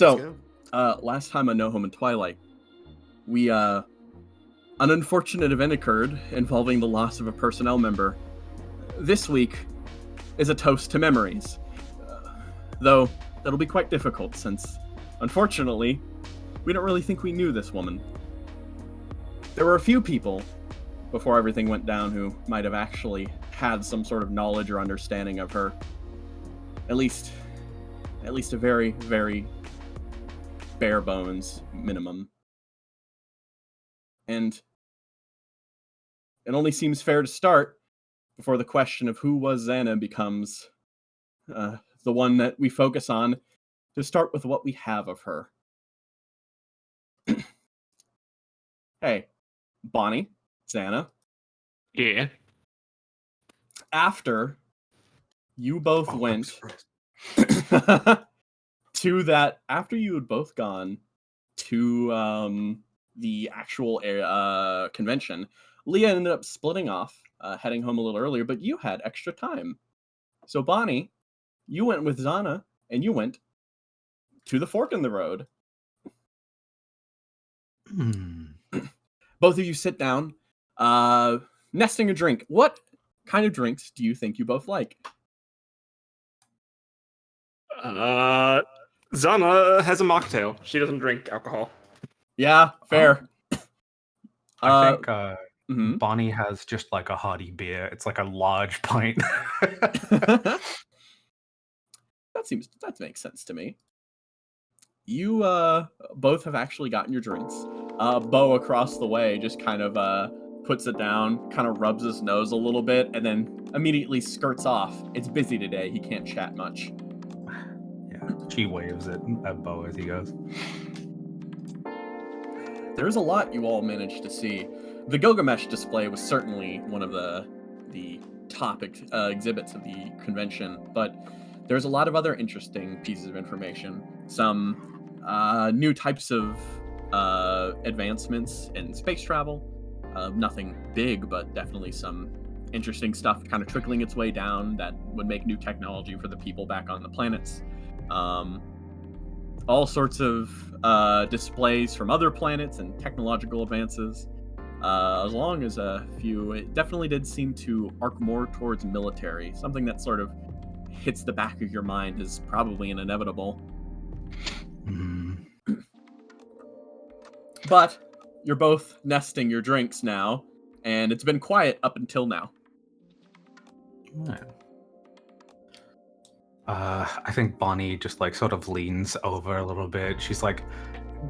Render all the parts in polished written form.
So, last time on No Home in Twilight, an unfortunate event occurred involving the loss of a personnel member. This week is a toast to memories. Though, that'll be quite difficult since, unfortunately, we don't really think we knew this woman. There were a few people before everything went down who might have actually had some sort of knowledge or understanding of her. At least a very, very bare bones minimum. And it only seems fair to start before the question of who was Zana becomes the one that we focus on, to start with what we have of her. Hey, Bonnie, Zana. Yeah. After you both went after you had both gone to the actual convention, Leah ended up splitting off, heading home a little earlier, but you had extra time. So Bonnie, you went with Zana, and you went to the fork in the road. Both of you sit down, nesting a drink. What kind of drinks do you think you both like? Zana has a mocktail. She doesn't drink alcohol. Yeah, fair. I think Bonnie has just like a hearty beer. It's like a large pint. That makes sense to me. You both have actually gotten your drinks. Bo across the way just kind of puts it down, kind of rubs his nose a little bit, and then immediately skirts off. It's busy today. He can't chat much. Yeah, she waves at Bo as he goes. There's a lot you all managed to see. The Gilgamesh display was certainly one of the top exhibits of the convention, but there's a lot of other interesting pieces of information. Some new types of advancements in space travel. Nothing big, but definitely some interesting stuff kind of trickling its way down that would make new technology for the people back on the planets. All sorts of displays from other planets and technological advances. As long as a few, it definitely did seem to arc more towards military, something that sort of hits the back of your mind is probably an inevitable. But you're both nesting your drinks now, and it's been quiet up until now. I think Bonnie just like sort of leans over a little bit. She's like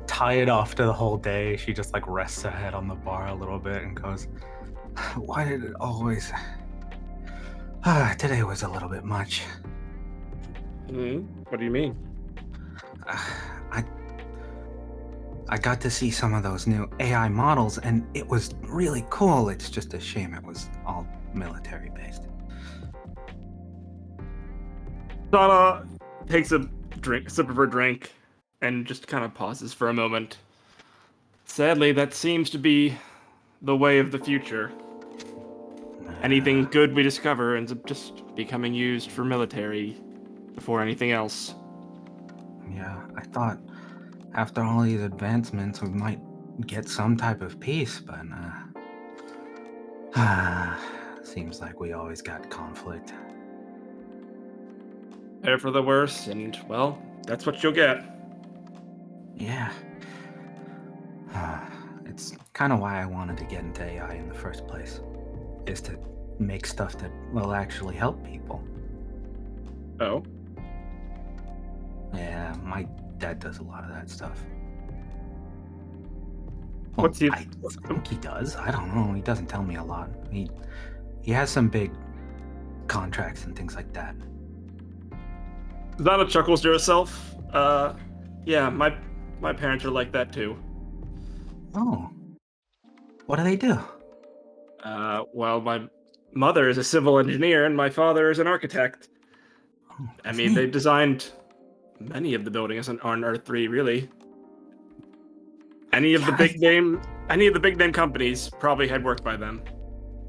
tired after the whole day. She just like rests her head on the bar a little bit and goes, "Why did it always... today was a little bit much." What do you mean? I got to see some of those new AI models, and it was really cool. It's just a shame it was all military-based. Zana takes a sip of her drink, and just kind of pauses for a moment. Sadly, that seems to be the way of the future. Anything good we discover ends up just becoming used for military before anything else. Yeah, I thought after all these advancements we might get some type of peace, but seems like we always got conflict. Prepare for the worst, and, well, that's what you'll get. Yeah. It's kind of why I wanted to get into AI in the first place, is to make stuff that will actually help people. Oh? Yeah, my dad does a lot of that stuff. What's he... I think he does. I don't know. He doesn't tell me a lot. He has some big contracts and things like that. Zana chuckles to herself. Yeah, my parents are like that too. Oh. What do they do? Well, my mother is a civil engineer and my father is an architect. Oh, I mean, they've designed many of the buildings on Earth 3, really. Any of the big name companies probably had work by them.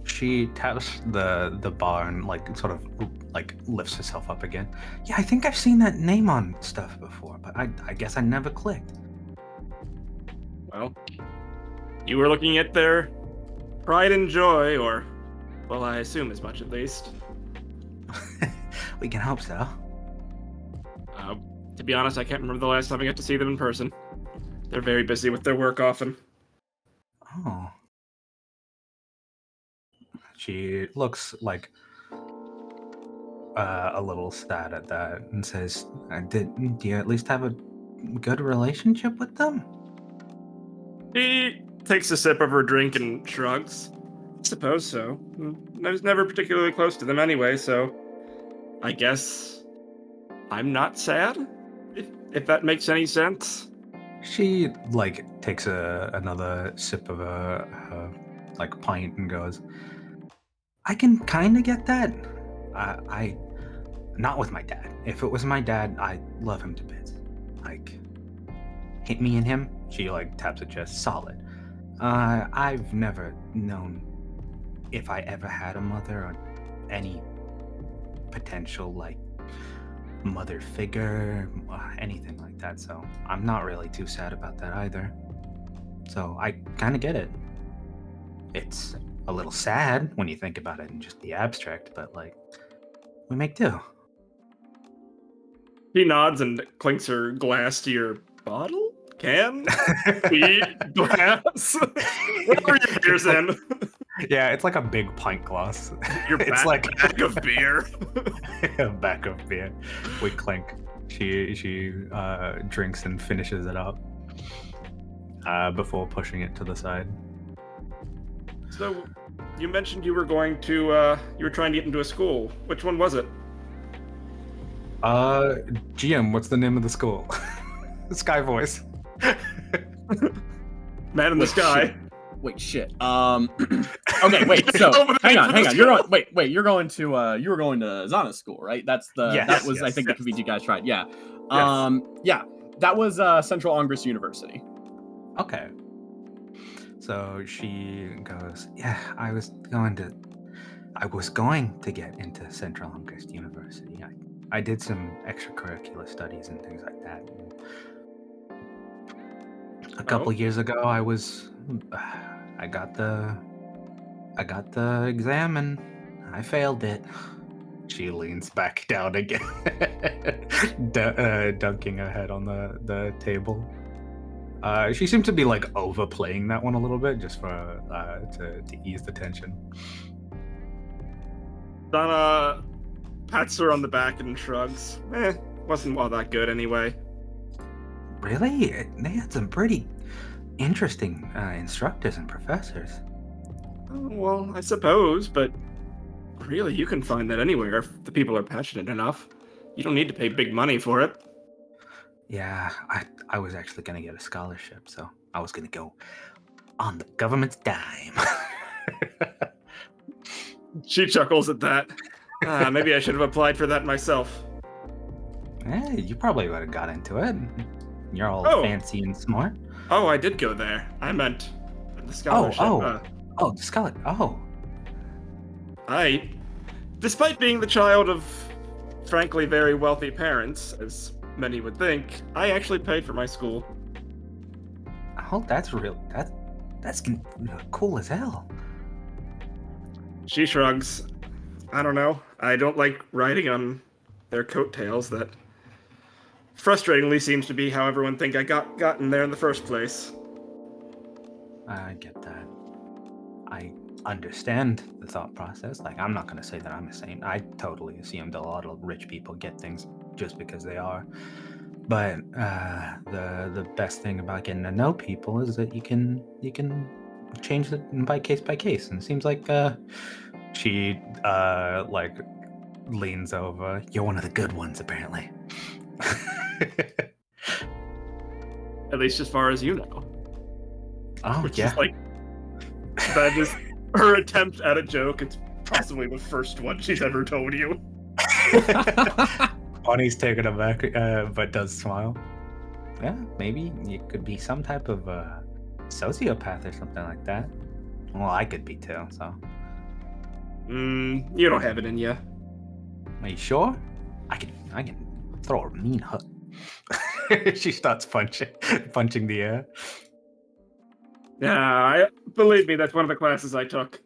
She taps the bar and like sort of like lifts herself up again. Yeah, I think I've seen that name on stuff before, but I guess I never clicked. Well, you were looking at their pride and joy, or, well, I assume as much at least. We can hope so. To be honest, I can't remember the last time I got to see them in person. They're very busy with their work often. Oh. She looks like a little sad at that and says, do you at least have a good relationship with them? She takes a sip of her drink and shrugs. I suppose so. I was never particularly close to them anyway, so I guess I'm not sad, if that makes any sense. She like takes another sip of a like pint and goes, I can kind of get that. I not with my dad. If it was my dad, I love him to bits. Like, hit me and him. She like taps her chest, solid. I've never known if I ever had a mother or any potential like mother figure, anything like that. So I'm not really too sad about that either. So I kind of get it. It's a little sad when you think about it in just the abstract, but like, we make do. He nods and clinks her glass to your bottle? Can? Tea? Glass? Whatever your beer's in. Yeah, it's like a big pint glass. It's like a bag of beer. A bag of beer. We clink. She drinks and finishes it up before pushing it to the side. So, you mentioned you were going to, you were trying to get into a school. Which one was it? GM, what's the name of the school? Sky Voice. Man in the Sky. Shit. Wait, shit. Okay, wait. So hang on. You're going. Wait. You're going to. You were going to Zana's school, right? That's the. Yes, that was. yes, I think yes. the KVG guys tried. Yeah. Yes. Yeah. That was Central Angra University. Okay. So she goes, yeah, I was going to get into Central Angra University. I did some extracurricular studies and things like that. A couple years ago, I got the exam and I failed it. She leans back down again, dunking her head on the table. She seems to be like overplaying that one a little bit, just for to ease the tension. Zana pats her on the back and shrugs. Wasn't all that good anyway. Really? They had some pretty interesting instructors and professors. Oh, well, I suppose, but really, you can find that anywhere if the people are passionate enough. You don't need to pay big money for it. Yeah, I was actually going to get a scholarship, so I was going to go on the government's dime. She chuckles at that. Maybe I should have applied for that myself. You probably would have got into it. You're all fancy and smart. Oh, I did go there. I meant the scholarship. The scholarship. Oh. Despite being the child of, frankly, very wealthy parents, as many would think, I actually paid for my school. Oh, that's real. That's cool as hell. She shrugs. I don't know. I don't like riding on their coattails. That frustratingly seems to be how everyone think I gotten there in the first place. I get that. I understand the thought process. Like, I'm not going to say that I'm a saint. I totally assumed a lot of rich people get things just because they are. But the best thing about getting to know people is that you can change it by case. And it seems like she like leans over. You're one of the good ones, apparently. At least as far as you know. Oh, Which yeah. is like, that is her attempt at a joke. It's possibly the first one she's ever told you. Bonnie's taken aback, but does smile. Yeah, maybe you could be some type of sociopath or something like that. Well, I could be too, so. You don't have it in you. Are you sure? I can throw a mean hook. She starts punching the air. Yeah, believe me, that's one of the classes I took.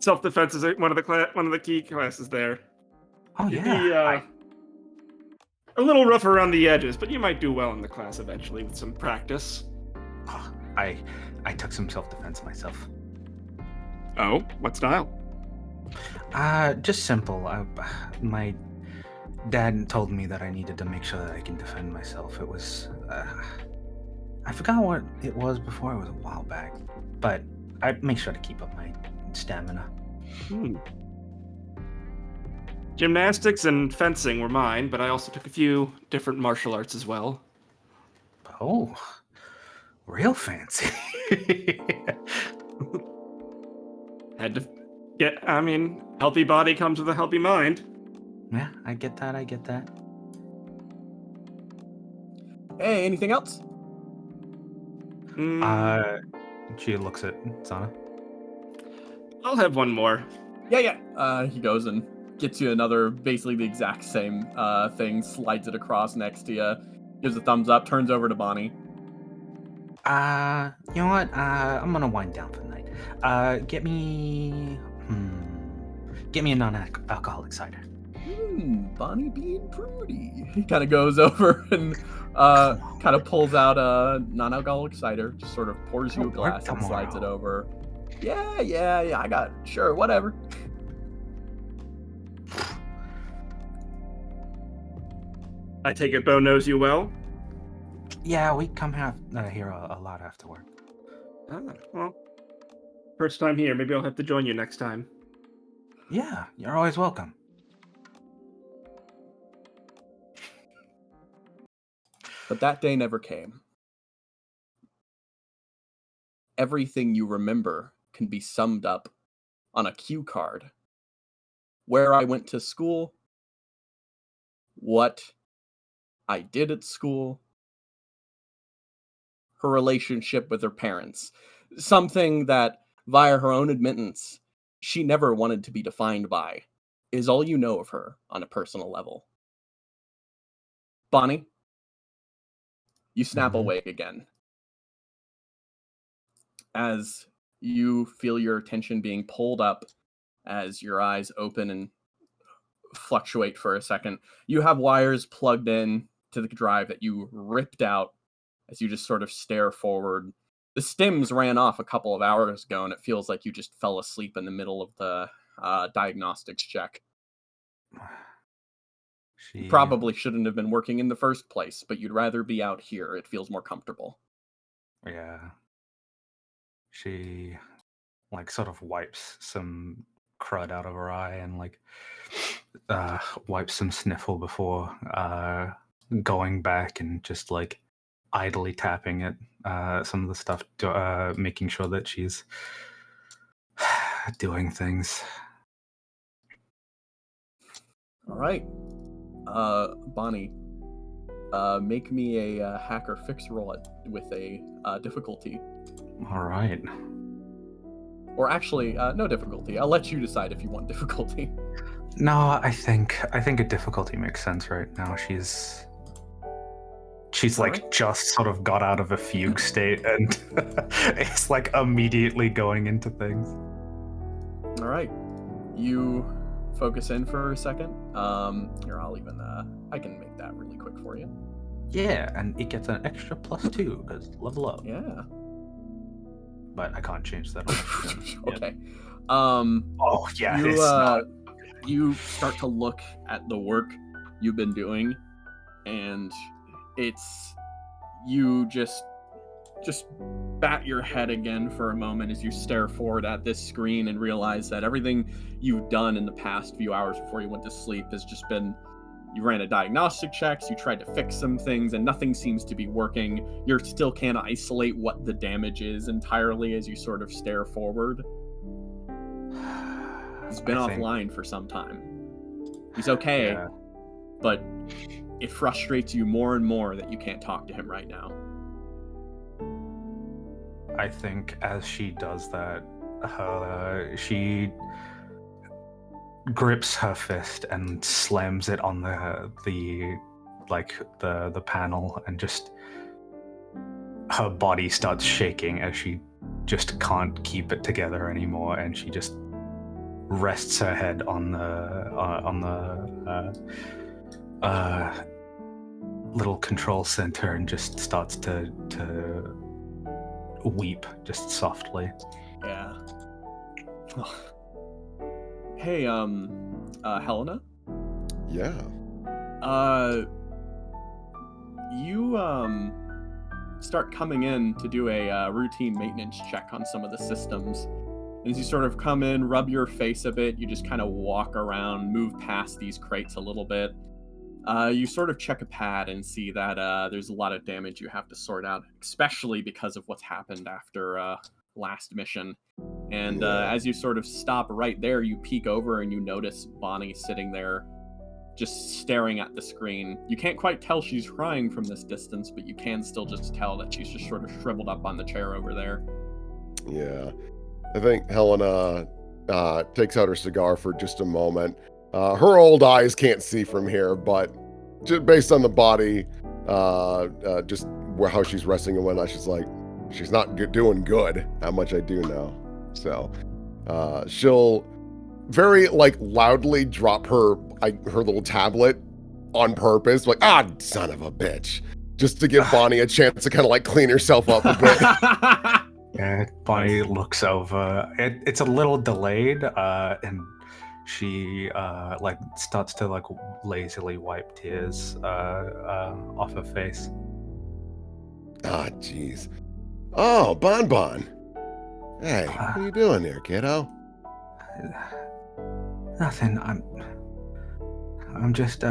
Self-defense is one of the key classes there. Oh You'd yeah. be a little rough around the edges, but you might do well in the class eventually with some practice. I took some self-defense myself. Oh, what style? Just simple. My dad told me that I needed to make sure that I can defend myself. It was, I forgot what it was before. It was a while back, but I make sure to keep up my stamina. Gymnastics and fencing were mine, but I also took a few different martial arts as well. Oh, real fancy. Had to healthy body comes with a healthy mind. Yeah, I get that. Hey, anything else? She looks at Zana. I'll have one more. Yeah. He goes and gets you another, basically the exact same thing, slides it across next to you, gives a thumbs up, turns over to Bonnie. You know what? I'm gonna wind down for the night. Get me a non-alcoholic cider. Bonnie being prudy. He kind of goes over and kind of pulls out a non-alcoholic cider, just sort of pours you a glass and slides it over. Yeah, I got it. Sure, whatever. I take it Bo knows you well? Yeah, we come here a lot after work. Well, first time here. Maybe I'll have to join you next time. Yeah, you're always welcome. But that day never came. Everything you remember can be summed up on a cue card. Where I went to school, what I did at school, her relationship with her parents. Something that, via her own admittance, she never wanted to be defined by, is all you know of her on a personal level. Bonnie, you snap awake again. As you feel your attention being pulled up, as your eyes open and fluctuate for a second, you have wires plugged in to the drive that you ripped out as you just sort of stare forward. The stims ran off a couple of hours ago, and it feels like you just fell asleep in the middle of the diagnostics check. You probably shouldn't have been working in the first place, but you'd rather be out here. It feels more comfortable. Yeah. She, sort of wipes some crud out of her eye and, wipes some sniffle before going back and just, idly tapping at some of the stuff, making sure that she's doing things. All right. Bonnie, make me a hack or fix roll with a difficulty. All right. Or actually, no difficulty. I'll let you decide if you want difficulty. No, I think a difficulty makes sense right now. She's just sort of got out of a fugue state and it's immediately going into things. All right. You focus in for a second. Here, I'll even I can make that really quick for you. Yeah, and it gets an extra +2 because level up. Yeah. But I can't change that. Okay. Oh yeah. You start to look at the work you've been doing, and it's you just bat your head again for a moment as you stare forward at this screen and realize that everything you've done in the past few hours before you went to sleep has just been, you ran a diagnostic checks, you tried to fix some things, and nothing seems to be working. You still can't isolate what the damage is entirely as you sort of stare forward. He's been offline for some time. He's okay, but it frustrates you more and more that you can't talk to him right now. I think as she does that, she grips her fist and slams it on the panel, and just her body starts shaking as she just can't keep it together anymore, and she just rests her head on the little control center and just starts to weep just softly. Yeah. Hey, Helena? Yeah. You, start coming in to do a routine maintenance check on some of the systems. And as you sort of come in, rub your face a bit, you just kind of walk around, move past these crates a little bit. You sort of check a pad and see that there's a lot of damage you have to sort out, especially because of what's happened after last mission. And as you sort of stop right there, you peek over and you notice Bonnie sitting there just staring at the screen. You can't quite tell she's crying from this distance, but you can still just tell that she's just sort of shriveled up on the chair over there. Yeah. I think Helena takes out her cigar for just a moment. Her old eyes can't see from here, but just based on the body, just how she's resting and whatnot, she's like, she's not doing good. How much I do know. So she'll very loudly drop her little tablet on purpose, son of a bitch, just to give Bonnie a chance to kind of clean herself up a bit. Yeah, Bonnie looks over. It's a little delayed, and she starts to lazily wipe tears off her face. Ah, jeez. Oh, Bon. Hey, what are you doing here, kiddo? Nothing. I'm just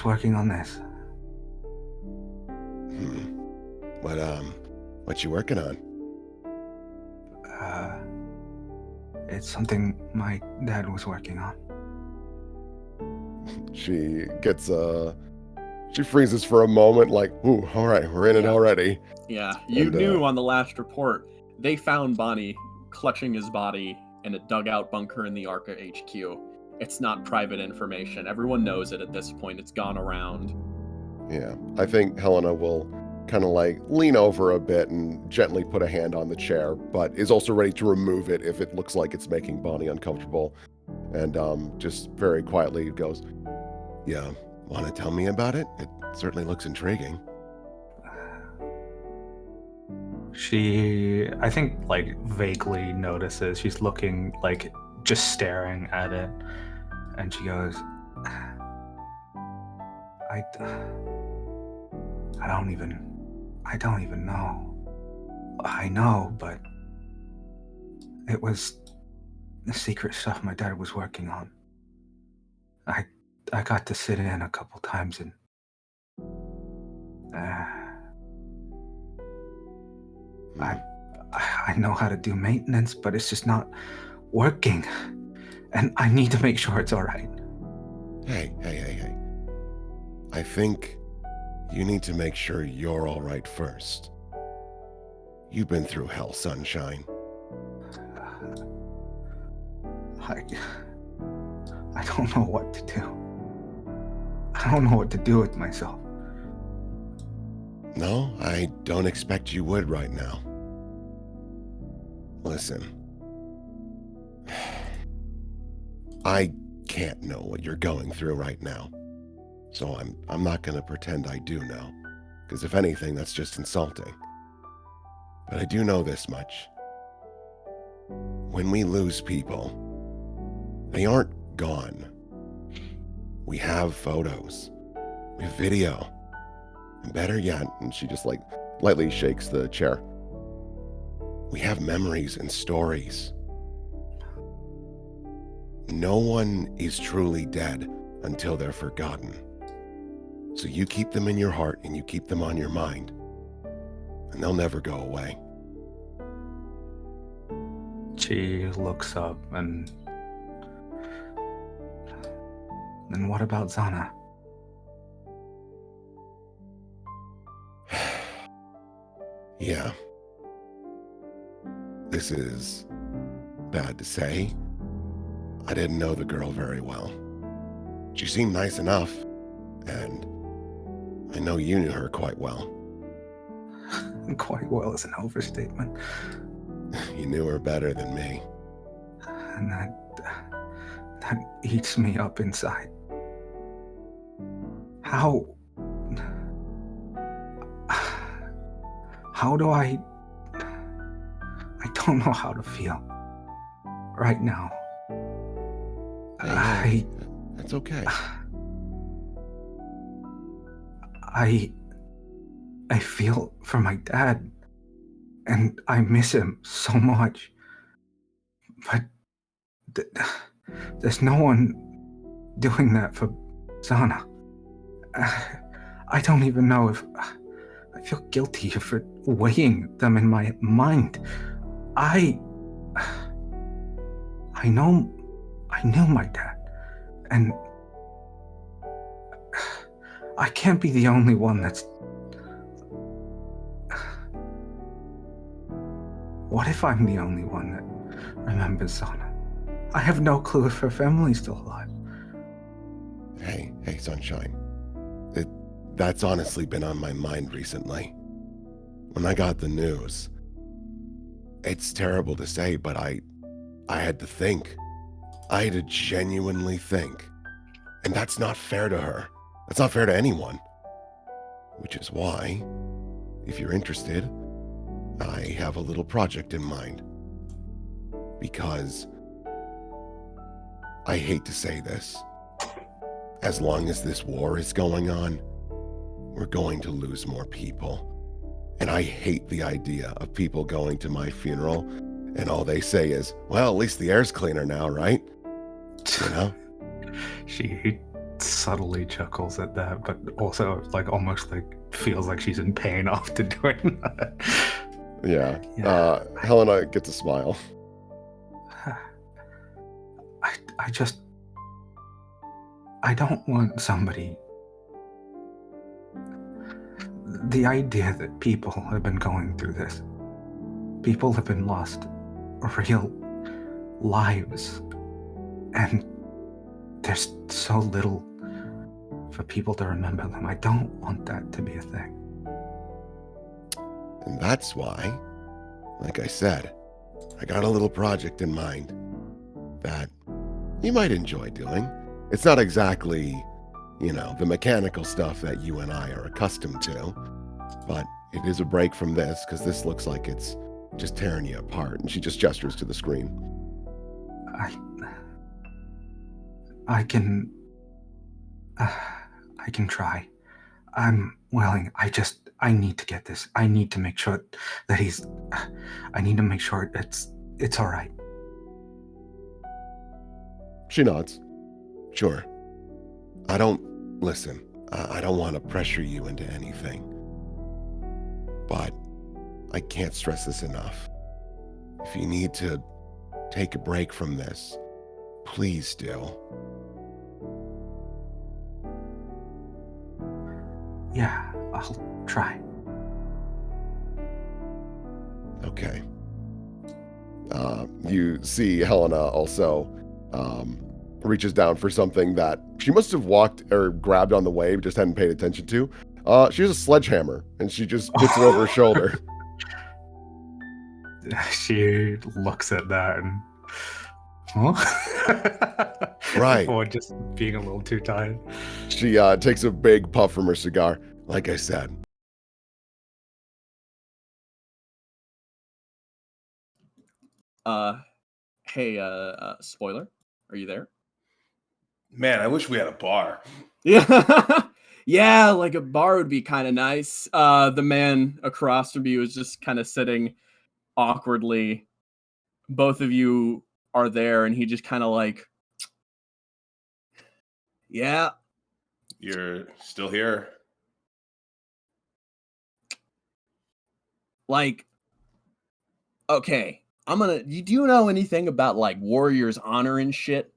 working on this. What you working on? It's something my dad was working on. She gets she freezes for a moment, ooh, all right, we're in it already. Yeah, you knew on the last report they found Bonnie clutching his body in a dugout bunker in the Arca HQ. It's not private information. Everyone knows it at this point. It's gone around. Yeah, I think Helena will kind of lean over a bit and gently put a hand on the chair, but is also ready to remove it if it looks like it's making Bonnie uncomfortable. And just very quietly goes, yeah, want to tell me about it? It certainly looks intriguing. She, I think, vaguely notices. She's looking, just staring at it. And she goes, I don't even know. I know, but it was the secret stuff my dad was working on. I got to sit in a couple times and I know how to do maintenance, but it's just not working. And I need to make sure it's all right. Hey. I think you need to make sure you're all right first. You've been through hell, sunshine. I don't know what to do. I don't know what to do with myself. No, I don't expect you would right now. Listen. I can't know what you're going through right now. So I'm not going to pretend I do know. Because if anything, that's just insulting. But I do know this much. When we lose people, they aren't gone. We have photos. We have video. And better yet, and she just lightly shakes the chair. We have memories and stories. No one is truly dead until they're forgotten. So you keep them in your heart and you keep them on your mind. And they'll never go away. She looks up and what about Zana? Yeah. This is bad to say, I didn't know the girl very well. She seemed nice enough, and I know you knew her quite well. Quite well is an overstatement. You knew her better than me. And that eats me up inside. How do I don't know how to feel right now. Hey, it's okay. I feel for my dad, and I miss him so much. But there's no one doing that for Zana. I don't even know if I feel guilty for weighing them in my mind. I knew my dad, and I can't be the only one that's... What if I'm the only one that remembers Zana? I have no clue if her family's still alive. Hey, Sunshine. That's honestly been on my mind recently. When I got the news, it's terrible to say, but I had to think. I had to genuinely think. And that's not fair to her. That's not fair to anyone. Which is why, if you're interested, I have a little project in mind. Because I hate to say this. As long as this war is going on, we're going to lose more people. And I hate the idea of people going to my funeral and all they say is, well, at least the air's cleaner now, right? You know? She subtly chuckles at that, but also almost feels like she's in pain after doing that. Yeah. Helena gets a smile. I don't want somebody... The idea that people have been going through this. People have been lost real lives. And there's so little for people to remember them. I don't want that to be a thing. And that's why, like I said, I got a little project in mind that you might enjoy doing. It's not exactly, the mechanical stuff that you and I are accustomed to, but it is a break from this because this looks like it's just tearing you apart. And she just gestures to the screen. I can try. I'm willing. I need to get this. I need to make sure that I need to make sure it's all right. She nods. Sure. I don't want to pressure you into anything. But I can't stress this enough. If you need to take a break from this, please do. Yeah, I'll try. Okay. You see Helena also reaches down for something that she must have walked or grabbed on the way, but just hadn't paid attention to. She has a sledgehammer, and she just puts it over her shoulder. She looks at that and... Huh? Right. Or just being a little too tired. She takes a big puff from her cigar. Like I said. Hey, spoiler, are you there? Man, I wish we had a bar. Yeah. Yeah, like a bar would be kind of nice. The man across from you is just kind of sitting awkwardly. Both of you are there, and he just kind of yeah. You're still here. Okay, do you know anything about Warrior's Honor and shit?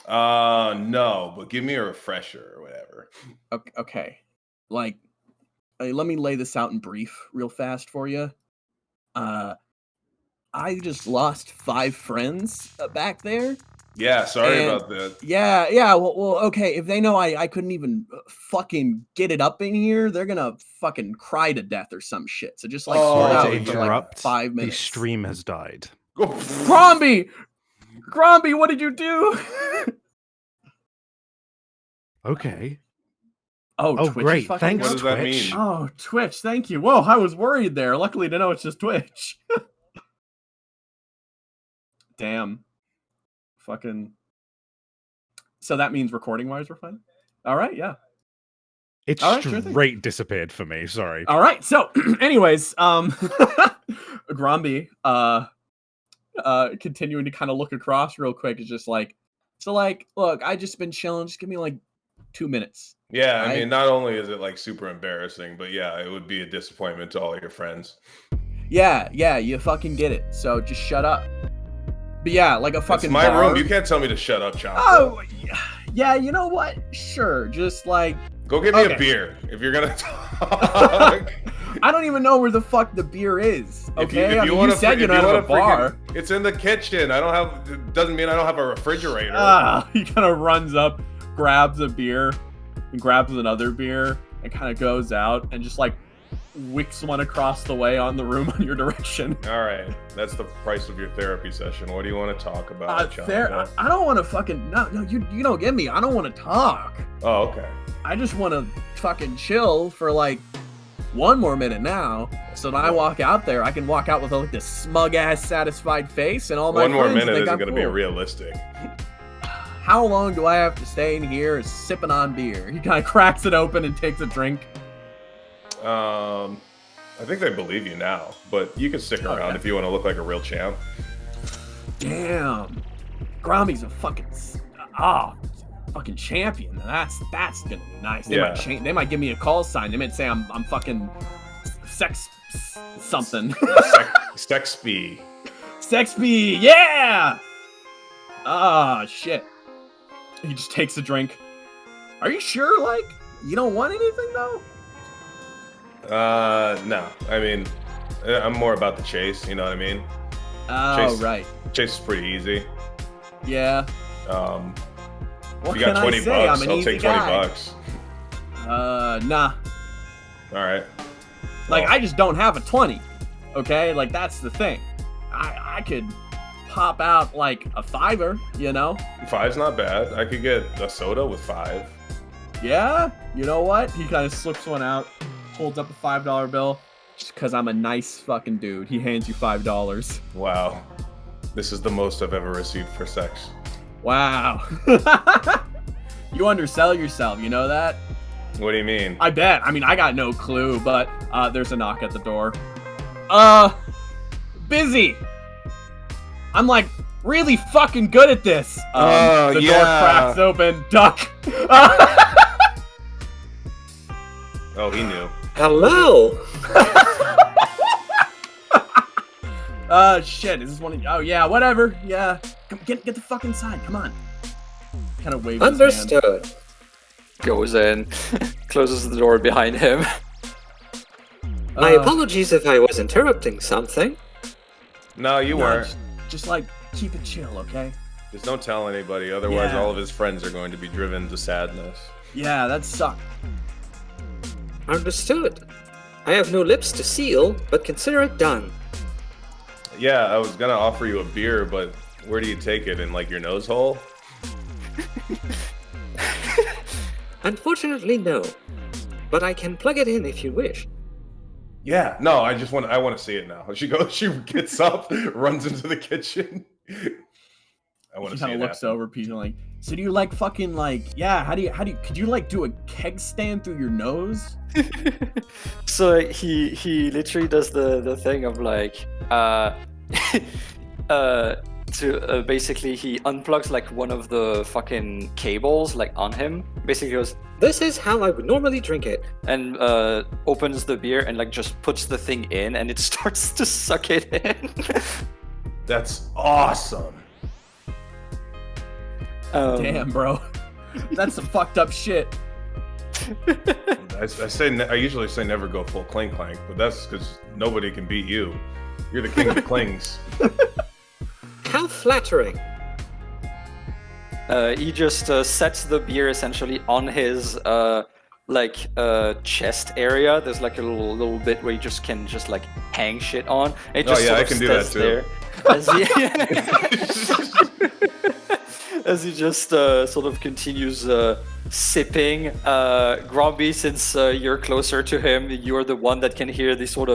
No, but give me a refresher or whatever. Okay. Let me lay this out in brief real fast for you. I just lost 5 friends back there, Yeah, sorry And- about that. Yeah. Well, okay. If they know I couldn't even fucking get it up in here, they're gonna fucking cry to death or some shit. So just like Oh, sort Sorry out to yeah. for like interrupt. 5 The minutes. stream has died. Gromby, what did you do? Okay. Oh, Oh, Twitch is great. fucking Thanks, What up? does that Twitch. mean? Oh, Twitch, thank you. Whoa, I was worried there. Luckily to know it's just Twitch. Damn. Fucking. So that means recording wise we're fine? All right, yeah. It All right, sure thing. straight disappeared for me. Sorry. All right. So anyways, Gromby, continuing to kind of look across real quick is just like, so like, look, I just been chilling. Just give me like 2 minutes. Yeah, I I- mean, not only is it like super embarrassing, but yeah, it would be a disappointment to all your friends. Yeah, you fucking get it. So just shut up. But yeah, like a It's fucking my bar. room. You can't tell me to shut up, Chomp. Oh, yeah. You know what? Sure. Just like Go get me Okay. a beer if you're gonna talk. I don't even know where the fuck the beer is. Okay, you said you don't have a bar. It's in the kitchen. I don't have. It doesn't mean I don't have a refrigerator. He kind of runs up, grabs a beer, and grabs another beer, and kind of goes out and just like wicks one across the way on the room in your direction. All right, that's the price of your therapy session. What do you want to talk about, Chomp? I don't want to fucking no. You don't get me. I don't want to talk. Oh, okay. I just want to fucking chill for like 1 more minute now. So when I walk out there, I can walk out with like this smug ass satisfied face and all my 1 more friends minute think isn't I'm going to be cool. realistic. How long do I have to stay in here sipping on beer? He kind of cracks it open and takes a drink. I think they believe you now, but you can stick around Okay. if you want to look like a real champ. Damn, Gromby's a fucking fucking champion. That's gonna be nice. They Yeah. might they might give me a call sign. They might say I'm fucking sex something. Sexby. Sexby, yeah. Shit. He just takes a drink. Are you sure? Like you don't want anything though? No. I mean, I'm more about the chase. You know what I mean? Oh, Chase. right. Chase is pretty easy. Yeah. If What you got can 20 I say? bucks, I'm an I'll easy take 20 guy. bucks. Nah. All right. Like, Oh. I just don't have a 20. Okay? Like, that's the thing. I could pop out, like, a $5, you know? 5's not bad. I could get a soda with 5. Yeah? You know what? He kind of slips one out, holds up a $5 bill. Just because I'm a nice fucking dude. He hands you $5. Wow. This is the most I've ever received for sex. Wow. You undersell yourself, you know that? What do you mean? I bet. I mean, I got no clue, but there's a knock at the door. Busy. I'm like really fucking good at this. The door cracks open. Duck. Oh, he knew. Hello. Shit. Is this one? Oh yeah. Whatever. Yeah. Come get the fuck inside. Come on. Kind of waves his hand. Understood. Goes in, closes the door behind him. My apologies if I was interrupting something. No, you No, weren't. just like keep it chill, okay? Just don't tell anybody, otherwise Yeah. all of his friends are going to be driven to sadness. Yeah, that sucked. Understood. I have no lips to seal, but consider it done. Yeah, I was gonna offer you a beer, but where do you take it? In like your nose hole? Unfortunately, no. But I can plug it in if you wish. Yeah. No, I want to see it now. She gets up, runs into the kitchen. I want He to see kind it of looks happen. over Peter like, so do you like fucking like, yeah, how do you, could you like do a keg stand through your nose? So he literally does the thing of like basically he unplugs like one of the fucking cables like on him. Basically goes, this is how I would normally drink it, and opens the beer and like just puts the thing in and it starts to suck it in. That's awesome. Damn, bro. That's some fucked up shit. I usually say never go full clink clank, but that's because nobody can beat you. You're the king of clings. How flattering. He just sets the beer essentially on his chest area. There's like a little bit where you just can like hang shit on. And it just I can do that stays too. there as he just sort of continues sipping. Gromby, since you're closer to him, you're the one that can hear the sort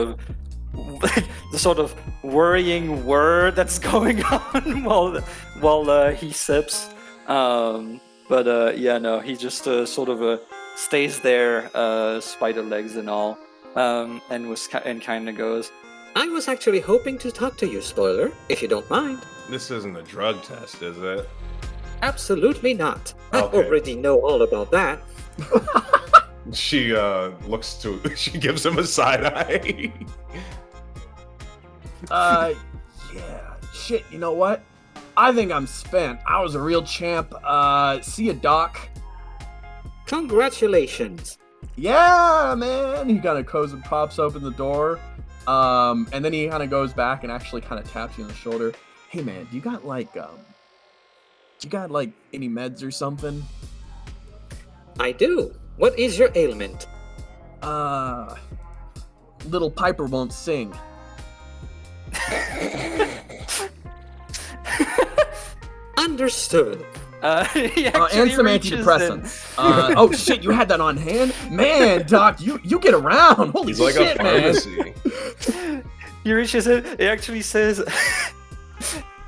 of worrying word that's going on while he sips. He just stays there, spider legs and all, and kind of goes, I was actually hoping to talk to you, spoiler, if you don't mind. This isn't a drug test, is it? Absolutely not. Okay. I already know all about that. She she gives him a side eye. Yeah, shit, you know what? I think I'm spent. I was a real champ. See ya, Doc. Congratulations. Yeah, man. He kind of goes and pops open the door. And then he kind of goes back and actually kind of taps you on the shoulder. Hey, man, do you got any meds or something? I do. What is your ailment? Little Piper won't sing. Understood. And some antidepressants. Oh shit, you had that on hand? Man, Doc, you get around. Holy He's like shit, a man. pharmacy. He reaches in, it actually says,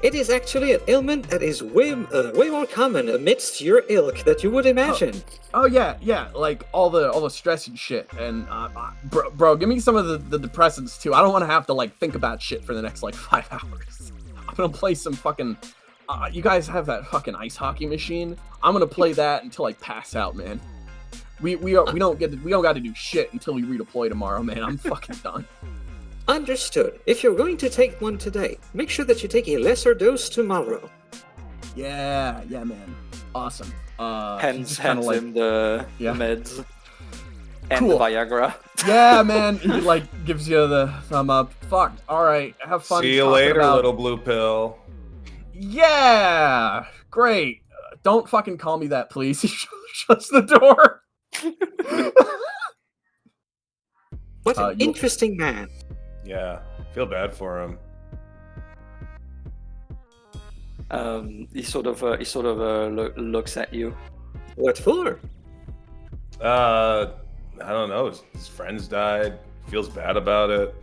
it is actually an ailment that is way more common amidst your ilk that you would imagine. Oh yeah, like all the stress and shit. And bro, give me some of the depressants too. I don't want to have to like think about shit for the next like 5 hours. I'm gonna play some fucking. You guys have that fucking ice hockey machine? I'm gonna play that until I pass out, man. We don't got to do shit until we redeploy tomorrow, man. I'm fucking done. Understood. If you're going to take one today, make sure that you take a lesser dose tomorrow. Yeah, man. Awesome. Hands him the meds and Cool. the Viagra. Yeah, man. He like gives you the thumb up. Fuck. All right. Have fun. See you talking later, about... little blue pill. Yeah. Great. Don't fucking call me that, please. He shuts the door. What an interesting man. Yeah, feel bad for him. He sort of looks at you. What for? I don't know. His friends died. Feels bad about it.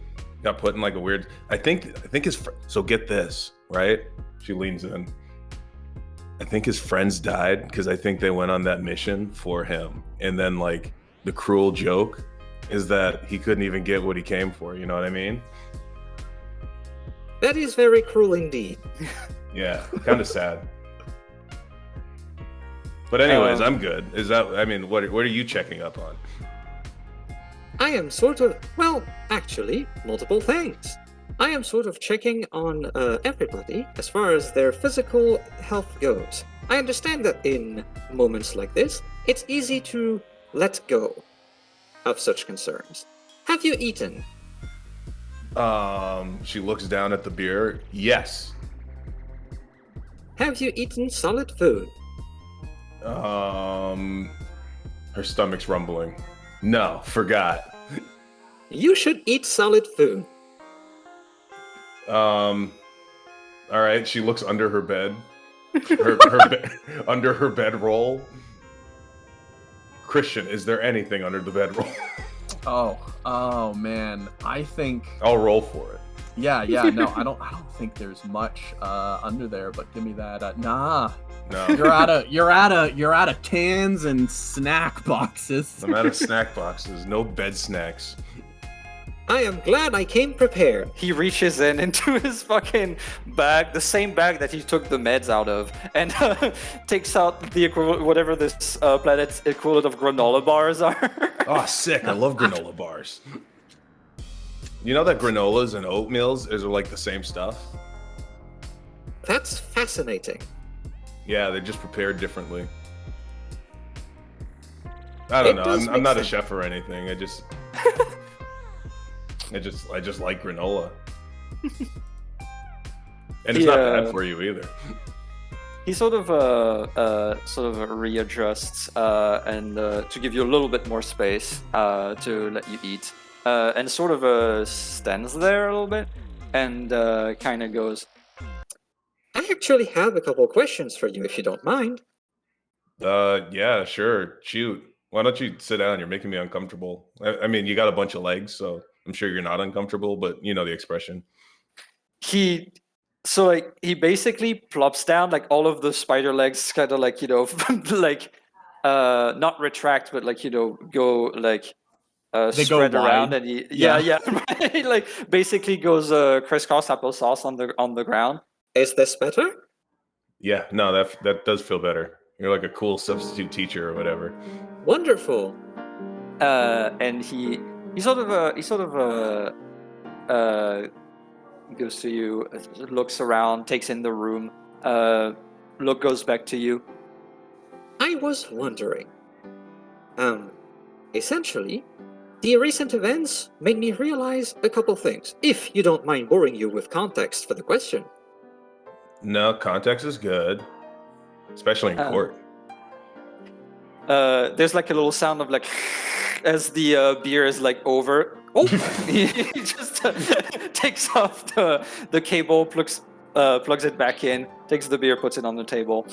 Got put in like a weird. I think his. So get this, right? She leans in. I think his friends died because I think they went on that mission for him, and then like the cruel joke is that he couldn't even get what he came for. You know what I mean? That is very cruel indeed. Yeah, kind of sad. But anyways, I'm good. Is that? I mean, what are you checking up on? I am actually, multiple things. I am sort of checking on everybody as far as their physical health goes. I understand that in moments like this, it's easy to let go of such concerns. Have you eaten? She looks down at the beer. Yes. Have you eaten solid food? Her stomach's rumbling. No, forgot. You should eat solid food. All right. She looks under her bed. Under her bedroll. Christian, is there anything under the bedroll? Oh man. I think. I'll roll for it. Yeah. No, I don't think there's much under there. But give me that. Nah. No. You're out of cans and snack boxes. I'm out of snack boxes. No bed snacks. I am glad I came prepared. He reaches into his fucking bag, the same bag that he took the meds out of, and takes out the equivalent, whatever this planet's equivalent of granola bars are. Oh, sick. I love granola bars. You know that granolas and oatmeals are like the same stuff? That's fascinating. Yeah, they're just prepared differently. I don't know. I'm not a chef or anything. I just like granola. And it's not bad for you either. sort of readjusts and to give you a little bit more space to let you eat, and sort of stands there a little bit and kind of goes, I actually have a couple questions for you if you don't mind. Yeah, sure. Shoot. Why don't you sit down? You're making me uncomfortable. I mean, you got a bunch of legs, so I'm sure you're not uncomfortable, but you know the expression. He basically plops down, like all of the spider legs kind of like, like not retract, but like, go like They spread go around, wide. and he Yeah. right? Like basically goes crisscross applesauce on the ground. Is this better? Yeah, no, that does feel better. You're like a cool substitute teacher or whatever. Wonderful. And he sort of goes to you, looks around, takes in the room. Look goes back to you. I was wondering. Essentially, the recent events made me realize a couple things. If you don't mind boring you with context for the question. No, context is good, especially in court. There's like a little sound of like as the beer is like over. Oh, he just takes off the cable, plugs it back in, takes the beer, puts it on the table.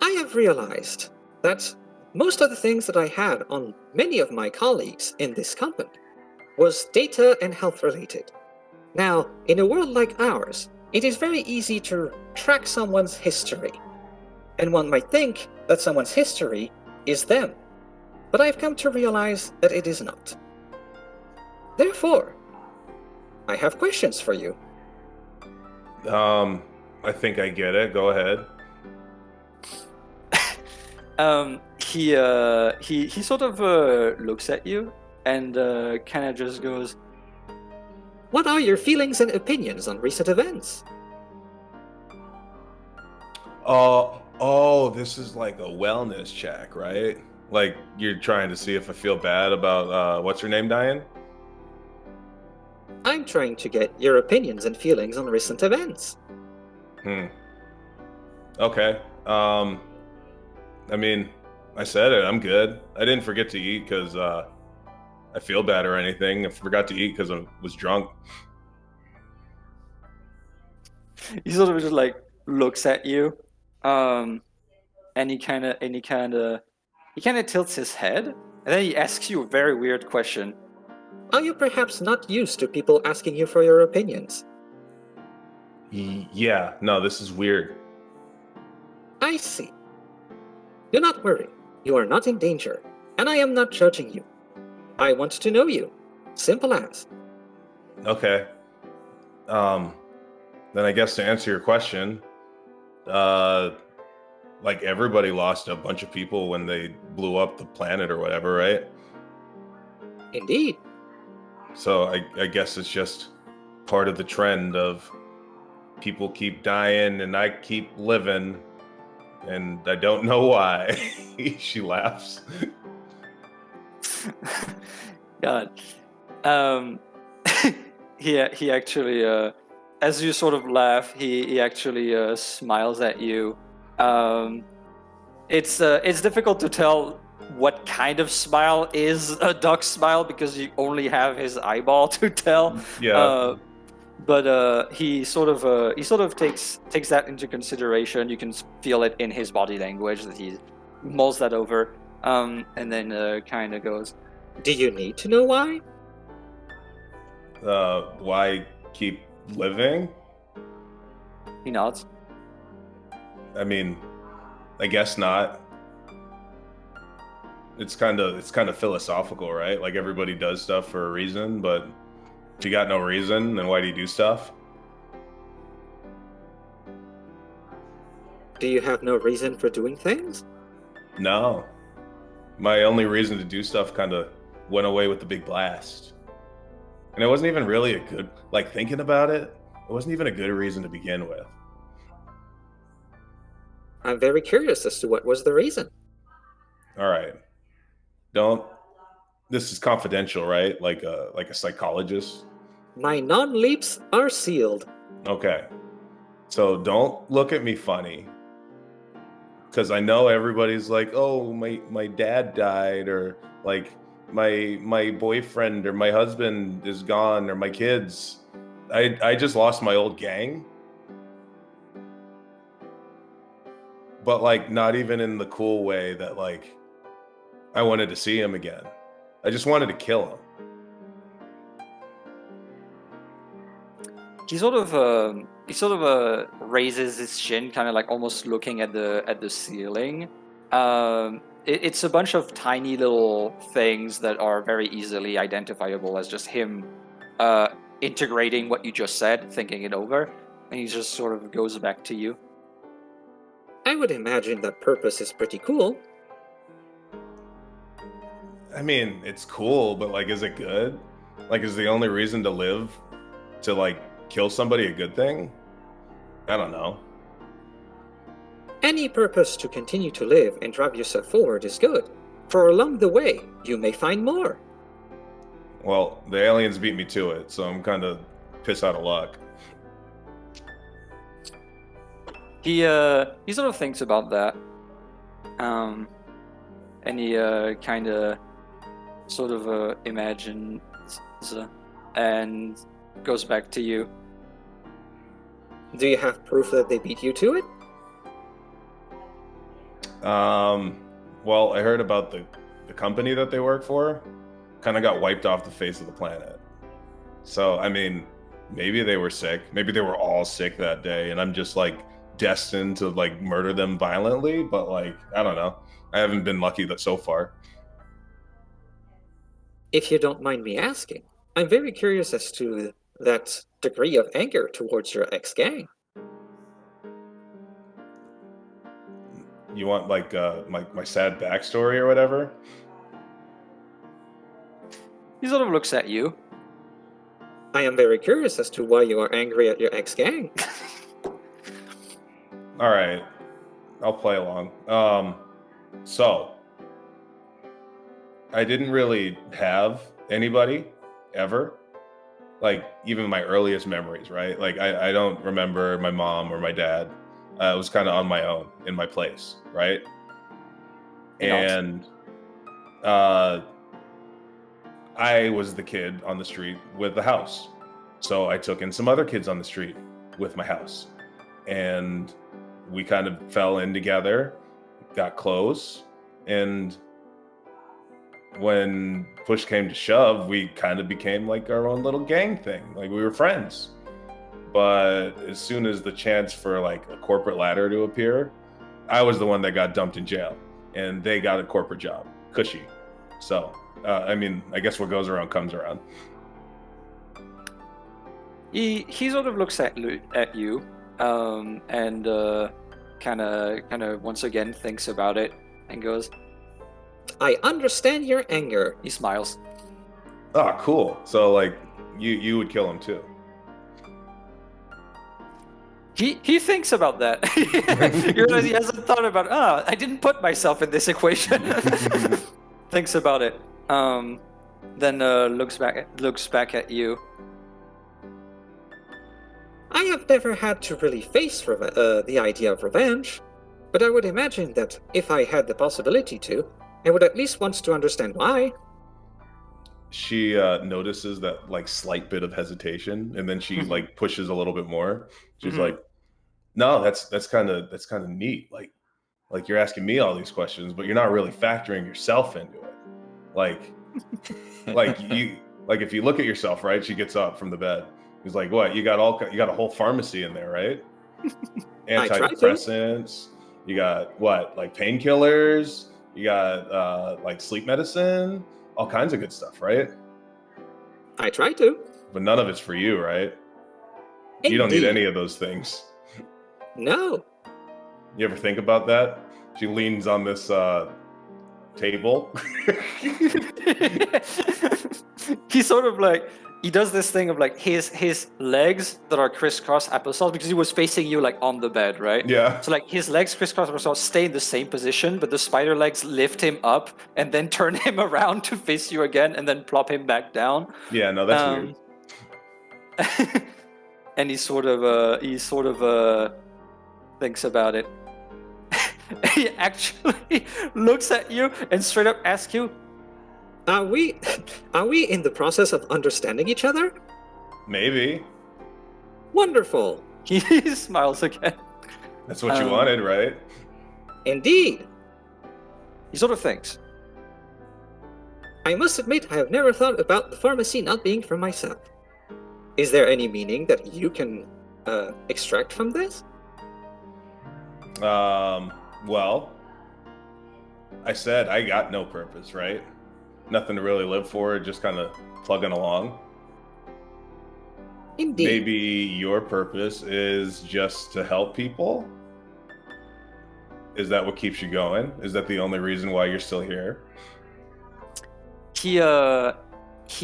I have realized that most of the things that I had on many of my colleagues in this company was data and health related. Now, in a world like ours, it is very easy to track someone's history. And one might think that someone's history is them. But I've come to realize that it is not. Therefore, I have questions for you. I think I get it. Go ahead. He sort of looks at you and kind of just goes, what are your feelings and opinions on recent events? Oh, this is like a wellness check, right? Like you're trying to see if I feel bad about what's her name dying? I'm trying to get your opinions and feelings on recent events. Okay. I mean, I said it. I'm good. I didn't forget to eat because I feel bad or anything. I forgot to eat because I was drunk. He sort of just like looks at you, and he kind of tilts his head, and then he asks you a very weird question. Are you perhaps not used to people asking you for your opinions? Yeah. No, this is weird. I see. Do not worry. You are not in danger, and I am not judging you. I want to know you. Simple as. Okay. Then I guess to answer your question, like everybody lost a bunch of people when they blew up the planet or whatever, right? Indeed. So I guess it's just part of the trend of people keep dying and I keep living, and I don't know why. She laughs. God. He actually, as you sort of laugh, he actually smiles at you. It's difficult to tell what kind of smile is a duck smile because you only have his eyeball to tell. Yeah. But he sort of takes that into consideration. You can feel it in his body language that he mulls that over, and then kind of goes, "Do you need to know why?" Why keep living? He nods. I mean, I guess not. It's kind of philosophical, right? Like everybody does stuff for a reason, but if you got no reason, then why do you do stuff? Do you have no reason for doing things? No. My only reason to do stuff kind of went away with the big blast. And it wasn't even really a good, like thinking about it, it wasn't even a good reason to begin with. I'm very curious as to what was the reason. All right. This is confidential, right? Like a psychologist. My non-leaps are sealed. Okay. So don't look at me funny. Because I know everybody's like, oh, my dad died, or like my boyfriend or my husband is gone, or my kids. I just lost my old gang. But like not even in the cool way that like I wanted to see him again. I just wanted to kill him. He sort of raises his chin, kind of like almost looking at the ceiling. It's a bunch of tiny little things that are very easily identifiable as just him integrating what you just said, thinking it over, and he just sort of goes back to you. I would imagine that purpose is pretty cool. I mean, it's cool, but like, is it good? Like, is the only reason to live to like kill somebody a good thing? I don't know. Any purpose to continue to live and drive yourself forward is good, for along the way, you may find more. Well, the aliens beat me to it, so I'm kind of pissed out of luck. He sort of thinks about that, and he kind of sort of imagines and goes back to you. Do you have proof that they beat you to it? Well, I heard about the company that they work for kind of got wiped off the face of the planet. So, I mean, maybe they were sick. Maybe they were all sick that day, and I'm just like destined to like murder them violently, but like, I don't know. I haven't been lucky that so far. If you don't mind me asking, I'm very curious as to that degree of anger towards your ex-gang. You want like my sad backstory or whatever? He sort of looks at you. I am very curious as to why you are angry at your ex-gang. All right, I'll play along. So I didn't really have anybody ever, like even my earliest memories, right? Like I don't remember my mom or my dad. I was kind of on my own in my place, right? And I was the kid on the street with the house. So I took in some other kids on the street with my house. And we kind of fell in together, got close, and when push came to shove, we kind of became like our own little gang thing. Like we were friends. But as soon as the chance for like a corporate ladder to appear, I was the one that got dumped in jail, and they got a corporate job, cushy. So, I mean, I guess what goes around comes around. He sort of looks at you, and kind of once again thinks about it and goes, I understand your anger. He smiles. Ah, cool. So like you would kill him too. He thinks about that. You realize he hasn't thought about, I didn't put myself in this equation. Thinks about it. Then looks back at you. I have never had to really face the idea of revenge, but I would imagine that if I had the possibility to, I would at least want to understand why. She notices that like slight bit of hesitation, and then she like pushes a little bit more. She's like, "No, that's kind of neat. Like you're asking me all these questions, but you're not really factoring yourself into it. Like if you look at yourself, right?" She gets up from the bed. He's like, "What? You got a whole pharmacy in there, right? Antidepressants. You got what? Like painkillers. You got like sleep medicine." All kinds of good stuff, right? I try to. But none of it's for you, right? Indeed. You don't need any of those things. No. You ever think about that? She leans on this table. He sort of like, he does this thing of like his legs that are crisscross applesauce, because he was facing you like on the bed, right? Yeah. So like his legs crisscross applesauce stay in the same position, but the spider legs lift him up and then turn him around to face you again and then plop him back down. Yeah, no, that's weird. And he sort of thinks about it. He actually looks at you and straight up asks you, Are we in the process of understanding each other? Maybe. Wonderful. he smiles again. That's what you wanted, right? Indeed. He sort of thinks. I must admit I have never thought about the pharmacy not being for myself. Is there any meaning that you can extract from this? Well, I said I got no purpose, right? Nothing to really live for, just kind of plugging along. Indeed. Maybe your purpose is just to help people? Is that what keeps you going? Is that the only reason why you're still here? He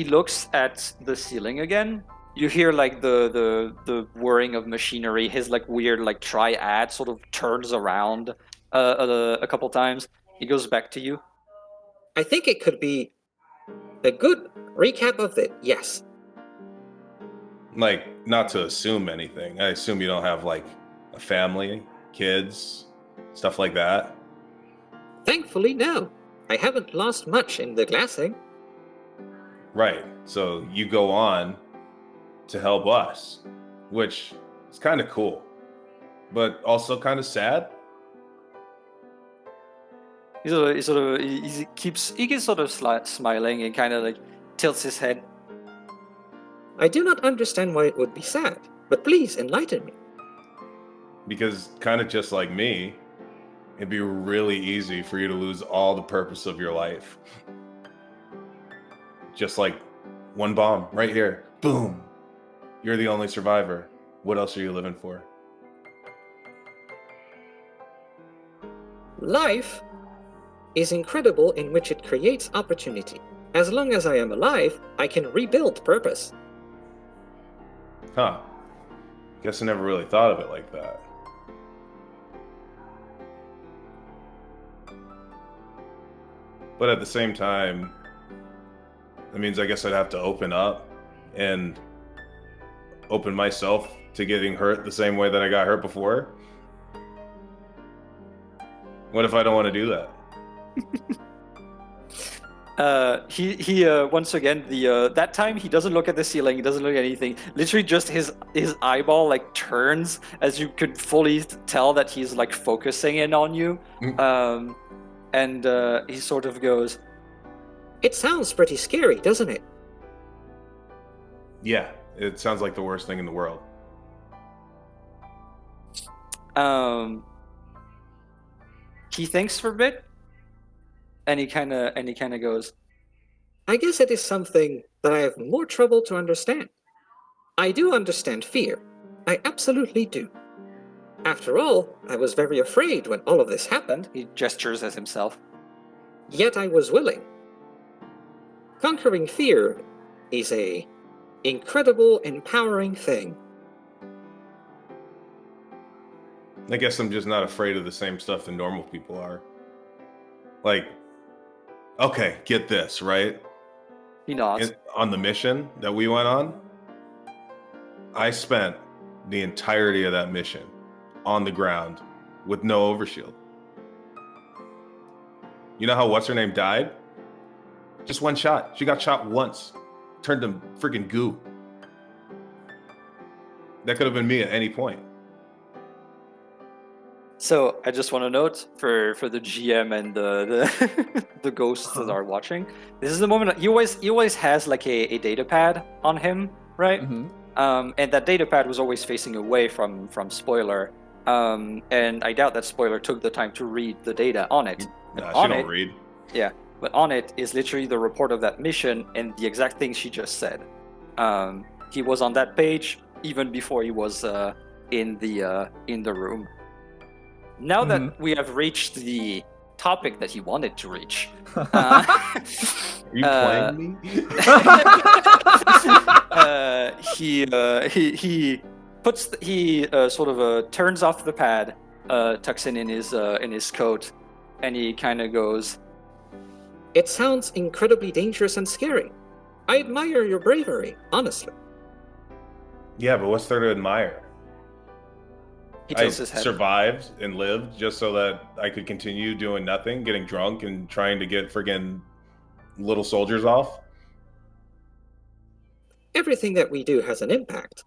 looks at the ceiling again. You hear like the whirring of machinery. His like weird like triad sort of turns around a couple times. He goes back to you. I think it could be a good recap of it, yes. Like, not to assume anything. I assume you don't have like a family, kids, stuff like that. Thankfully, no. I haven't lost much in the glassing. Right. So you go on to help us, which is kind of cool, but also kind of sad. He keeps sort of smiling and kind of like tilts his head. I do not understand why it would be sad, but please enlighten me. Because kind of just like me, it'd be really easy for you to lose all the purpose of your life. Just like one bomb right here. Boom. You're the only survivor. What else are you living for? Life is incredible in which it creates opportunity. As long as I am alive, I can rebuild purpose. Huh. Guess I never really thought of it like that. But at the same time, that means I guess I'd have to open up and open myself to getting hurt the same way that I got hurt before. What if I don't want to do that? He once again that time he doesn't look at the ceiling, he doesn't look at anything. Literally just his eyeball like turns as you could fully tell that he's like focusing in on you. And he sort of goes, It sounds pretty scary, doesn't it? Yeah, it sounds like the worst thing in the world. He thinks for a bit, and he kind of goes, I guess it is something that I have more trouble to understand. I do understand fear. I absolutely do. After all, I was very afraid when all of this happened. He gestures at himself. Yet I was willing. Conquering fear is a incredible, empowering thing. I guess I'm just not afraid of the same stuff that normal people are. Like, okay, get this, right? He nods. On the mission that we went on, I spent the entirety of that mission on the ground with no overshield. You know how what's-her-name died? Just one shot. She got shot once. Turned to freaking goo. That could have been me at any point. So I just want to note for the GM and the the ghosts that are watching, this is the moment he always has like a data pad on him, right? Mm-hmm. And that data pad was always facing away from Spoiler. And I doubt that Spoiler took the time to read the data on it. Nah, she don't read. Yeah, but on it is literally the report of that mission and the exact thing she just said. He was on that page even before he was in the room. Now that we have reached the topic that he wanted to reach, Are you playing me? he sort of turns off the pad, tucks in his coat, and he kind of goes, It sounds incredibly dangerous and scary. I admire your bravery, honestly. Yeah, but what's there to admire? He I tilts his head. survived and lived just so that I could continue doing nothing, getting drunk and trying to get friggin' little soldiers off. Everything that we do has an impact.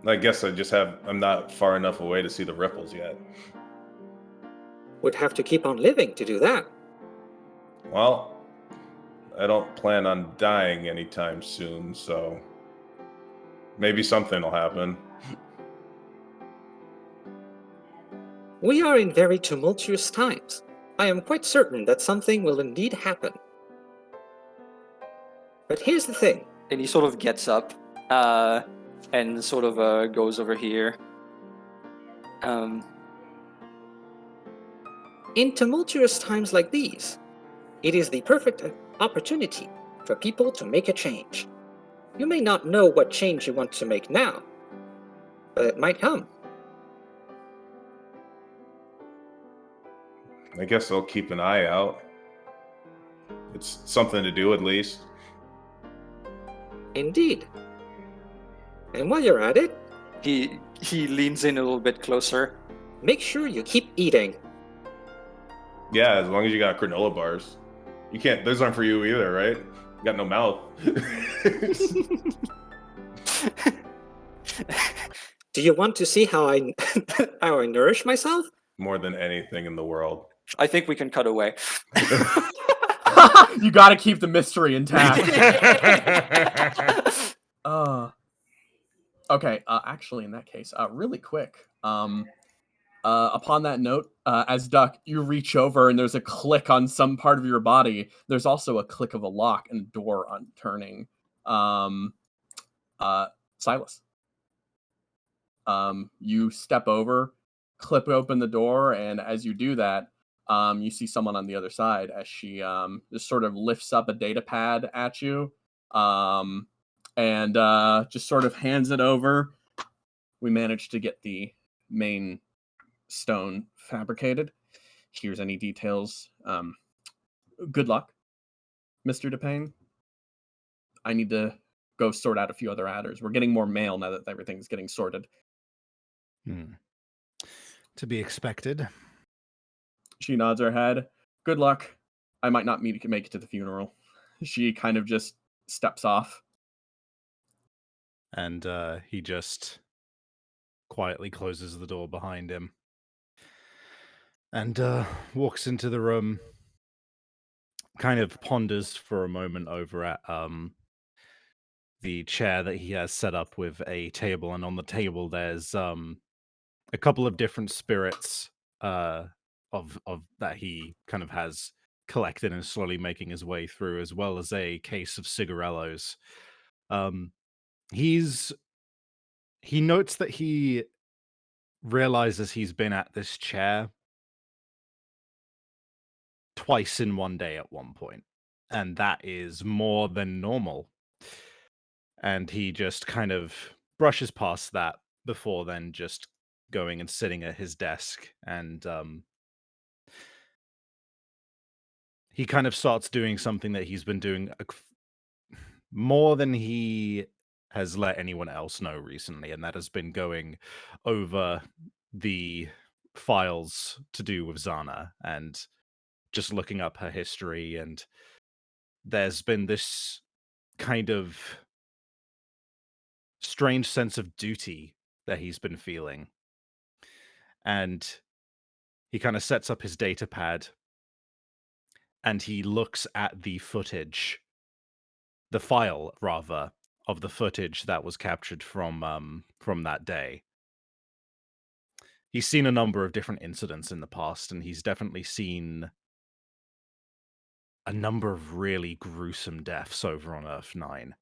I guess I'm not far enough away to see the ripples yet. Would have to keep on living to do that. Well, I don't plan on dying anytime soon, so maybe something will happen. We are in very tumultuous times. I am quite certain that something will indeed happen. But here's the thing. And he sort of gets up and sort of goes over here. In tumultuous times like these, it is the perfect opportunity for people to make a change. You may not know what change you want to make now, but it might come. I guess I'll keep an eye out. It's something to do at least. Indeed. And while you're at it, He leans in a little bit closer. make sure you keep eating. Yeah, as long as you got granola bars. You can't, those aren't for you either, right? You got no mouth. Do you want to see how I how I nourish myself? More than anything in the world. I think we can cut away. You gotta keep the mystery intact. Okay, actually, in that case, really quick, upon that note, as Duck, you reach over and there's a click on some part of your body. There's also a click of a lock and door turning. Silas. You step over, clip open the door, and as you do that, you see someone on the other side as she just sort of lifts up a data pad at you, and just sort of hands it over. We managed to get the main stone fabricated. Here's any details. Good luck, Mr. DePayne. I need to go sort out a few other adders. We're getting more mail now that everything's getting sorted. To be expected. She nods her head. Good luck. I might not make it to the funeral. She kind of just steps off. And he just quietly closes the door behind him. And walks into the room, kind of ponders for a moment over at the chair that he has set up with a table, and on the table there's a couple of different spirits of that he kind of has collected and slowly making his way through, as well as a case of cigarellos. He notes that he realizes he's been at this chair twice in one day at one point, and that is more than normal. And he just kind of brushes past that before then just going and sitting at his desk, and he kind of starts doing something that he's been doing more than he has let anyone else know recently, and that has been going over the files to do with Zana and just looking up her history. And there's been this kind of strange sense of duty that he's been feeling. And he kind of sets up his data pad and he looks at the footage, the file rather, of the footage that was captured from that day. He's seen a number of different incidents in the past, and he's definitely seen a number of really gruesome deaths over on Earth 9.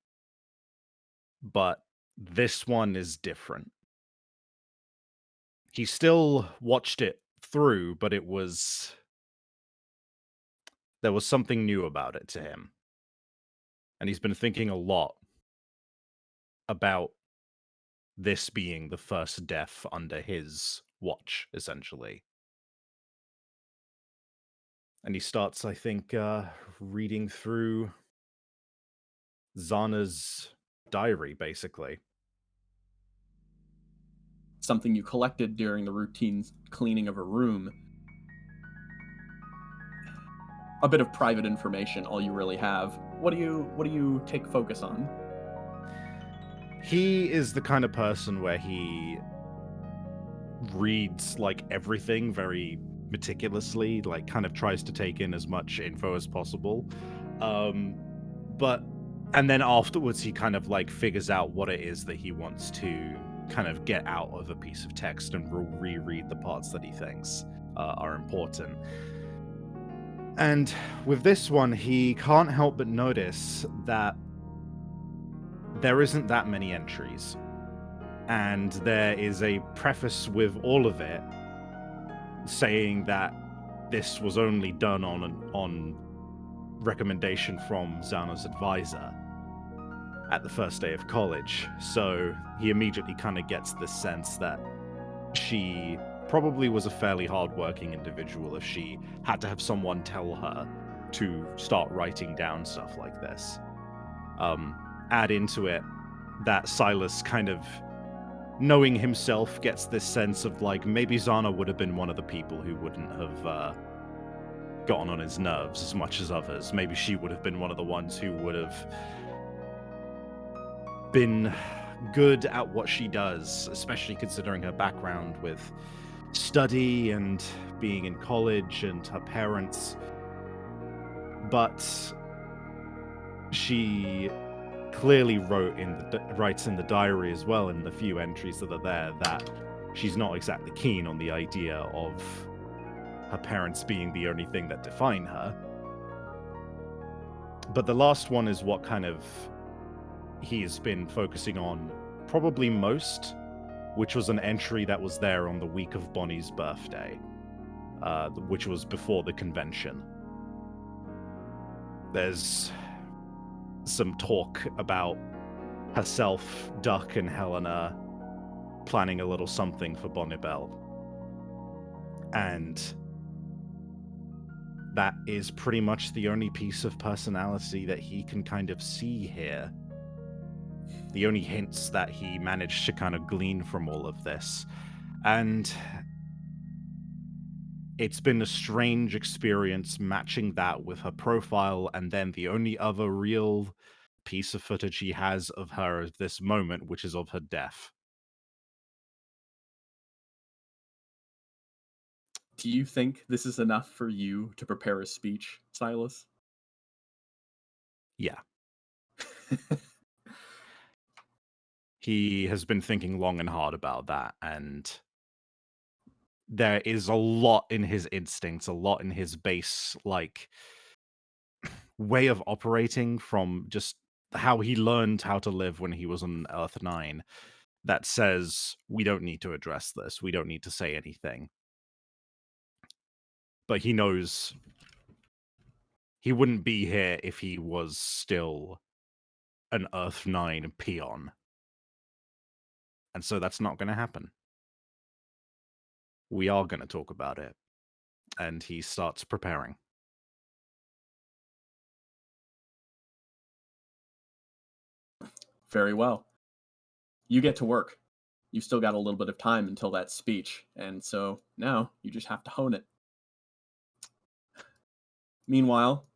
But this one is different. He still watched it through, but there was something new about it to him. And he's been thinking a lot about this being the first death under his watch, essentially. And he starts, I think, reading through Zana's diary, basically. Something you collected during the routine cleaning of her room. A bit of private information, all you really have. What do you take focus on? He is the kind of person where he reads like everything very meticulously, like kind of tries to take in as much info as possible. And then afterwards he kind of like figures out what it is that he wants to kind of get out of a piece of text and reread the parts that he thinks are important. And with this one, he can't help but notice that there isn't that many entries. And there is a preface with all of it saying that this was only done on recommendation from Zana's advisor at the first day of college. So he immediately kind of gets this sense that she probably was a fairly hardworking individual if she had to have someone tell her to start writing down stuff like this. Add into it that Silas kind of, knowing himself, gets this sense of like maybe Zana would have been one of the people who wouldn't have gotten on his nerves as much as others. Maybe she would have been one of the ones who would have been good at what she does, especially considering her background with study and being in college and her parents. But she clearly writes in the diary as well, in the few entries that are there, that she's not exactly keen on the idea of her parents being the only thing that define her. But the last one is what kind of he's been focusing on probably most, which was an entry that was there on the week of Bonnie's birthday, which was before the convention. There's some talk about herself, Duck, and Helena planning a little something for Bonnibel. And that is pretty much the only piece of personality that he can kind of see here. The only hints that he managed to kind of glean from all of this. And it's been a strange experience matching that with her profile, and then the only other real piece of footage he has of her at this moment, which is of her death. Do you think this is enough for you to prepare a speech, Silas? Yeah. He has been thinking long and hard about that, and there is a lot in his instincts, a lot in his base, like, way of operating from just how he learned how to live when he was on Earth 9 that says, we don't need to address this, we don't need to say anything. But he knows he wouldn't be here if he was still an Earth 9 peon. And so that's not going to happen. We are going to talk about it. And he starts preparing. Very well. You get to work. You still got a little bit of time until that speech, and so now you just have to hone it. Meanwhile,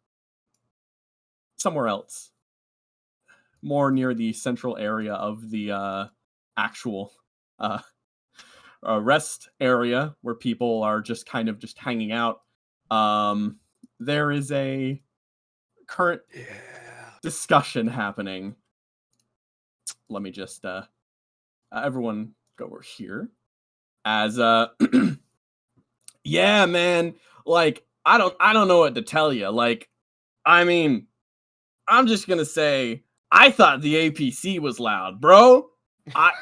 somewhere else, more near the central area of the actual rest area where people are just kind of just hanging out, there is a current discussion happening. Let me just everyone go over here. As yeah, man, like I don't know what to tell you. Like, I mean, I'm just gonna say I thought the APC was loud, bro. I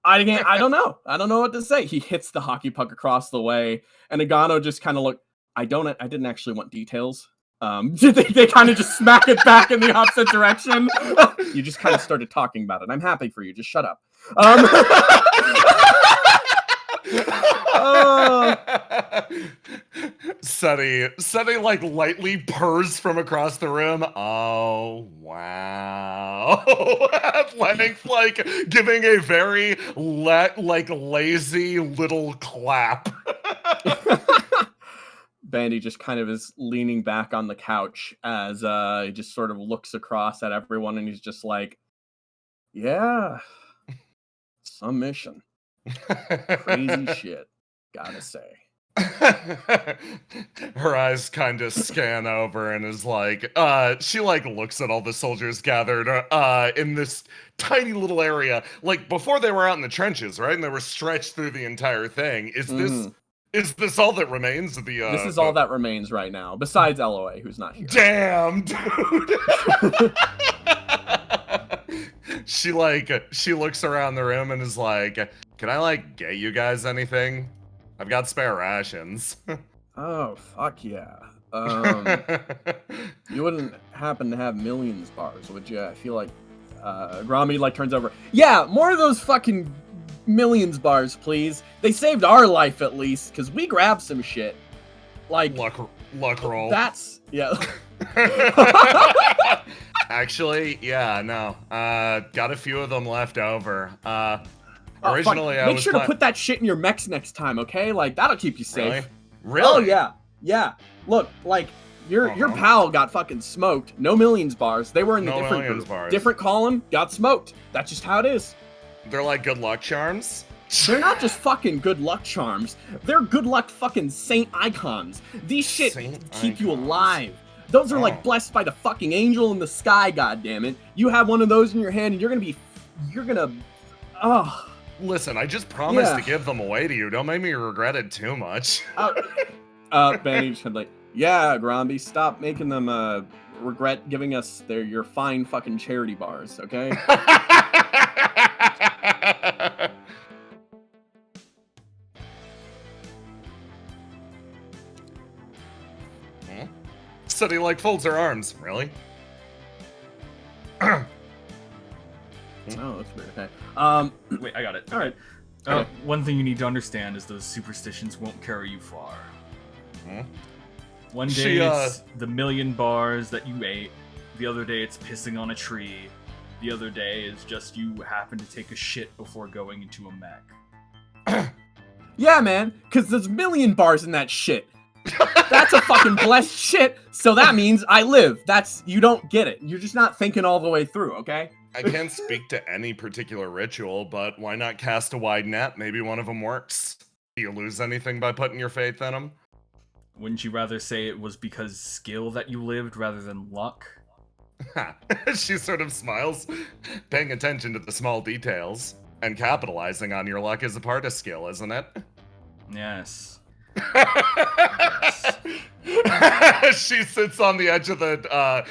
don't know. I don't know what to say. He hits the hockey puck across the way, and Agano just kind of look. I didn't actually want details. They kind of just smack it back in the opposite direction. You just kind of started talking about it. I'm happy for you. Just shut up. Sunny like lightly purrs from across the room. Oh wow! At length, like giving a very lazy little clap. Bandy just kind of is leaning back on the couch as he just sort of looks across at everyone, and he's just like, "Yeah, some mission, crazy shit, gotta say." Her eyes kind of scan over and is like, she like looks at all the soldiers gathered in this tiny little area. Like before they were out in the trenches, right? And they were stretched through the entire thing. Is this all that remains of the This is all that remains right now, besides LOA, who's not here. Damn, dude. She looks around the room and is like, can I like get you guys anything? I've got spare rations. Oh, fuck yeah. You wouldn't happen to have millions bars, would you? I feel like Grommy like turns over. Yeah, more of those fucking millions bars, please. They saved our life at least, because we grabbed some shit. Like luck roll. That's yeah. Actually, yeah, no. Got a few of them left over. Originally, Make sure to put that shit in your mechs next time, okay? Like, that'll keep you safe. Really? Oh, yeah. Yeah. Look, like, your pal got fucking smoked. No millions bars. They were in the different group. Different column, got smoked. That's just how it is. They're like good luck charms? They're not just fucking good luck charms. They're good luck fucking saint icons. These shit keep you alive. Those are like blessed by the fucking angel in the sky, goddammit. You have one of those in your hand and you're gonna Listen, I just promised to give them away to you. Don't make me regret it too much. Benny just like, yeah, Gromby, stop making them regret giving us your fine fucking charity bars, okay? Sunny like folds her arms. Really? Oh, that's weird. Okay. Wait, I got it. All right. One thing you need to understand is those superstitions won't carry you far. One day it's the million bars that you ate. The other day it's pissing on a tree. The other day is just you happen to take a shit before going into a mech. Yeah, man, because there's million bars in that shit. That's a fucking blessed shit, so that means I live. You don't get it. You're just not thinking all the way through, okay? I can't speak to any particular ritual, but why not cast a wide net? Maybe one of them works. Do you lose anything by putting your faith in them? Wouldn't you rather say it was because skill that you lived rather than luck? She sort of smiles, paying attention to the small details. And capitalizing on your luck is a part of skill, isn't it? Yes. She sits on the edge of the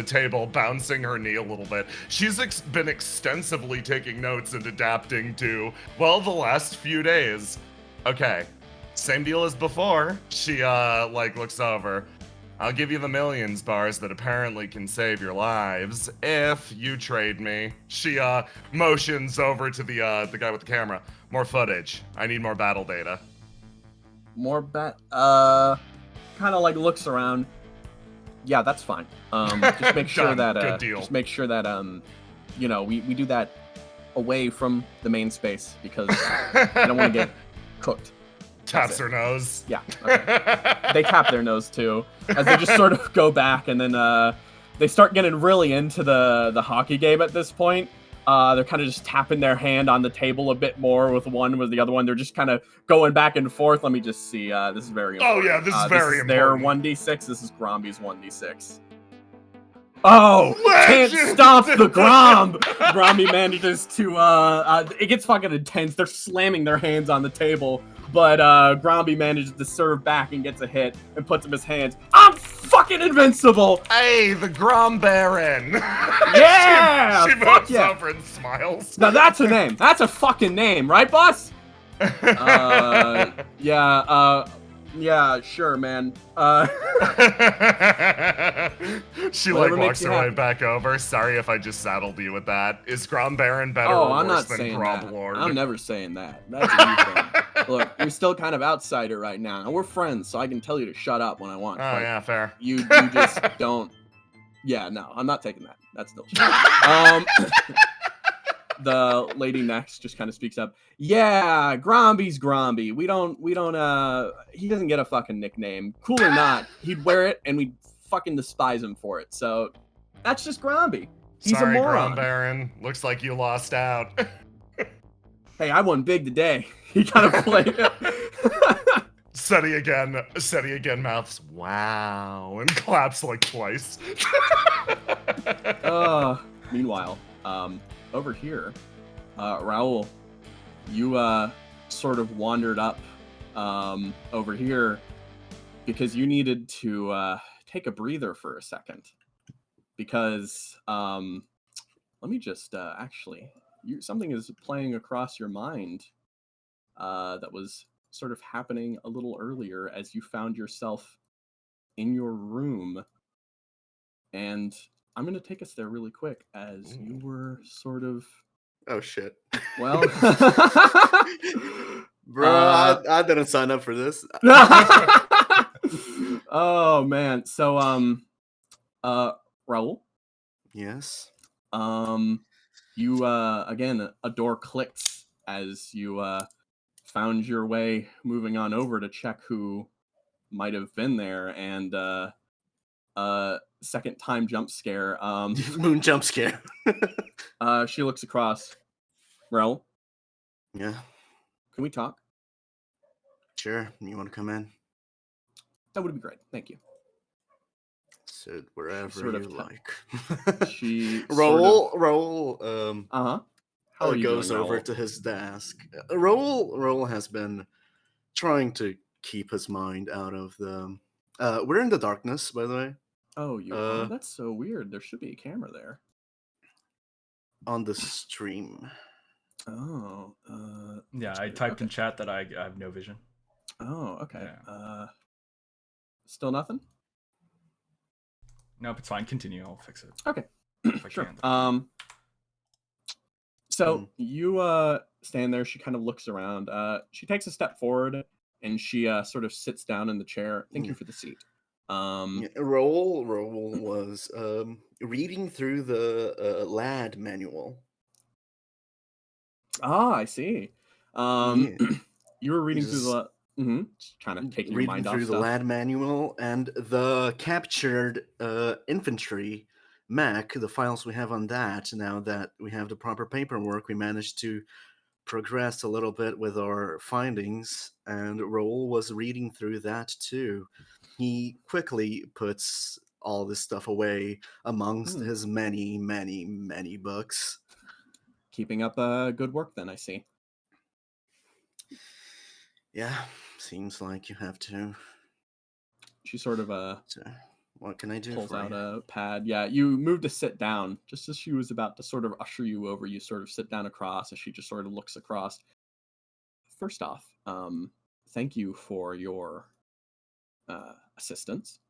table, bouncing her knee a little bit. She's been extensively taking notes and adapting to, well, the last few days. Okay, same deal as before. She looks over. I'll give you the millions bars that apparently can save your lives if you trade me. She motions over to the guy with the camera. More footage. I need more battle data. More kind of like looks around. Yeah, that's fine. Just make sure that Good deal. Just make sure that we do that away from the main space because I don't want to get cooked. Taps her nose. Yeah. Okay. They tap their nose too, as they just sort of go back, and then they start getting really into the hockey game at this point. They're kind of just tapping their hand on the table a bit more with the other one. They're just kind of going back and forth. Let me just see. This is very important. Oh yeah, this is very important. Their 1d6. This is Gromby's 1d6. Oh, Legend! Can't stop the Grom! Gromby manages to, it gets fucking intense. They're slamming their hands on the table, but Gromby manages to serve back and gets a hit and puts up his hands. I'm fucking invincible! Hey, the Grom Baron! Yeah! She moves over and smiles. Now that's a name. That's a fucking name, right, boss? Yeah, sure, man. She Whatever like makes walks you her right happy. back over. Sorry if I just saddled you with that. Is Grom Baron better Oh, or I'm worse not than saying Grob that. Lord? I'm never saying that. That's a you thing. Look, you're still kind of outsider right now, and we're friends, so I can tell you to shut up when I want. Oh but yeah, fair. You just don't. Yeah, no, I'm not taking that. That's still. The lady next just kind of speaks up. Yeah, Gromby's Gromby. We don't. He doesn't get a fucking nickname. Cool or not, he'd wear it, and we'd fucking despise him for it. So that's just Gromby. He's Sorry, a moron. Grom Baron. Looks like you lost out. Hey, I won big today. He kind of played. Seti again mouths, wow, and claps like twice. Meanwhile, over here, Raul, you sort of wandered up over here because you needed to take a breather for a second. Because let me just actually, something is playing across your mind that was sort of happening a little earlier as you found yourself in your room. And I'm going to take us there really quick as you were sort of... Oh, shit. Well... Bro, I didn't sign up for this. Oh, man. So, Raul? Yes? You, again, a door clicks as you found your way moving on over to check who might have been there, and second time jump scare. Moon jump scare. She looks across. Raul? Yeah? Can we talk? Sure. You want to come in? That would be great. Thank you. Sit wherever sort of you like. She Raul How are you goes doing, over Raul? to his desk. Raul has been trying to keep his mind out of the... we're in the darkness, by the way. Oh, you are? That's so weird. There should be a camera there. On the stream. Oh. Yeah, I typed in chat that I have no vision. Oh, okay. Yeah. Still nothing? Nope, it's fine. Continue. I'll fix it. Okay. If I Sure. can. So you stand there. She kind of looks around. She takes a step forward and she sort of sits down in the chair. Thank you for the seat. Raul was reading through the lad manual. Ah, I see. You were reading through the... Just kind of taking your mind off through the stuff. lad manual and the captured infantry mech, the files we have on that. Now that we have the proper paperwork, we managed to progress a little bit with our findings, and Raul was reading through that too. He quickly puts all this stuff away amongst his many, many, many books. Keeping up good work then, I see. Yeah, seems like you have to. She sort of So, what can I do pulls for out you? a pad. Yeah, you moved to sit down. Just as she was about to sort of usher you over, you sort of sit down across as she just sort of looks across. First off, thank you for your assistance.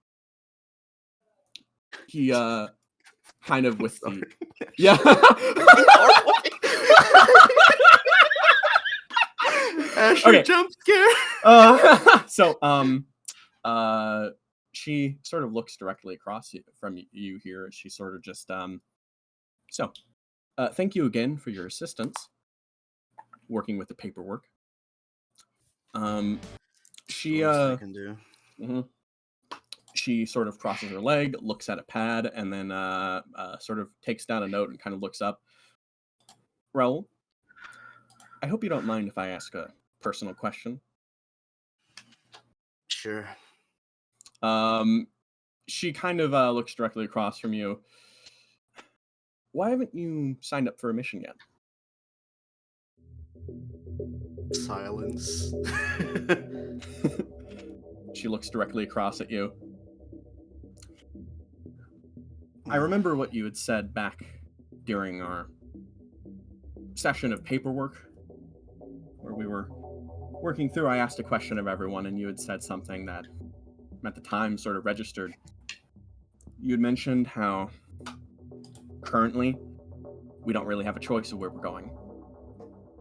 He kind of with the... Yeah. Asher Okay. jump scare. So she sort of looks directly across from you here. She sort of just thank you again for your assistance working with the paperwork. She I can do. She sort of crosses her leg, looks at a pad, and then sort of takes down a note and kind of looks up. Raul, I hope you don't mind if I ask a personal question. Sure. She kind of looks directly across from you. Why haven't you signed up for a mission yet? Silence. She looks directly across at you. I remember what you had said back during our session of paperwork, where we working through, I asked a question of everyone, and you had said something that at the time sort of registered. You had mentioned how currently we don't really have a choice of where we're going.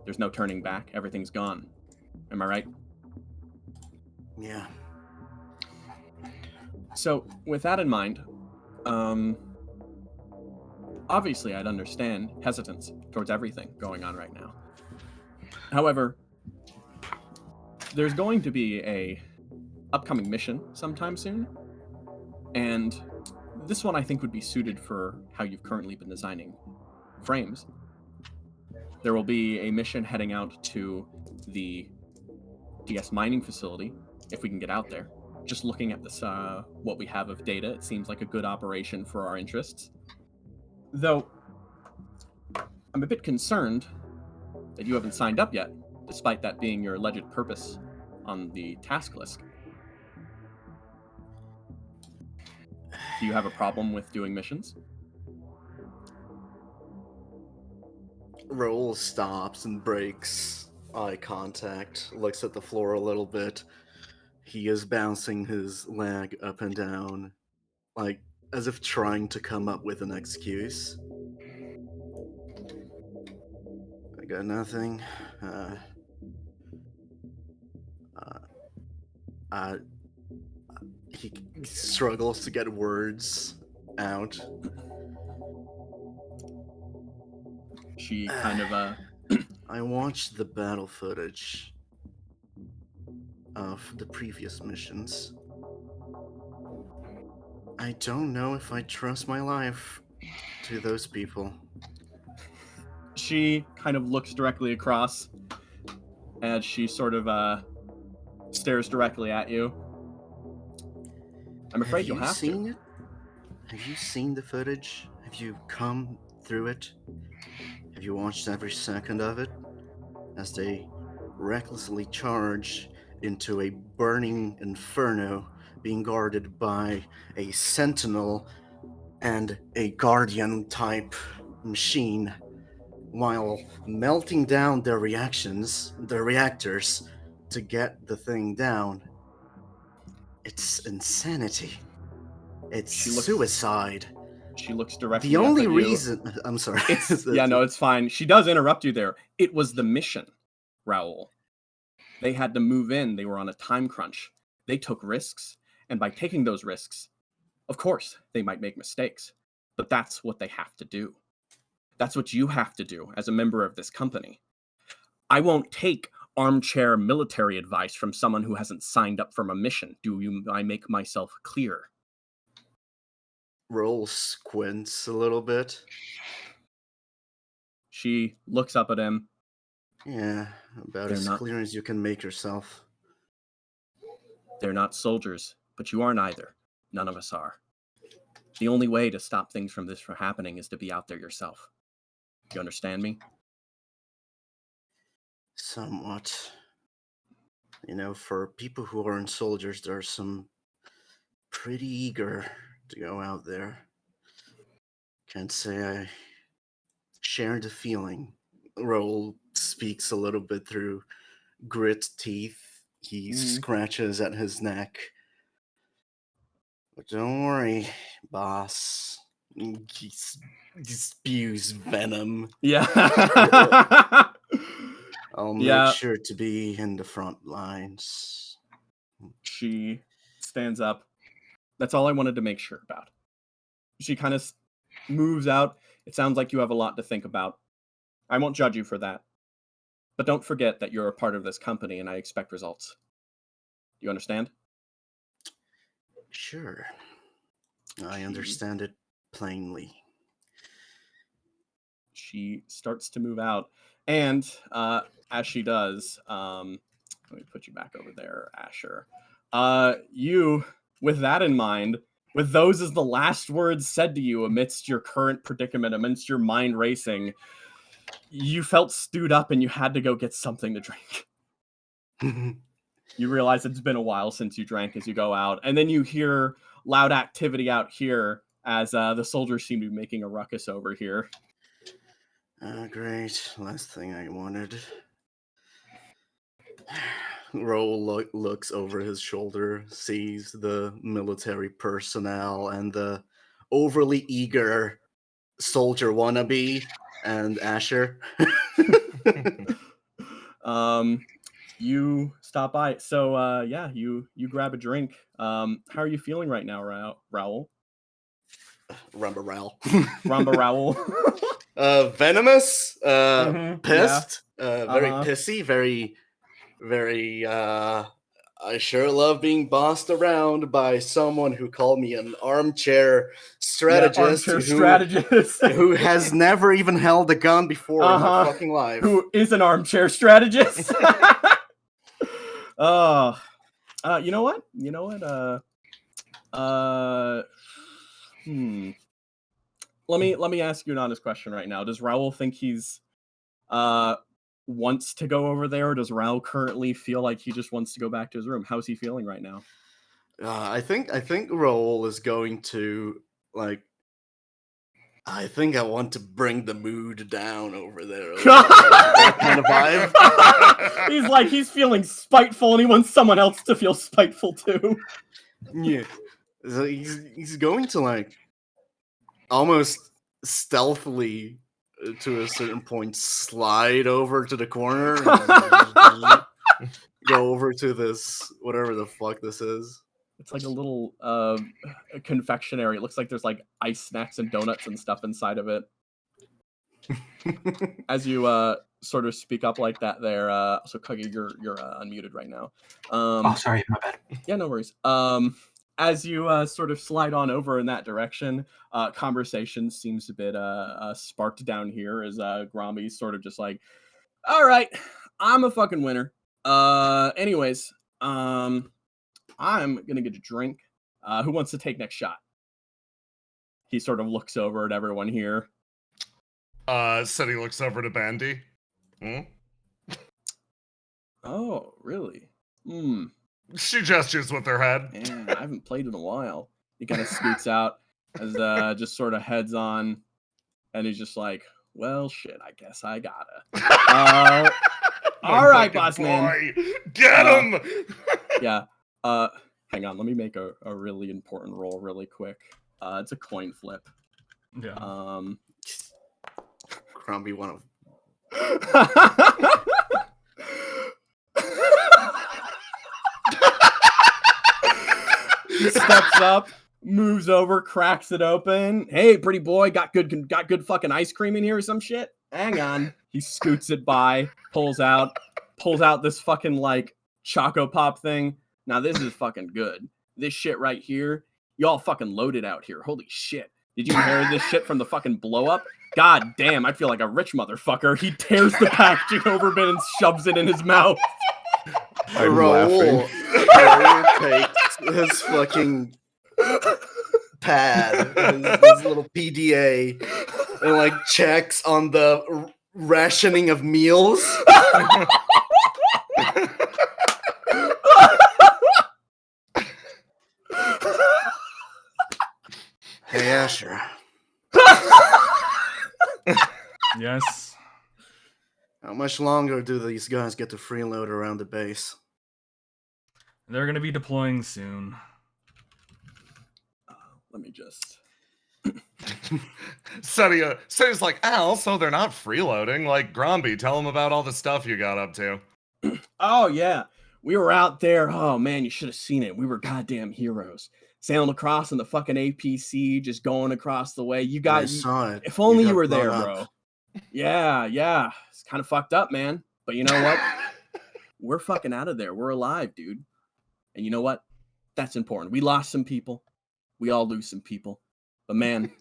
There's no turning back. Everything's gone. Am I right? Yeah. So, with that in mind, obviously I'd understand hesitance towards everything going on right now. However, there's going to be a upcoming mission sometime soon, and this one I think would be suited for how you've currently been designing frames. There will be a mission heading out to the DS mining facility, if we can get out there. Just looking at this, what we have of data, it seems like a good operation for our interests. Though, I'm a bit concerned that you haven't signed up yet, despite that being your alleged purpose on the task list. Do you have a problem with doing missions? Raoul stops and breaks eye contact, looks at the floor a little bit. He is bouncing his leg up and down, like as if trying to come up with an excuse. I got nothing. He struggles to get words out. She kind of, I watched the battle footage of the previous missions. I don't know if I trust my life to those people. She kind of looks directly across as she sort of stares directly at you. I'm afraid you'll have seen to. It? Have you seen the footage? Have you come through it? Have you watched every second of it? As they recklessly charge into a burning inferno being guarded by a sentinel and a guardian type machine, while melting down their reactors to get the thing down. It's insanity. It's suicide. She looks directly The only up at reason... I'm sorry. Yeah, no, it's fine. She does interrupt you there. It was the mission, Raoul. They had to move in. They were on a time crunch. They took risks. And by taking those risks, of course, they might make mistakes. But that's what they have to do. That's what you have to do as a member of this company. I won't take armchair military advice from someone who hasn't signed up for a mission. I make myself clear? Roll squints a little bit. She looks up at him. Yeah, about as clear as you can make yourself. They're not soldiers, but you aren't either. None of us are. The only way to stop things from happening is to be out there yourself. You understand me? Somewhat. You know, for people who aren't soldiers, there are some pretty eager to go out there. Can't say I share the feeling. Raoul speaks a little bit through grit teeth. He scratches at his neck. But don't worry, boss. He spews venom. Yeah. I'll make sure to be in the front lines. She stands up. That's all I wanted to make sure about. She kind of moves out. It sounds like you have a lot to think about. I won't judge you for that. But don't forget that you're a part of this company and I expect results. You understand? Sure. I understand it plainly. She starts to move out. And as she does, let me put you back over there, Asher. You, with that in mind, with those as the last words said to you amidst your current predicament, amidst your mind racing, you felt stewed up and you had to go get something to drink. You realize it's been a while since you drank as you go out. And then you hear loud activity out here as the soldiers seem to be making a ruckus over here. Great. Last thing I wanted. Ro looks over his shoulder, sees the military personnel and the overly eager soldier wannabe and Asher. You stop by. So yeah, you grab a drink. How are you feeling right now, Raoul? Rumba Raoul. Ramba Raoul. Venomous, Mhm, pissed, yeah. very Uh-huh. pissy, very, very, I sure love being bossed around by someone who called me an armchair strategist, armchair strategist. who has never even held a gun before in my fucking life. Who is an armchair strategist? You know what? Let me ask you an honest question right now. Does Raoul think he's wants to go over there, or does Raoul currently feel like he just wants to go back to his room? How's he feeling right now? I think Raoul is going to I think I want to bring the mood down over there. That kind of vibe. He's feeling spiteful and he wants someone else to feel spiteful too. Yeah. So he's going to almost stealthily to a certain point slide over to the corner and go over to this whatever the fuck this is. It's like a little confectionery. It looks like there's ice snacks and donuts and stuff inside of it. As you sort of speak up like that there, so Kuggy, you're unmuted right now. Oh, sorry, my bad. Yeah, no worries. As you sort of slide on over in that direction, conversation seems a bit sparked down here as Gromby's sort of just like, all right, I'm a fucking winner. Anyways, I'm gonna get a drink. Who wants to take next shot? He sort of looks over at everyone here. Said he looks over to Bandy. Oh, really? She gestures with her head. Man, I haven't played in a while. He kind of scoots out as just sort of heads on, and he's just like, well, shit, I guess I gotta. All right, boss man. Get him! Yeah. Hang on, let me make a really important roll really quick. It's a coin flip. Yeah. Crombie one of steps up, moves over, cracks it open. Hey, pretty boy, got good fucking ice cream in here or some shit? Hang on. He scoots it by, pulls out this fucking Choco Pop thing. Now this is fucking good. This shit right here, y'all fucking loaded out here. Holy shit. Did you inherit this shit from the fucking blow up? God damn, I feel like a rich motherfucker. He tears the packaging over bin and shoves it in his mouth. I'm Raoul takes his fucking pad, his little PDA, and checks on the rationing of meals. Hey, Asher. Yes. How much longer do these guys get to freeload around the base? They're going to be deploying soon. Let me just... Setia's like, Al, so they're not freeloading. Gromby, tell them about all the stuff you got up to. Oh, yeah. We were out there. Oh, man, you should have seen it. We were goddamn heroes. Sailing across in the fucking APC, just going across the way. I saw it. If only you were blown there, up. bro. Yeah. It's kind of fucked up, man. But you know what? We're fucking out of there. We're alive, dude. And you know what? That's important. We lost some people. We all lose some people. But man,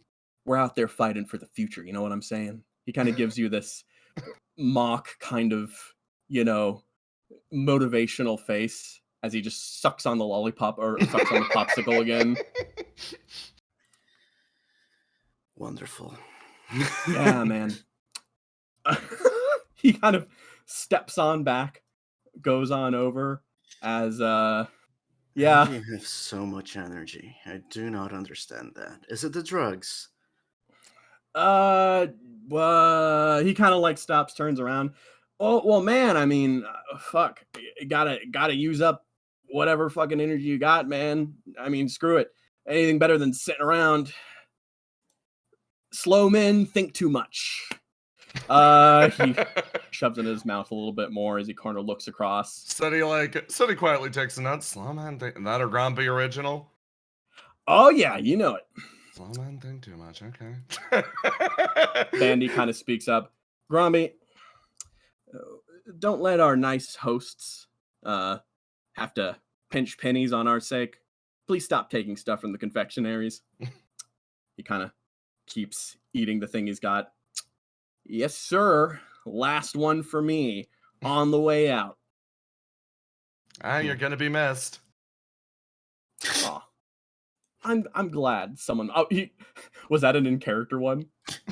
we're out there fighting for the future. You know what I'm saying? He kind of gives you this mock kind of, motivational face as he just sucks on the lollipop or sucks on the popsicle again. Wonderful. Yeah, man. He kind of steps on back, goes on over as yeah. You have so much energy. I do not understand that. Is it the drugs? He kind of stops, turns around. Oh well, man. I mean, fuck. You gotta use up whatever fucking energy you got, man. I mean, screw it. Anything better than sitting around. Slow men think too much. He shoves in his mouth a little bit more as he kind of looks across. Sonny quietly takes a note. Slow man think that a Grumpy original? Oh yeah, you know it. Slow man think too much. Okay. Bandy kind of speaks up. Gromby, don't let our nice hosts have to pinch pennies on our sake. Please stop taking stuff from the confectionaries. He kind of keeps eating the thing he's got. Yes, sir. Last one for me. On the way out. You're gonna be missed. Oh, I'm glad someone. Oh, was that an in character one?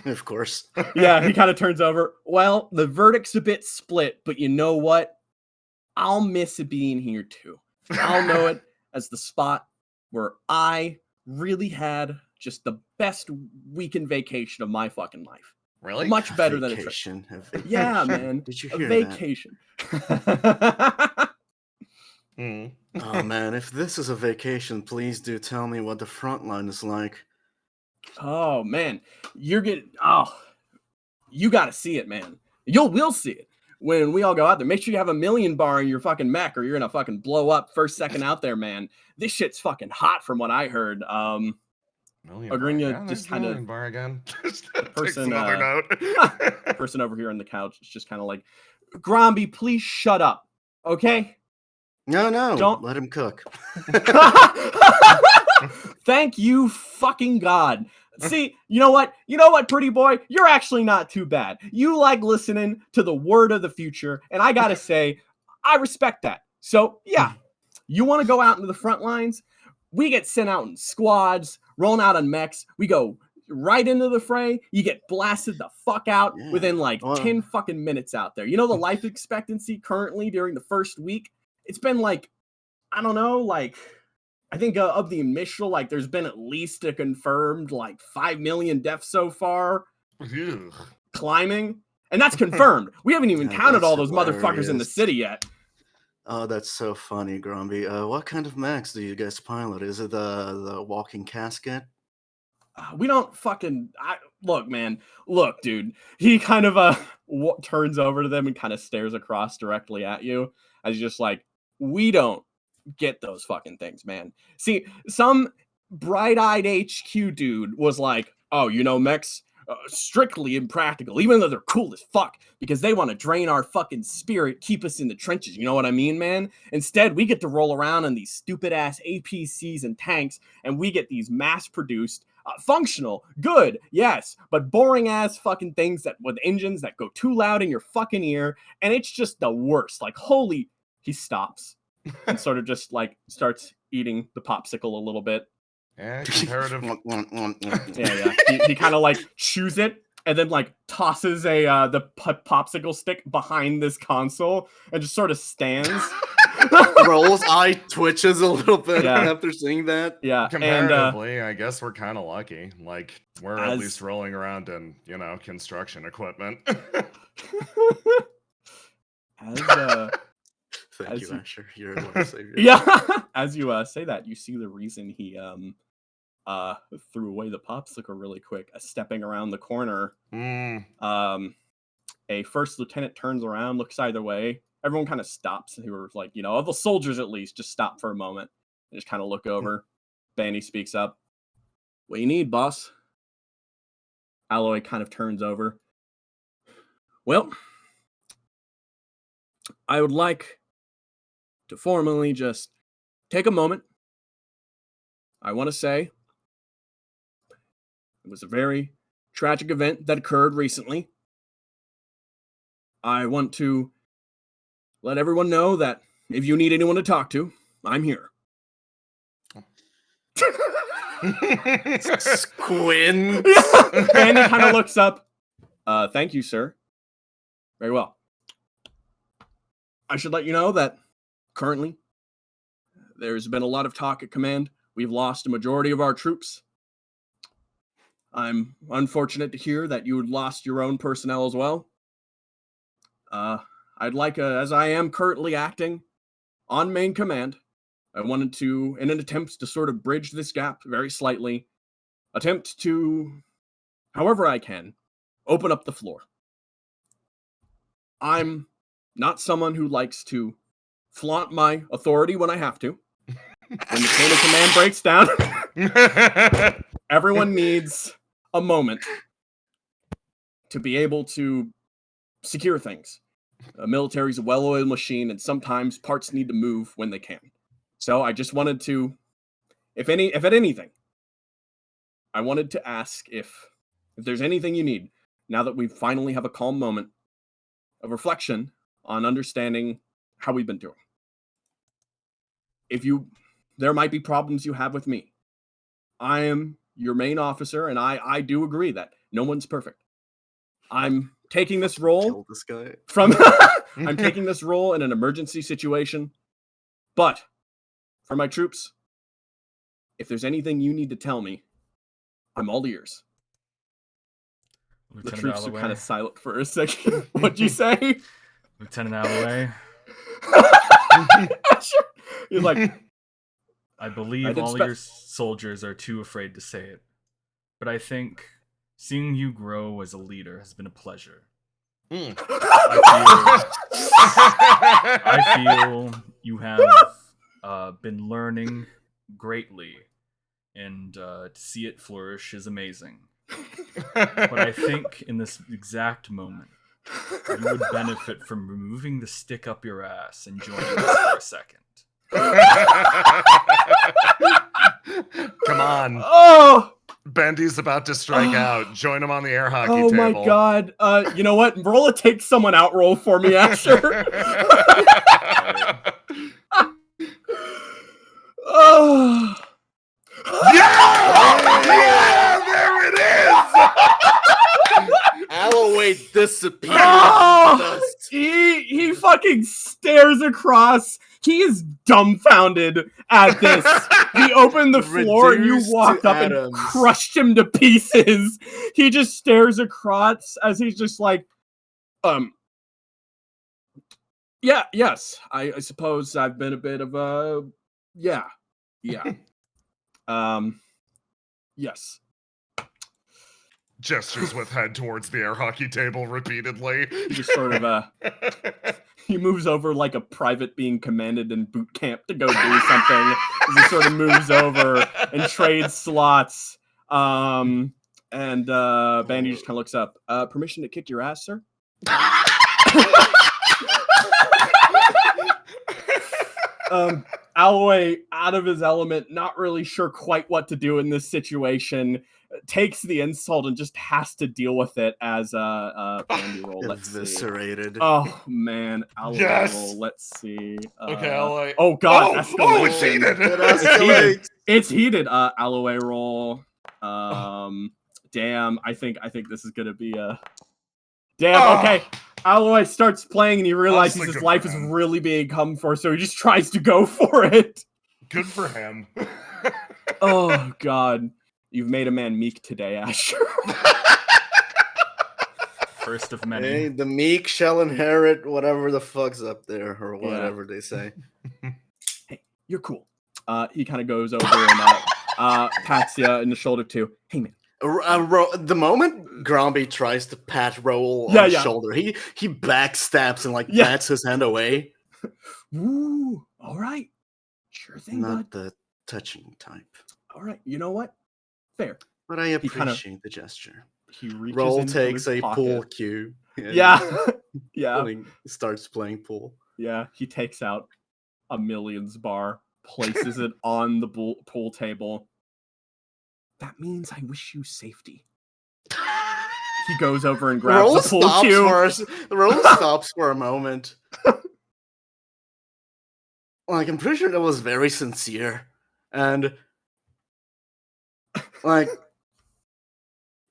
Of course. Yeah, he kind of turns over. Well, the verdict's a bit split, but you know what? I'll miss being here too. I'll know it as the spot where I really had just the best weekend vacation of my fucking life. Really? Much better than a trip. Vacation. Yeah, man. Did you A hear vacation. Oh man, if this is a vacation, please do tell me what the front line is like. Oh man, you gotta see it, man. We'll see it when we all go out there. Make sure you have a million bar in your fucking mech, or you're gonna fucking blow up first second out there, man. This shit's fucking hot from what I heard. Agrinya just kind of bar again. person, another note. person over here on the couch is just kind of like, Gromby, please shut up, okay? No, Don't let him cook. Thank you, fucking God. See, you know what, pretty boy? You're actually not too bad. You like listening to the word of the future, and I gotta say, I respect that. So, yeah, you want to go out into the front lines? We get sent out in squads, rolling out on mechs. We go right into the fray. You get blasted the fuck out within like 10 fucking minutes out there. You know the life expectancy currently during the first week? It's been like, I don't know, like, I think of the initial, like, there's been at least a confirmed, like, 5 million deaths so far. Climbing. And that's confirmed. We haven't even counted all those motherfuckers in the city yet. Oh, that's so funny, Gromby. What kind of mechs do you guys pilot? Is it the walking casket? We don't fucking... Look, man. Look, dude. He kind of turns over to them and kind of stares across directly at you. As just like, we don't get those fucking things, man. See, some bright-eyed HQ dude was like, oh, you know, mechs, strictly impractical, even though they're cool as fuck, because they want to drain our fucking spirit, keep us in the trenches. You know what I mean, man? Instead, we get to roll around in these stupid-ass APCs and tanks, and we get these mass-produced, functional, good, yes, but boring-ass fucking things that with engines that go too loud in your fucking ear, and it's just the worst. Like, holy... He stops and sort of just, like, starts eating the popsicle a little bit. Yeah, comparative. Yeah. He kind of like chews it and then like tosses the popsicle stick behind this console and just sort of stands. Roll's eye twitches a little bit after seeing that. Yeah, comparatively, I guess we're kind of lucky. Like we're at least rolling around in construction equipment. Thank you, Asher. You're a life savior. Yeah. As you say that, you see the reason he threw away the popsicle really quick. Stepping around the corner, a first lieutenant turns around, looks either way. Everyone kind of stops. Who were like, of the soldiers at least, just stop for a moment and just kind of look over. Bandy speaks up. What do you need, boss? Alloy kind of turns over. Well, I would like to formally just take a moment. I want to say it was a very tragic event that occurred recently. I want to let everyone know that if you need anyone to talk to, I'm here. Squint. And he kind of looks up. Thank you, sir. Very well. I should let you know that currently there's been a lot of talk at command. We've lost a majority of our troops. I'm unfortunate to hear that you had lost your own personnel as well. I'd like, as I am currently acting on main command, I wanted to, in an attempt to sort of bridge this gap very slightly, attempt to, however I can, open up the floor. I'm not someone who likes to flaunt my authority when I have to. When the chain of command breaks down, everyone needs a moment to be able to secure things. A military's a well-oiled machine, and sometimes parts need to move when they can. So I just wanted to, if at anything, I wanted to ask if there's anything you need, now that we finally have a calm moment of reflection on understanding how we've been doing. There might be problems you have with me. I am your main officer, and I do agree that no one's perfect. I'm taking this role Kill this guy. I'm taking this role in an emergency situation, but for my troops, if there's anything you need to tell me, I'm all ears. Lieutenant The troops Alloway. are kind of silent for a second. What'd you say? Lieutenant Alloway. Sure. He's like, I believe all your soldiers are too afraid to say it, but I think seeing you grow as a leader has been a pleasure. I feel you have been learning greatly, and to see it flourish is amazing. But I think in this exact moment, you would benefit from removing the stick up your ass and joining us for a second. Come on. oh, Bendy's about to strike out. Join him on the air hockey oh table. my god. You know what? Roll a take someone out roll for me, Asher. Oh. Yeah! There it is! Alloway disappears. Oh, he fucking stares across. He is dumbfounded at this. He opened the floor and you Reduced walked to up and atoms. crushed him to pieces. He just stares across as he's just like, yeah, yes. I suppose I've been a bit of a, yeah. Yes. Gestures with head towards the air hockey table repeatedly. He just sort of, he moves over like a private being commanded in boot camp to go do something. He sort of moves over and trades slots. And Bandy just kind of looks up. Permission to kick your ass, sir? Alloway, out of his element, not really sure quite what to do in this situation, takes the insult and just has to deal with it as Bandy roll. Let's see. Eviscerated. Oh man, Alloway Yes! roll. Let's see. Okay, Alloway. Oh god, Oh, escalation. it's heated! It's heated. It's heated. Alloway roll. Damn. I think this is gonna be a. Damn. Okay. Alloway starts playing and he realizes Honestly, his good life for is him. really being come for, so he just tries to go for it. Good for him. Oh god, you've made a man meek today, Asher. First of many. Hey, the meek shall inherit whatever the fuck's up there, or whatever they say. Hey, you're cool. He kind of goes over and pats you in the shoulder too. Hey man. The moment Gromby tries to pat Roll on his shoulder, he backstabs and bats his hand away. Ooh, all right. Sure thing, Not bud. the touching type. All right, you know what? Fair. But I appreciate the gesture. He reaches Roll into takes his a pocket. pool cue. Yeah. Yeah. He starts playing pool. Yeah, he takes out a millions bar, places it on the pool table. That means I wish you safety. He goes over and grabs the pool cue. Roll stops for a moment. I'm pretty sure that was very sincere. And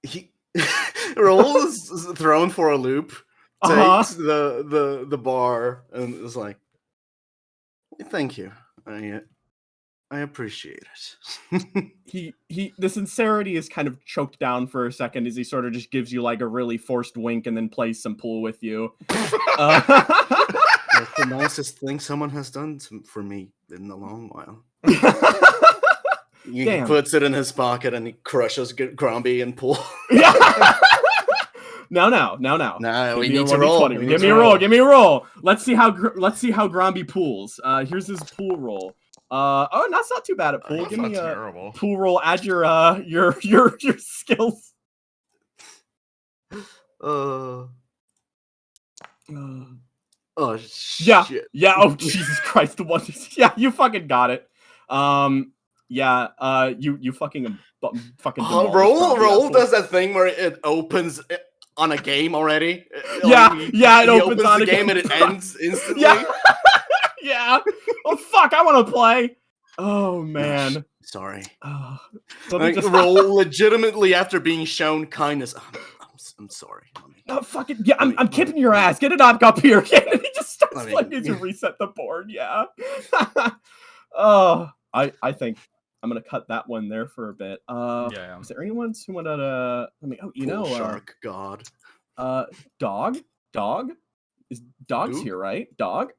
he Roll is thrown for a loop, takes the bar, and is like, thank you. I appreciate it. The sincerity is kind of choked down for a second as he sort of just gives you like a really forced wink and then plays some pool with you. That's the nicest thing someone has done for me in a long while. He Damn. puts it in his pocket and he crushes Gromby and Pool. No. Nah, we Give me a need to roll. 1d20. Give me a roll. Let's see how Gromby pools. Here's his pool roll. That's not too bad at pool. That's Give not me a terrible. pool roll. Add your skills. Oh Yeah. shit. Yeah. Oh Jesus Christ. The one. Yeah, you fucking got it. Yeah. You fucking demolished Roll Gromby. does that thing where it opens on a game already. Yeah, it he opens on the a game game. and it ends instantly. Yeah. Yeah. Oh fuck! I want to play. Oh man. Sorry. Let me just roll legitimately after being shown kindness. I'm sorry. Oh fucking yeah! I'm kicking your ass. Get it up here. He just starts playing to reset the board. Yeah. I think I'm gonna cut that one there for a bit. Yeah. Is there anyone who wanted to? Let me. Oh, you know, Shark God. Dog. Is Dog's Who? here, right? Dog.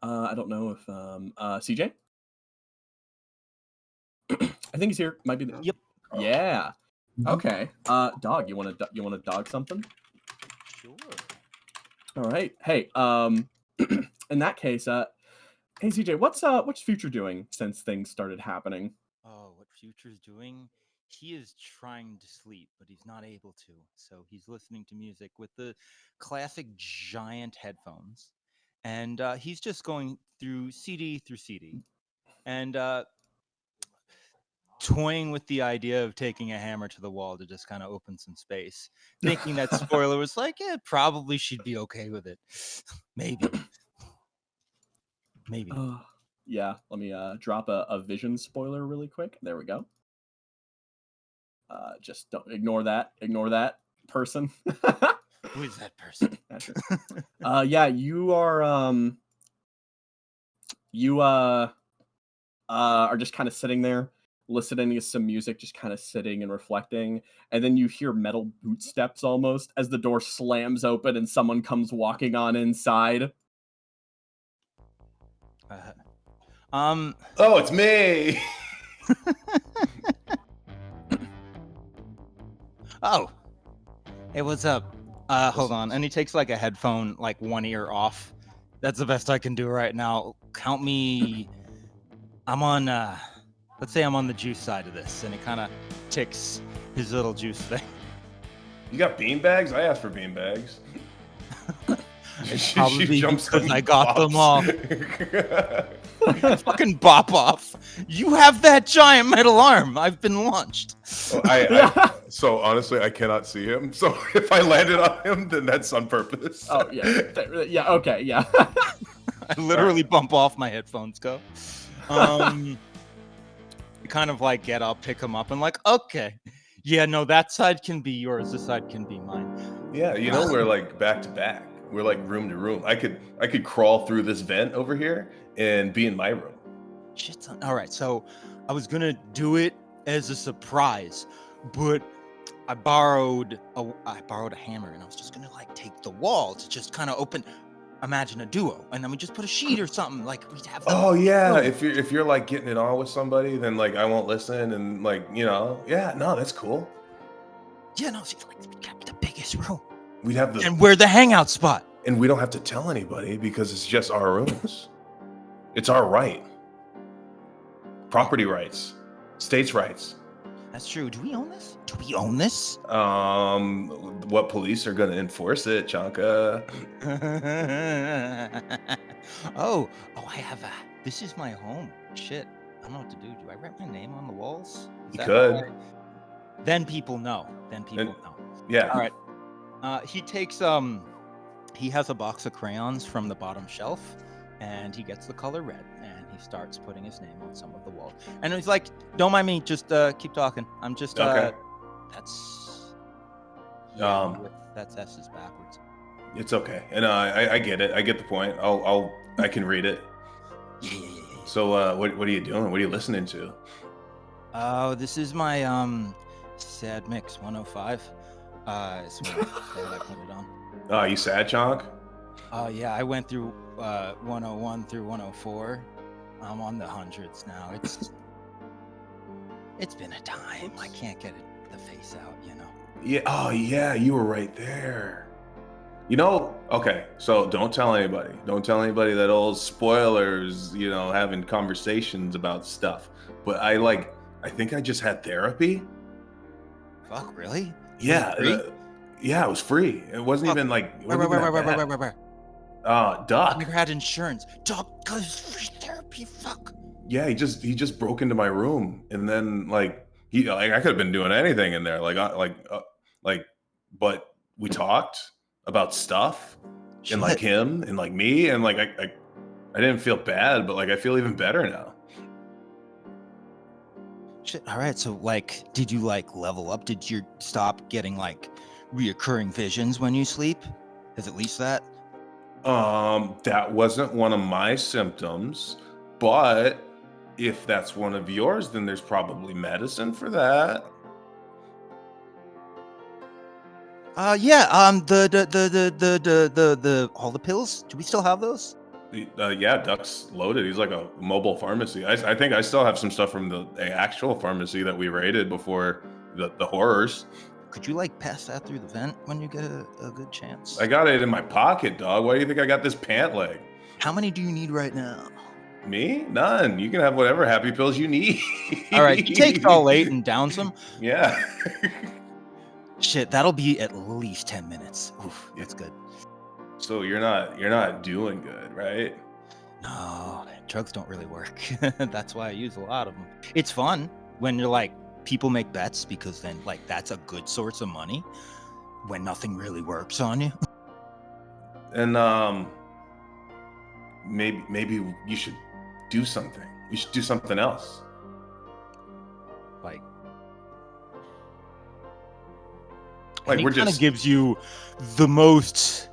I don't know if CJ. I think he's here. Might be. Yep. Yeah. Okay. Dog. You want to dog something? Sure. All right. Hey. In that case, hey CJ, what's Future doing since things started happening? Oh, what Future's doing? He is trying to sleep, but he's not able to. So he's listening to music with the classic giant headphones. And he's just going through CD, and toying with the idea of taking a hammer to the wall to just kind of open some space, thinking that Spoiler was like, yeah, probably she'd be okay with it. Maybe. Yeah, let me drop a vision spoiler really quick. There we go. Just don't ignore that person. Who is that person? Yeah, you are are just kind of sitting there listening to some music, just kind of sitting and reflecting, and then you hear metal boot steps almost as the door slams open and someone comes walking on inside. Oh, it's me. Oh, hey, what's up? Hold on. And he takes like a headphone, like one ear off. That's the best I can do right now. Count me. I'm on, let's say I'm on the juice side of this. And he kind of ticks his little juice thing. You got beanbags? I asked for beanbags. It's probably because I got them all. Fucking bop off. You have that giant metal arm. I've been launched. So honestly, I cannot see him. So if I landed on him, then that's on purpose. Oh yeah. Yeah. Okay. Yeah. I literally bump off my headphones. Go. Kind of like get up, pick him up, and like, okay, yeah, no, that side can be yours. This side can be mine. Yeah, you know, we're like back to back. We're like room to room. I could crawl through this vent over here and be in my room. Shit's on. All right, so I was gonna do it as a surprise, but I borrowed a hammer, and I was just gonna like take the wall to just kind of open. Imagine a duo, and then we just put a sheet or something. Like we'd have. Oh yeah, if you're like getting it on with somebody, then like I won't listen, and like no, that's cool. Yeah, no, she's like the biggest room. We'd have and we're the hangout spot. And we don't have to tell anybody because it's just our rooms. It's our right. Property rights, states' rights. That's true. Do we own this? What police are going to enforce it, Chanka? Oh, I have this is my home. Shit, I don't know what to do. Do I write my name on the walls? You could. Then people know. Yeah. All right. He takes he has a box of crayons from the bottom shelf, and he gets the color red, and he starts putting his name on some of the walls. And he's like, "Don't mind me, just keep talking. I'm just okay." That's S's backwards. It's okay, and I get it. I get the point. I can read it. Yeah. So, what are you doing? What are you listening to? Oh, this is my sad mix 105. It's what I put it on. Oh, you sad, Chonk? Oh yeah, I went through 101 through 104. I'm on the hundreds now. It's been a time. I can't get the face out, you know. Yeah. Oh, yeah. You were right there. You know. Okay. So don't tell anybody. Don't tell anybody that old spoilers. You know, having conversations about stuff. But I think I just had therapy. Fuck, really? Yeah. Yeah, it was free. It wasn't even like. Where? Duck. Never had insurance. Duck goes free therapy. Fuck. Yeah, he just broke into my room, and then I could have been doing anything in there, but we talked about stuff, and like him, and like me, and like I didn't feel bad, but like I feel even better now. Shit. All right. So did you level up? Did you stop getting reoccurring visions when you sleep? Is at least that? That wasn't one of my symptoms, but if that's one of yours, then there's probably medicine for that. Yeah. The all the pills. Do we still have those? Yeah, Duck's loaded. He's like a mobile pharmacy. I think I still have some stuff from the actual pharmacy that we raided before the horrors. Could you pass that through the vent when you get a good chance? I got it in my pocket, dog. Why do you think I got this pant leg? How many do you need right now? Me? None. You can have whatever happy pills you need. All right, you take all 8 and downs them. Yeah. Shit, that'll be at least 10 minutes. Oof, that's good. So you're not doing good, right? No, drugs don't really work. That's why I use a lot of them. It's fun when you're people make bets because then that's a good source of money when nothing really works on you. And maybe you should do something. You should do something else. We're just kind of gives you the most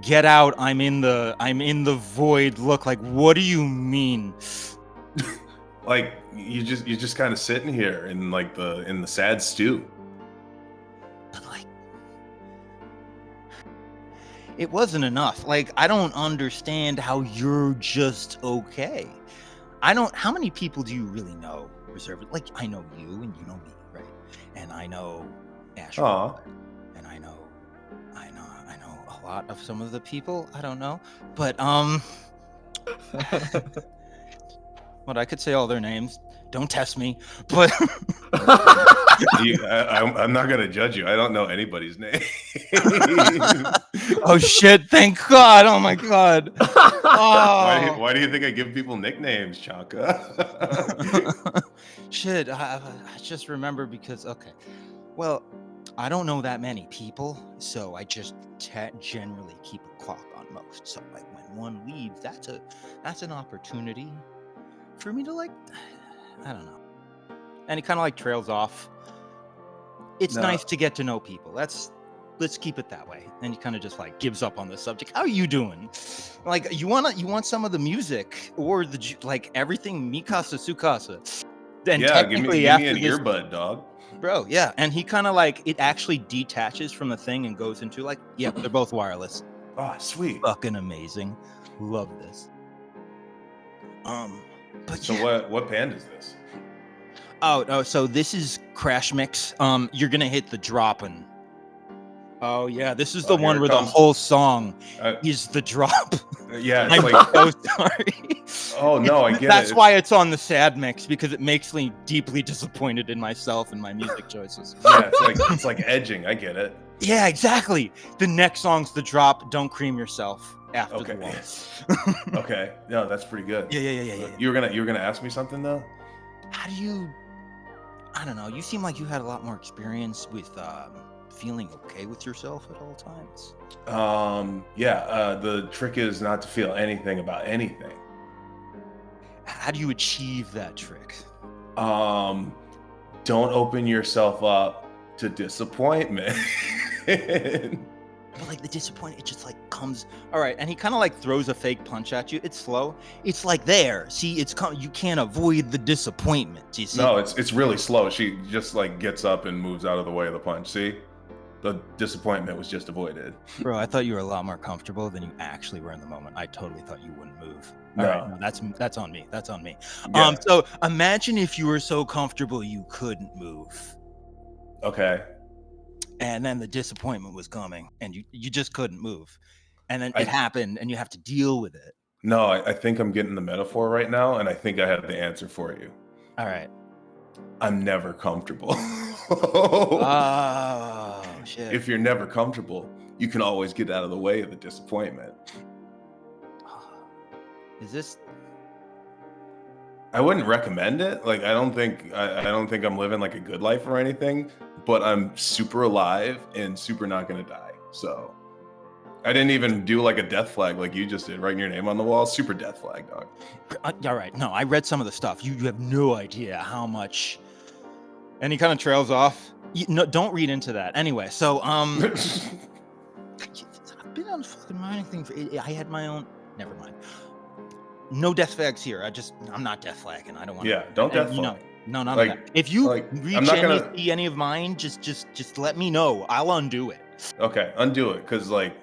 get out, I'm in the void look. What do you mean? You're just kind of sitting here in the sad stew. But it wasn't enough. I don't understand how you're just okay. How many people do you really know reserved? I know you and you know me, right? And I know Asher. And I know a lot of some of the people. I don't know. But Well, I could say all their names. Don't test me. But I'm not gonna judge you. I don't know anybody's name. Oh shit! Thank God! Oh my God! Oh. Why do you think I give people nicknames, Chanka? Shit! I just remember because well, I don't know that many people, so I just generally keep a clock on most. So when one leaves, that's an opportunity for me to I don't know. And he kind of trails off. It's nice to get to know people. Let's keep it that way. And he kind of just gives up on the subject. How are you doing? You want some of the music or the everything Mikasa Sukasa. Then yeah, give me an earbud, dog. Bro, yeah. And he kind of it actually detaches from the thing and goes into yeah, they're both wireless. Oh, sweet. Fucking amazing. Love this. But so yeah. what band is this? Oh, so this is Crash Mix. You're gonna hit the drop and oh yeah, this is the one where the whole song is the drop. Yeah, I'm so sorry. Oh no, I get That's why it's on the sad mix because it makes me deeply disappointed in myself and my music choices. Yeah, it's like edging. I get it. Yeah, exactly. The next song's the drop. Don't cream yourself after the waltz. Okay. No, that's pretty good. Yeah. You were gonna ask me something though? How do you? I don't know. You seem like you had a lot more experience with feeling okay with yourself at all times. The trick is not to feel anything about anything. How do you achieve that trick? Don't open yourself up to disappointment. But like the disappointment, it just like comes. All right, and he kind of like throws a fake punch at you. It's slow. It's like there. See, it's you can't avoid the disappointment. Do you see? No, it's really slow. She just like gets up and moves out of the way of the punch. See, the disappointment was just avoided. Bro, I thought you were a lot more comfortable than you actually were in the moment. I totally thought you wouldn't move. No. All right, no, that's on me. That's on me. Yeah. So imagine if you were so comfortable you couldn't move. Okay. And then the disappointment was coming, and you just couldn't move, and then it happened, and you have to deal with it. No, I think I'm getting the metaphor right now, and I think I have the answer for you. All right. I'm never comfortable. Oh shit! If you're never comfortable, you can always get out of the way of the disappointment. Is this? I wouldn't recommend it. Like, I don't think I'm living like a good life or anything, but I'm super alive and super not gonna die. So I didn't even do like a death flag like you just did, writing your name on the wall. Super death flag, dog. All right. No, I read some of the stuff. You have no idea how much. And he kind of trails off. No, don't read into that. Anyway, so I've been on the fucking mining thing for. I had my own. Never mind. No death flags here. I'm not death flagging. I don't want. Yeah, don't death flag. No, none Like- of that. If you like, reach I'm not any, gonna- see any of mine, just let me know. I'll undo it. Okay, undo it, because like,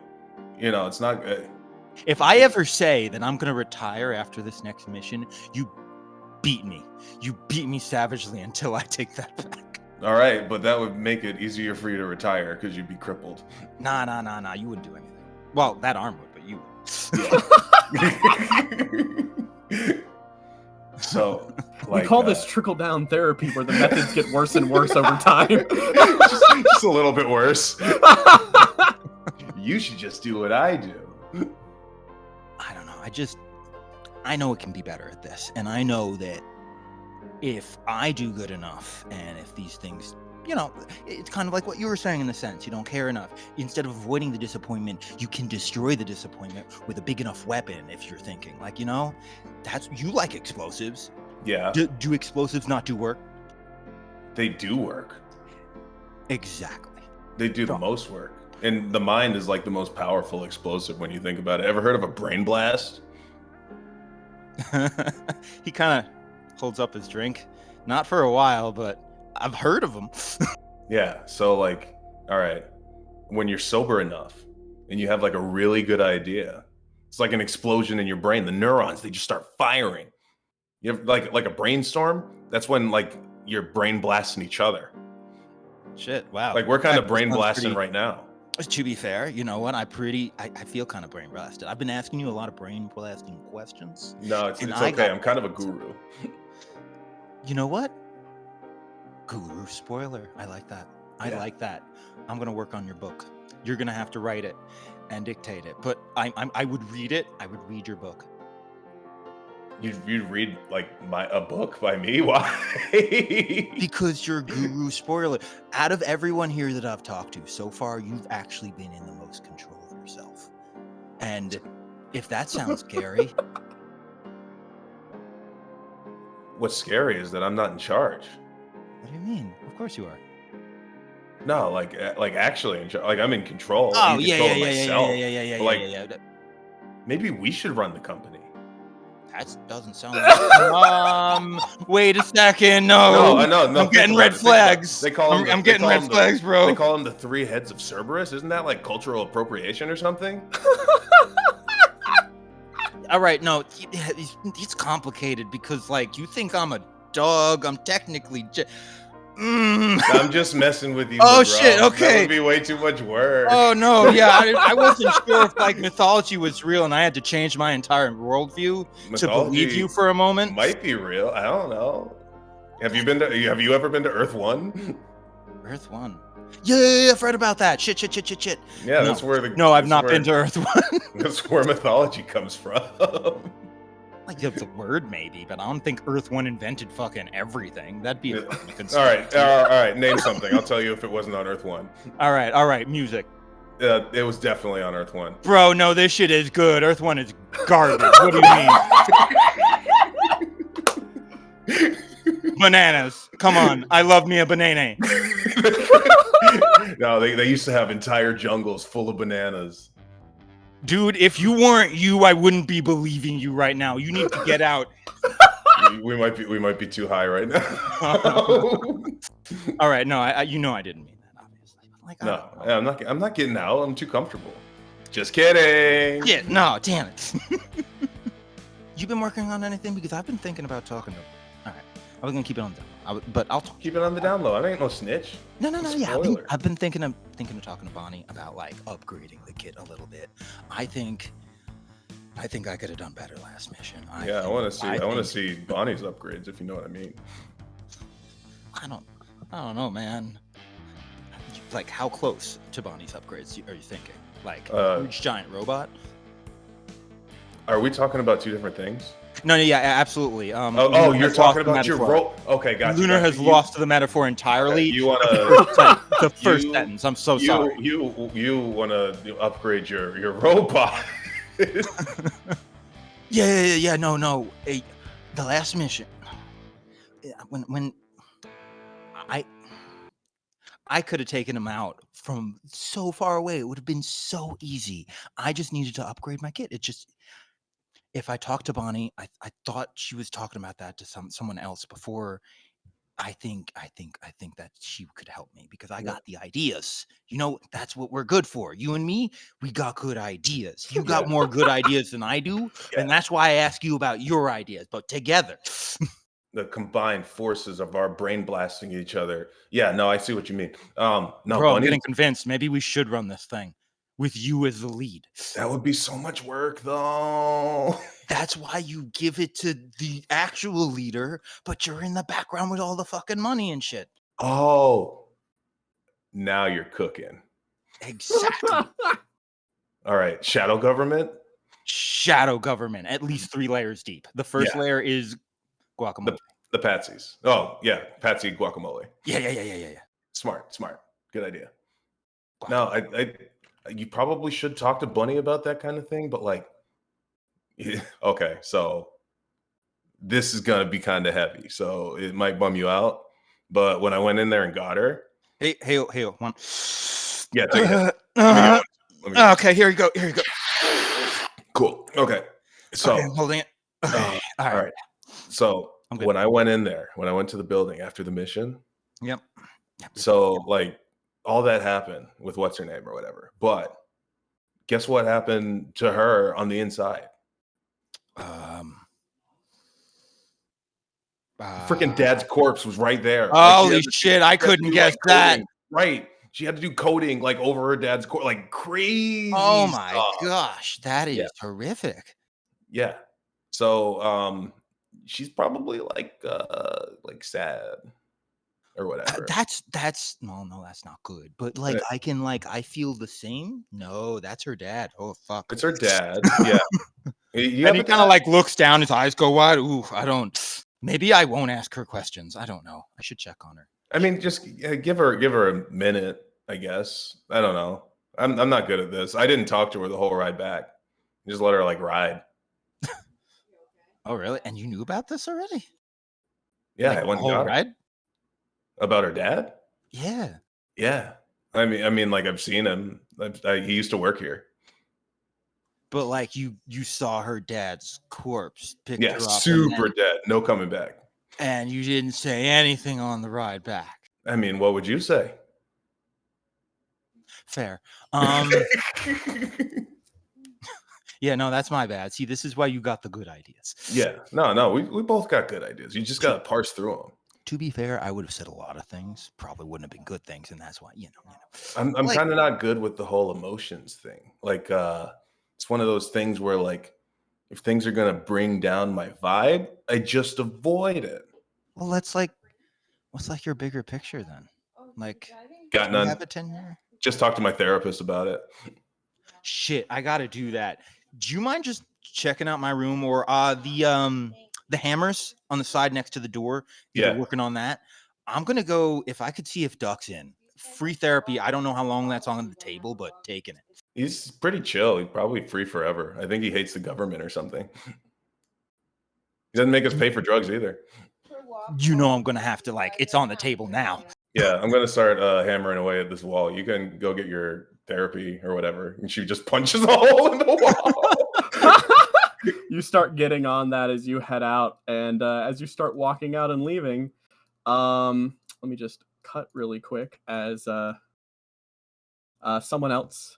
it's not. If I ever say that I'm gonna retire after this next mission, you beat me. You beat me savagely until I take that back. All right, but that would make it easier for you to retire because you'd be crippled. Nah. You wouldn't do anything. Well, that arm would, but you. So, We like, call this trickle-down therapy, where the methods get worse and worse over time. just a little bit worse. You should just do what I do. I don't know. I know it can be better at this. And I know that if I do good enough, and if these things, it's kind of like what you were saying in the sense, you don't care enough. Instead of avoiding the disappointment, you can destroy the disappointment with a big enough weapon, if you're thinking. Like, you like explosives. Yeah. Do explosives not do work? They do work. Exactly. They do the most work. And the mind is like the most powerful explosive when you think about it. Ever heard of a brain blast? He kind of holds up his drink. Not for a while, but I've heard of them. Yeah. So like, all right, when you're sober enough and you have like a really good idea, it's like an explosion in your brain. The neurons, they just start firing. You have like a brainstorm. That's when like your brain blasting each other. Shit, wow. Like we're kind of brain Sounds blasting pretty- right now. To be fair, you know what? I feel kind of brain blasted. I've been asking you a lot of brain blasting questions. No, it's And okay. I'm kind of a guru. You know what? Guru spoiler. I like that. I Yeah. like that. I'm gonna work on your book. You're gonna have to write it and dictate it. But I would read it. I would read your book. You'd read like a book by me? Why? Because you're guru spoiler. Out of everyone here that I've talked to so far, you've actually been in the most control of yourself. And if that sounds scary, What's scary is that I'm not in charge. what do you mean? Of course you are. No, like actually in charge. Like I'm in control. Oh I'm in yeah, control yeah, of yeah, yeah, myself. yeah. But, like, yeah. maybe we should run the company. That doesn't sound like. Wait a second. No. No. I'm think getting about red it, think about it. flags. They call them. I'm getting red flags, bro. They call them the 3 heads of Cerberus. Isn't that like cultural appropriation or something? All right, no, it's complicated because, like, you think I'm a dog. I'm technically. I'm just messing with you. Oh, bro. shit, okay. That would be way too much work. Oh no, yeah, I wasn't sure if like mythology was real, and I had to change my entire worldview to believe you for a moment. Might be real. I don't know. Have you ever been to Earth 1? Earth 1. Yeah, I've read about that. Shit. Yeah, that's where the. No, I've that's not where- been to Earth 1. That's where mythology comes from. Like the word maybe, but I don't think Earth 1 invented fucking everything. That'd be a fucking All right. Name something. I'll tell you if it wasn't on Earth 1. All right. Music. It was definitely on Earth 1. Bro, no, this shit is good. Earth 1 is garbage. What do you mean? Bananas. Come on. I love me a banana. No, they used to have entire jungles full of bananas. Dude, if you weren't you, I wouldn't be believing you right now. You need to get out. We might be too high right now. All right, no, I didn't mean that, obviously. Like, No, I'm not getting out. I'm too comfortable. Just kidding. Yeah, no, damn it. You been working on anything? Because I've been thinking about talking to him. All right, I was gonna keep it on the down, but I'll talk. Keep it on the down low. I ain't no snitch. No. Yeah, Spoiler. I've been thinking of talking to Bonnie about like upgrading the kit a little bit. I think I could have done better last mission. I want to see Bonnie's upgrades, if you know what I mean. I don't know, man. Like, how close to Bonnie's upgrades are you thinking? Like, huge giant robot? Are we talking about two different things? No, yeah, absolutely. You're talking about your role. Okay, gotcha. Lunar has lost the metaphor entirely. You want to the first sentence? I'm so sorry. You want to upgrade your robot? Yeah. No. The last mission, when I could have taken him out from so far away. It would have been so easy. I just needed to upgrade my kit. If I talked to Bonnie, I thought she was talking about that to someone else before. I think that she could help me because I got the ideas. You know, that's what we're good for. You and me, we got good ideas. You got more good ideas than I do, and that's why I ask you about your ideas. But together, the combined forces of our brain blasting each other. Yeah, no, I see what you mean. No, bro, I'm getting convinced. Maybe we should run this thing with you as the lead. That would be so much work, though. That's why you give it to the actual leader, but you're in the background with all the fucking money and shit. Oh, now you're cooking. Exactly. All right, shadow government. Shadow government, at least 3 layers deep. The first layer is guacamole. The Patsies. Oh, yeah. Patsy guacamole. Yeah. Smart. Good idea. No, you probably should talk to Bunny about that kind of thing, but like, okay, so this is going to be kind of heavy, so it might bum you out. But when I went in there and got her. Hey, one. Yeah, take it. Okay, here you go. Cool. Okay. So I'm holding it. Okay. All right. So when I went in there, when I went to the building after the mission. Yep. So like all that happened with what's her name or whatever. But guess what happened to her on the inside? Freaking dad's corpse was right there. Holy shit, I couldn't guess that. Right. She had to do coding like over her dad's corpse, like crazy. Oh my gosh, that is horrific. Yeah. So she's probably like sad or whatever. That's no, that's not good. But like I feel the same. No, that's her dad. Oh fuck. It's her dad. Yeah. And he kind of like looks down, his eyes go wide. Ooh, maybe I won't ask her questions. I don't know. I should check on her. I mean, just give her a minute, I guess. I don't know. I'm not good at this. I didn't talk to her the whole ride back. Just let her like ride. Oh, really? And you knew about this already? Yeah, like, I went and got ride? her. About her dad? Yeah. Yeah. I mean, like I've seen him. He used to work here. But like you saw her dad's corpse picked her up. Super dead. No coming back. And you didn't say anything on the ride back. I mean, what would you say? Fair. Yeah, no, that's my bad. See, this is why you got the good ideas. Yeah. No, we both got good ideas. You just got to parse through them. To be fair, I would have said a lot of things. Probably wouldn't have been good things, and that's why, you know. I'm like, kind of not good with the whole emotions thing. Like, it's one of those things where, like, if things are gonna bring down my vibe, I just avoid it. Well, what's your bigger picture then? Like, got none. Have a 10-year? Just talk to my therapist about it. Shit, I gotta do that. Do you mind just checking out my room or the hammers on the side next to the door? You're working on that. I'm gonna go if I could see if Duck's in. Free therapy. I don't know how long that's on the table, but taking it. He's pretty chill. He's probably free forever. I think he hates the government or something. He doesn't make us pay for drugs either. You know I'm gonna have to it's on the table now. Yeah, I'm gonna start hammering away at this wall. You can go get your therapy or whatever. And she just punches a hole in the wall. You start getting on that as you head out, and as you start walking out and leaving, let me just cut really quick as someone else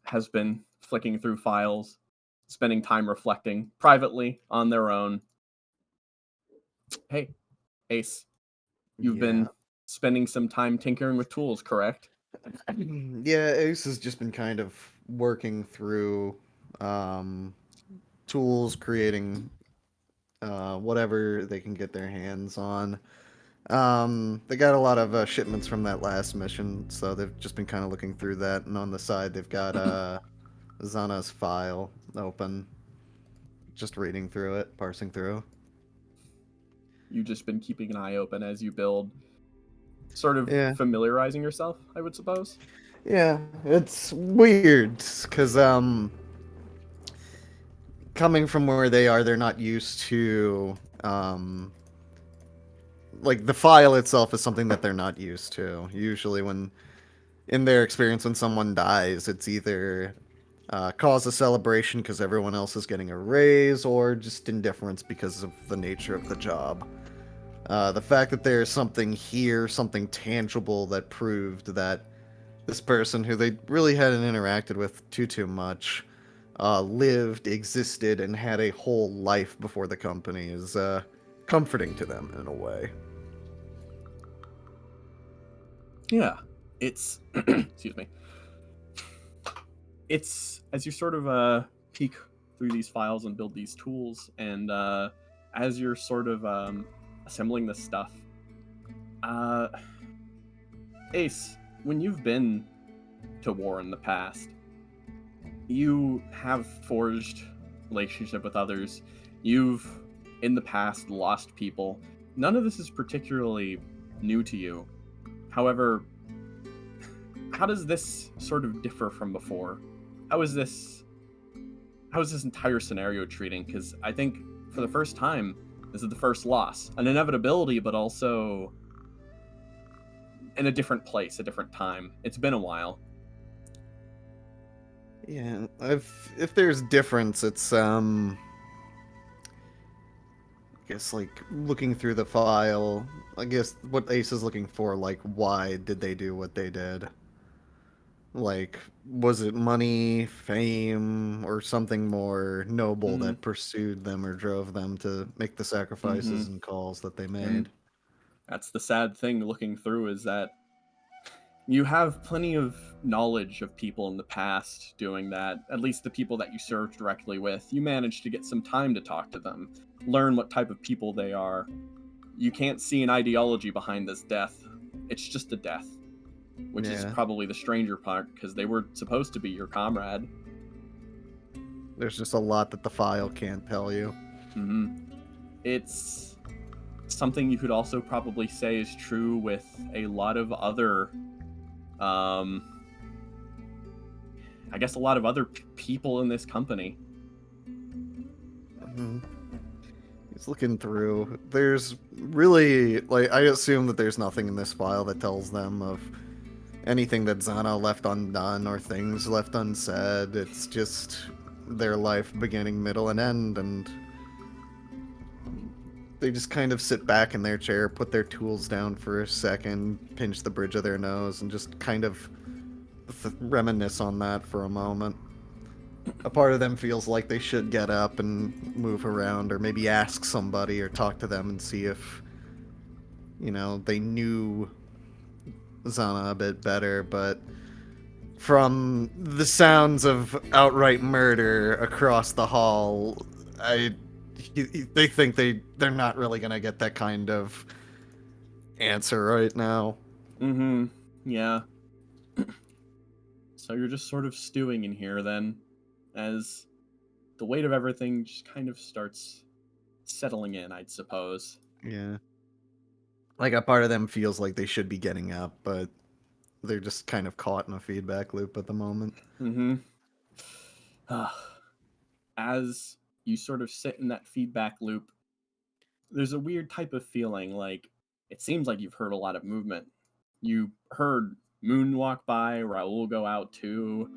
has been flicking through files, spending time reflecting privately on their own. Hey, Ace, you've been spending some time tinkering with tools, correct? Yeah, Ace has just been kind of working through tools, creating whatever they can get their hands on. They got a lot of shipments from that last mission, so they've just been kind of looking through that. And on the side, they've got Zana's file open, just reading through it, parsing through. You've just been keeping an eye open as you build, sort of Yeah. familiarizing yourself, I would suppose. Yeah, it's weird because coming from where they are, they're not used to like the file itself is something that they're not used to. Usually, when in their experience, when someone dies, it's either cause a celebration because everyone else is getting a raise, or just indifference because of the nature of the job. The fact that there's something here, something tangible that proved that this person, who they really hadn't interacted with too much, lived, existed, and had a whole life before the company is comforting to them in a way. Yeah, it's excuse me. It's as you sort of peek through these files and build these tools, and as you're sort of assembling this stuff, Ace, when you've been to war in the past, you have forged relationship with others. You've in the past lost people. None of this is particularly new to you. However, how does this sort of differ from before? How is this entire scenario treating? Because I think for the first time, this is the first loss. An inevitability, but also in a different place, a different time. It's been a while. Yeah, if there's difference, it's I guess like looking through the file, I guess what Ace is looking for, like why did they do what they did? Like, was it money, fame, or something more noble that pursued them or drove them to make the sacrifices and calls that they made? And that's the sad thing looking through, is that you have plenty of knowledge of people in the past doing that. At least the people that you served directly with. You managed to get some time to talk to them, learn what type of people they are. You can't see an ideology behind this death. It's just a death. Which is probably the stranger part, because they were supposed to be your comrade. There's just a lot that the file can't tell you. It's something you could also probably say is true with a lot of other, I guess a lot of other people in this company. He's looking through. There's really, like, I assume that there's nothing in this file that tells them of anything that Zana left undone or things left unsaid. It's just their life beginning, middle, and end, and they just kind of sit back in their chair, put their tools down for a second, pinch the bridge of their nose, and just kind of reminisce on that for a moment. A part of them feels like they should get up and move around, or maybe ask somebody or talk to them and see if, you know, they knew Zana a bit better, but from the sounds of outright murder across the hall, they think they're not really gonna get that kind of answer right now. Yeah. So you're just sort of stewing in here then, as the weight of everything just kind of starts settling in, I'd suppose. Yeah. Like, a part of them feels like they should be getting up, but they're just kind of caught in a feedback loop at the moment. As you sort of sit in that feedback loop, there's a weird type of feeling, like it seems like you've heard a lot of movement. You heard Moon walk by, Raoul go out too.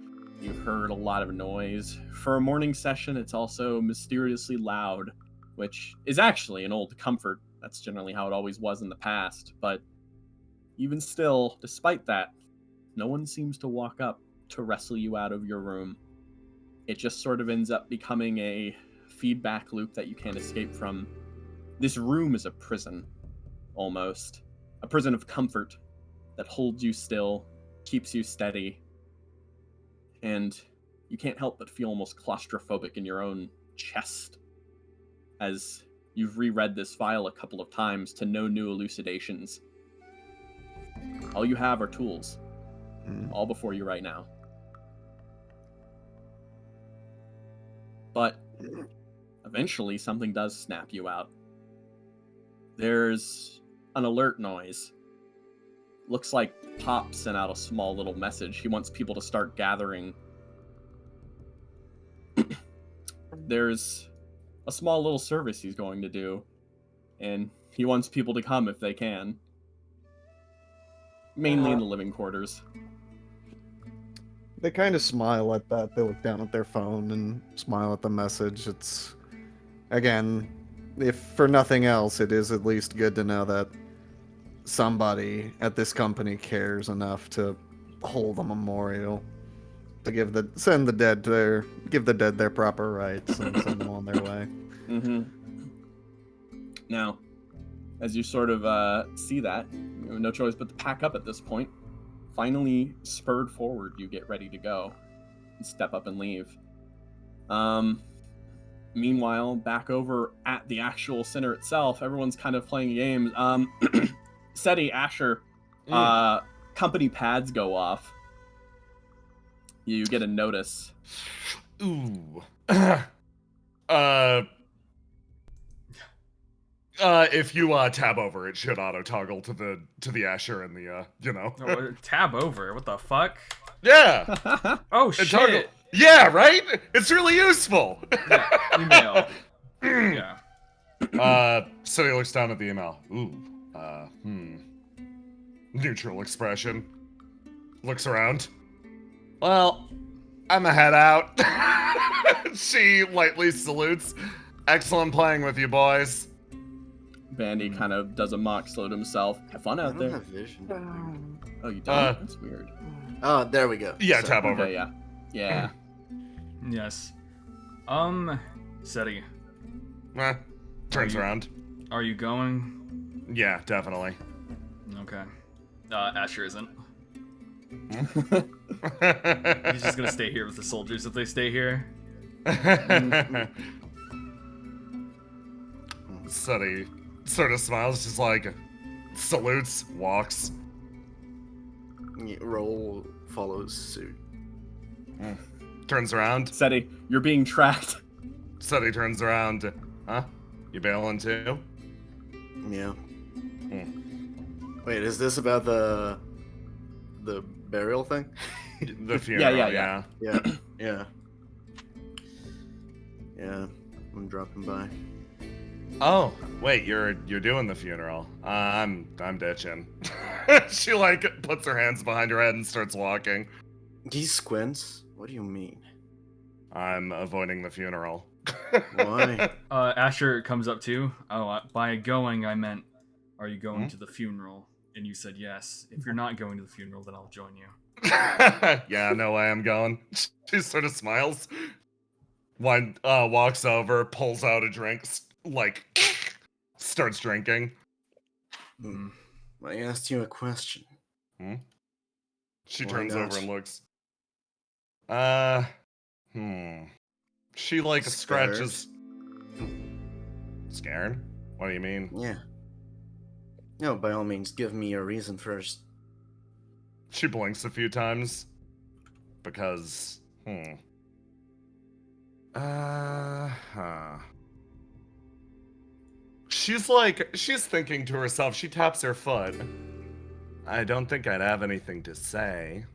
You've heard a lot of noise. For a morning session, it's also mysteriously loud, which is actually an old comfort. That's generally how it always was in the past. But even still, despite that, no one seems to walk up to wrestle you out of your room. It just sort of ends up becoming a feedback loop that you can't escape from. This room is a prison, almost. A prison of comfort that holds you still, keeps you steady, and you can't help but feel almost claustrophobic in your own chest as you've reread this file a couple of times to no new elucidations. All you have are tools, all before you right now. But eventually something does snap you out. There's an alert noise. Looks like Pop sent out a small little message. He wants people to start gathering. There's a small little service he's going to do, and he wants people to come if they can. Mainly in the living quarters. They kind of smile at that. They look down at their phone and smile at the message. It's, again, if for nothing else, it is at least good to know that somebody at this company cares enough to hold a memorial, to give the dead their proper rights and send them on their way. Mm-hmm. Now, as you sort of see that, you have no choice but to pack up at this point. Finally, spurred forward, you get ready to go and step up and leave. Meanwhile, back over at the actual center itself, everyone's kind of playing games. Seti, Asher, company pads go off. You get a notice. Ooh. If you tab over, it should auto toggle to the Asher and the Oh, tab over? What the fuck? Yeah. Oh It shit. toggle- Yeah, right? It's really useful. Yeah, email. Yeah. So he looks down at the email. Ooh. Neutral expression. Looks around. Well, I'ma head out. She lightly salutes. Excellent playing with you, boys. Bandy kind of does a mock salute himself. Have fun out there. Have vision. Oh, you don't? That's weird. Oh, there we go. Yeah, Sorry. tab over. Okay, yeah. Yeah. Yes. Seti. Turns around. Are you going? Yeah, definitely. Okay. Asher isn't. He's just gonna stay here with the soldiers if they stay here. Seti sort of smiles, just like salutes, walks. Roll follows suit. Turns around. Seti, you're being tracked. Seti turns around. Huh? You bailing too? Yeah. Wait, is this about the burial thing? The funeral, yeah. Yeah. I'm dropping by. Oh, wait, you're doing the funeral. I'm ditching. She like puts her hands behind her head and starts walking. He squints? What do you mean? I'm avoiding the funeral. Why? Asher comes up too. Oh, by going, I meant, are you going to the funeral? And you said yes. If you're not going to the funeral, then I'll join you. Yeah, no way I'm going. She sort of smiles. One walks over, pulls out a drink, starts drinking. I asked you a question. She Why turns not? over and looks. She like Scared? scratches. Scared? What do you mean? Yeah. No, by all means, give me a reason first. She blinks a few times. Because, She's thinking to herself, she taps her foot. I don't think I'd have anything to say.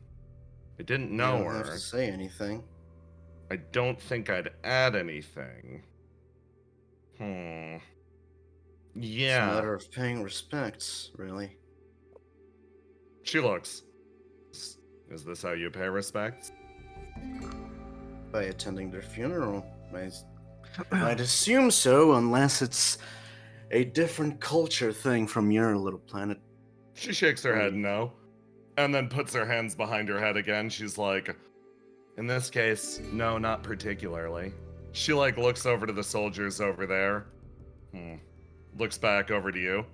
I didn't know You don't her. have to say anything. I don't think I'd add anything. It's a Yeah. matter of paying respects, really. She looks. Is this how you pay respects? By attending their funeral. I'd assume so, unless it's a different culture thing from your little planet. She shakes her head no, and then puts her hands behind her head again. She's like, in this case, no, not particularly. She like looks over to the soldiers over there. Looks back over to you.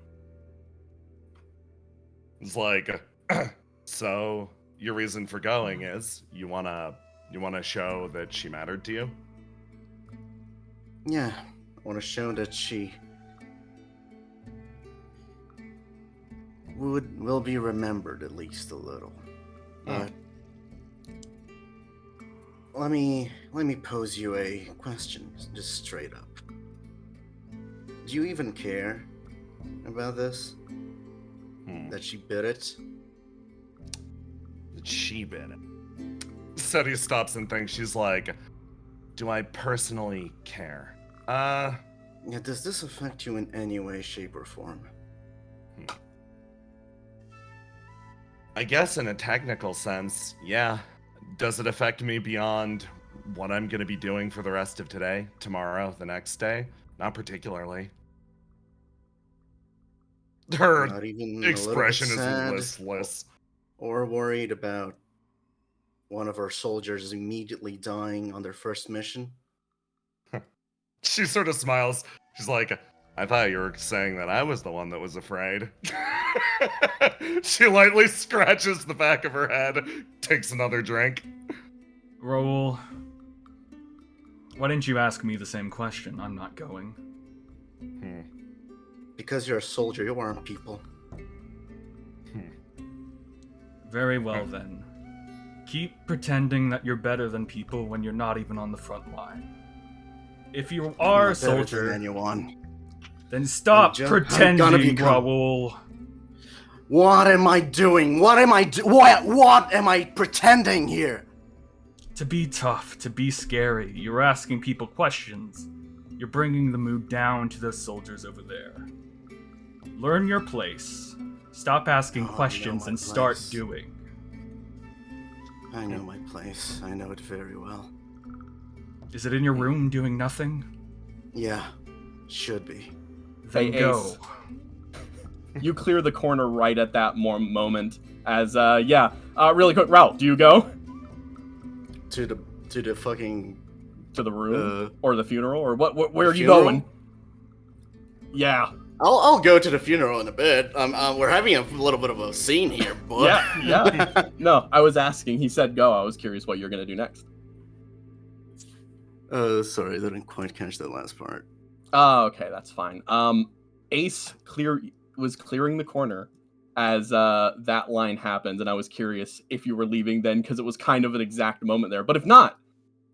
It's like, so your reason for going is you wanna show that she mattered to you? Yeah, I want to show that she will be remembered at least a little. But let me pose you a question, just straight up. Do you even care about this? That she bit it? That she bit it. Seti stops and thinks. She's like, do I personally care? Yeah, does this affect you in any way, shape, or form? I guess in a technical sense, yeah. Does it affect me beyond what I'm going to be doing for the rest of today, tomorrow, the next day? Not particularly. Her Not even expression a is little bit sad listless. Or worried about one of our soldiers immediately dying on their first mission? She sort of smiles. She's like, I thought you were saying that I was the one that was afraid. She lightly scratches the back of her head, takes another drink. Raoul, why didn't you ask me the same question? I'm not going. Because you're a soldier, you aren't people. Very well then. Keep pretending that you're better than people when you're not even on the front line. If you are a soldier, then stop pretending, Raoul. What am I doing? What am I pretending here? To be tough, to be scary. You're asking people questions. You're bringing the mood down to those soldiers over there. Learn your place. Stop asking questions and start doing. I know my place. I know it very well. Is it in your room doing nothing? Yeah, should be. Then go. You clear the corner right at that moment. As really quick, Raoul, do you go to the fucking to the room or the funeral or what? Where are you funeral? going? Yeah. I'll go to the funeral in a bit. We're having a little bit of a scene here, but yeah. No, I was asking. He said go. I was curious what you're gonna do next. Sorry, I didn't quite catch that last part. Oh, okay, that's fine. Ace was clearing the corner as that line happened, and I was curious if you were leaving then, because it was kind of an exact moment there. But if not,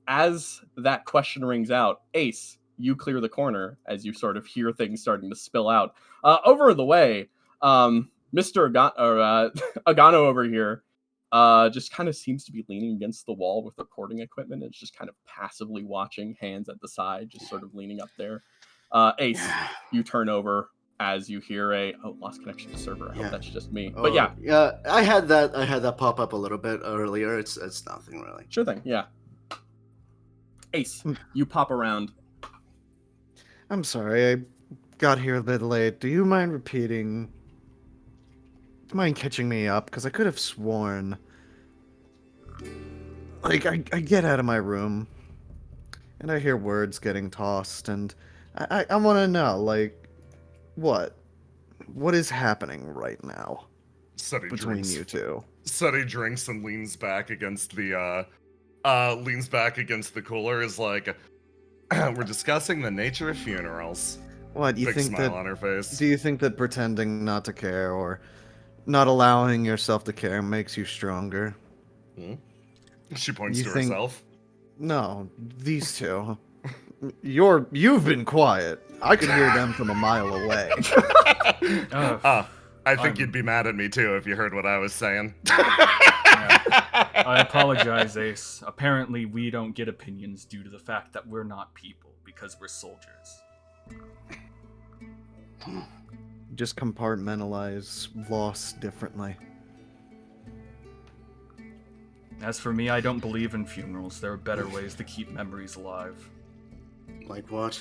as that question rings out, Ace, you clear the corner as you sort of hear things starting to spill out. Over the way, Mr. Agano over here just kind of seems to be leaning against the wall with recording equipment. It's just kind of passively watching, hands at the side, just sort of leaning up there. Ace, you turn over as you hear lost connection to server. I hope that's just me. But yeah, I had that pop up a little bit earlier. It's nothing really. Sure thing. Yeah. Ace, you pop around. I'm sorry, I got here a bit late. Do you mind repeating? Do you mind catching me up? Because I could have sworn. Like, I get out of my room, and I hear words getting tossed, and I want to know, like, what is happening right now between you two? Seti drinks and leans back against the cooler. Is like, we're discussing the nature of funerals. What, you Big think smile that? on her face. Do you think that pretending not to care or not allowing yourself to care makes you stronger? She points to herself. No, these two. You've been quiet. I could hear them from a mile away. I think you'd be mad at me too if you heard what I was saying. I apologize, Ace. Apparently, we don't get opinions due to the fact that we're not people, because we're soldiers. Just compartmentalize loss differently. As for me, I don't believe in funerals. There are better ways to keep memories alive. Like what?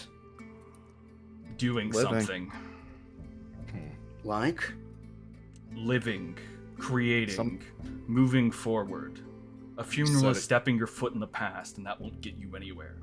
Doing Living. something. Like? Living. Creating. Moving forward. A funeral Said is it. stepping your foot in the past, and that won't get you anywhere.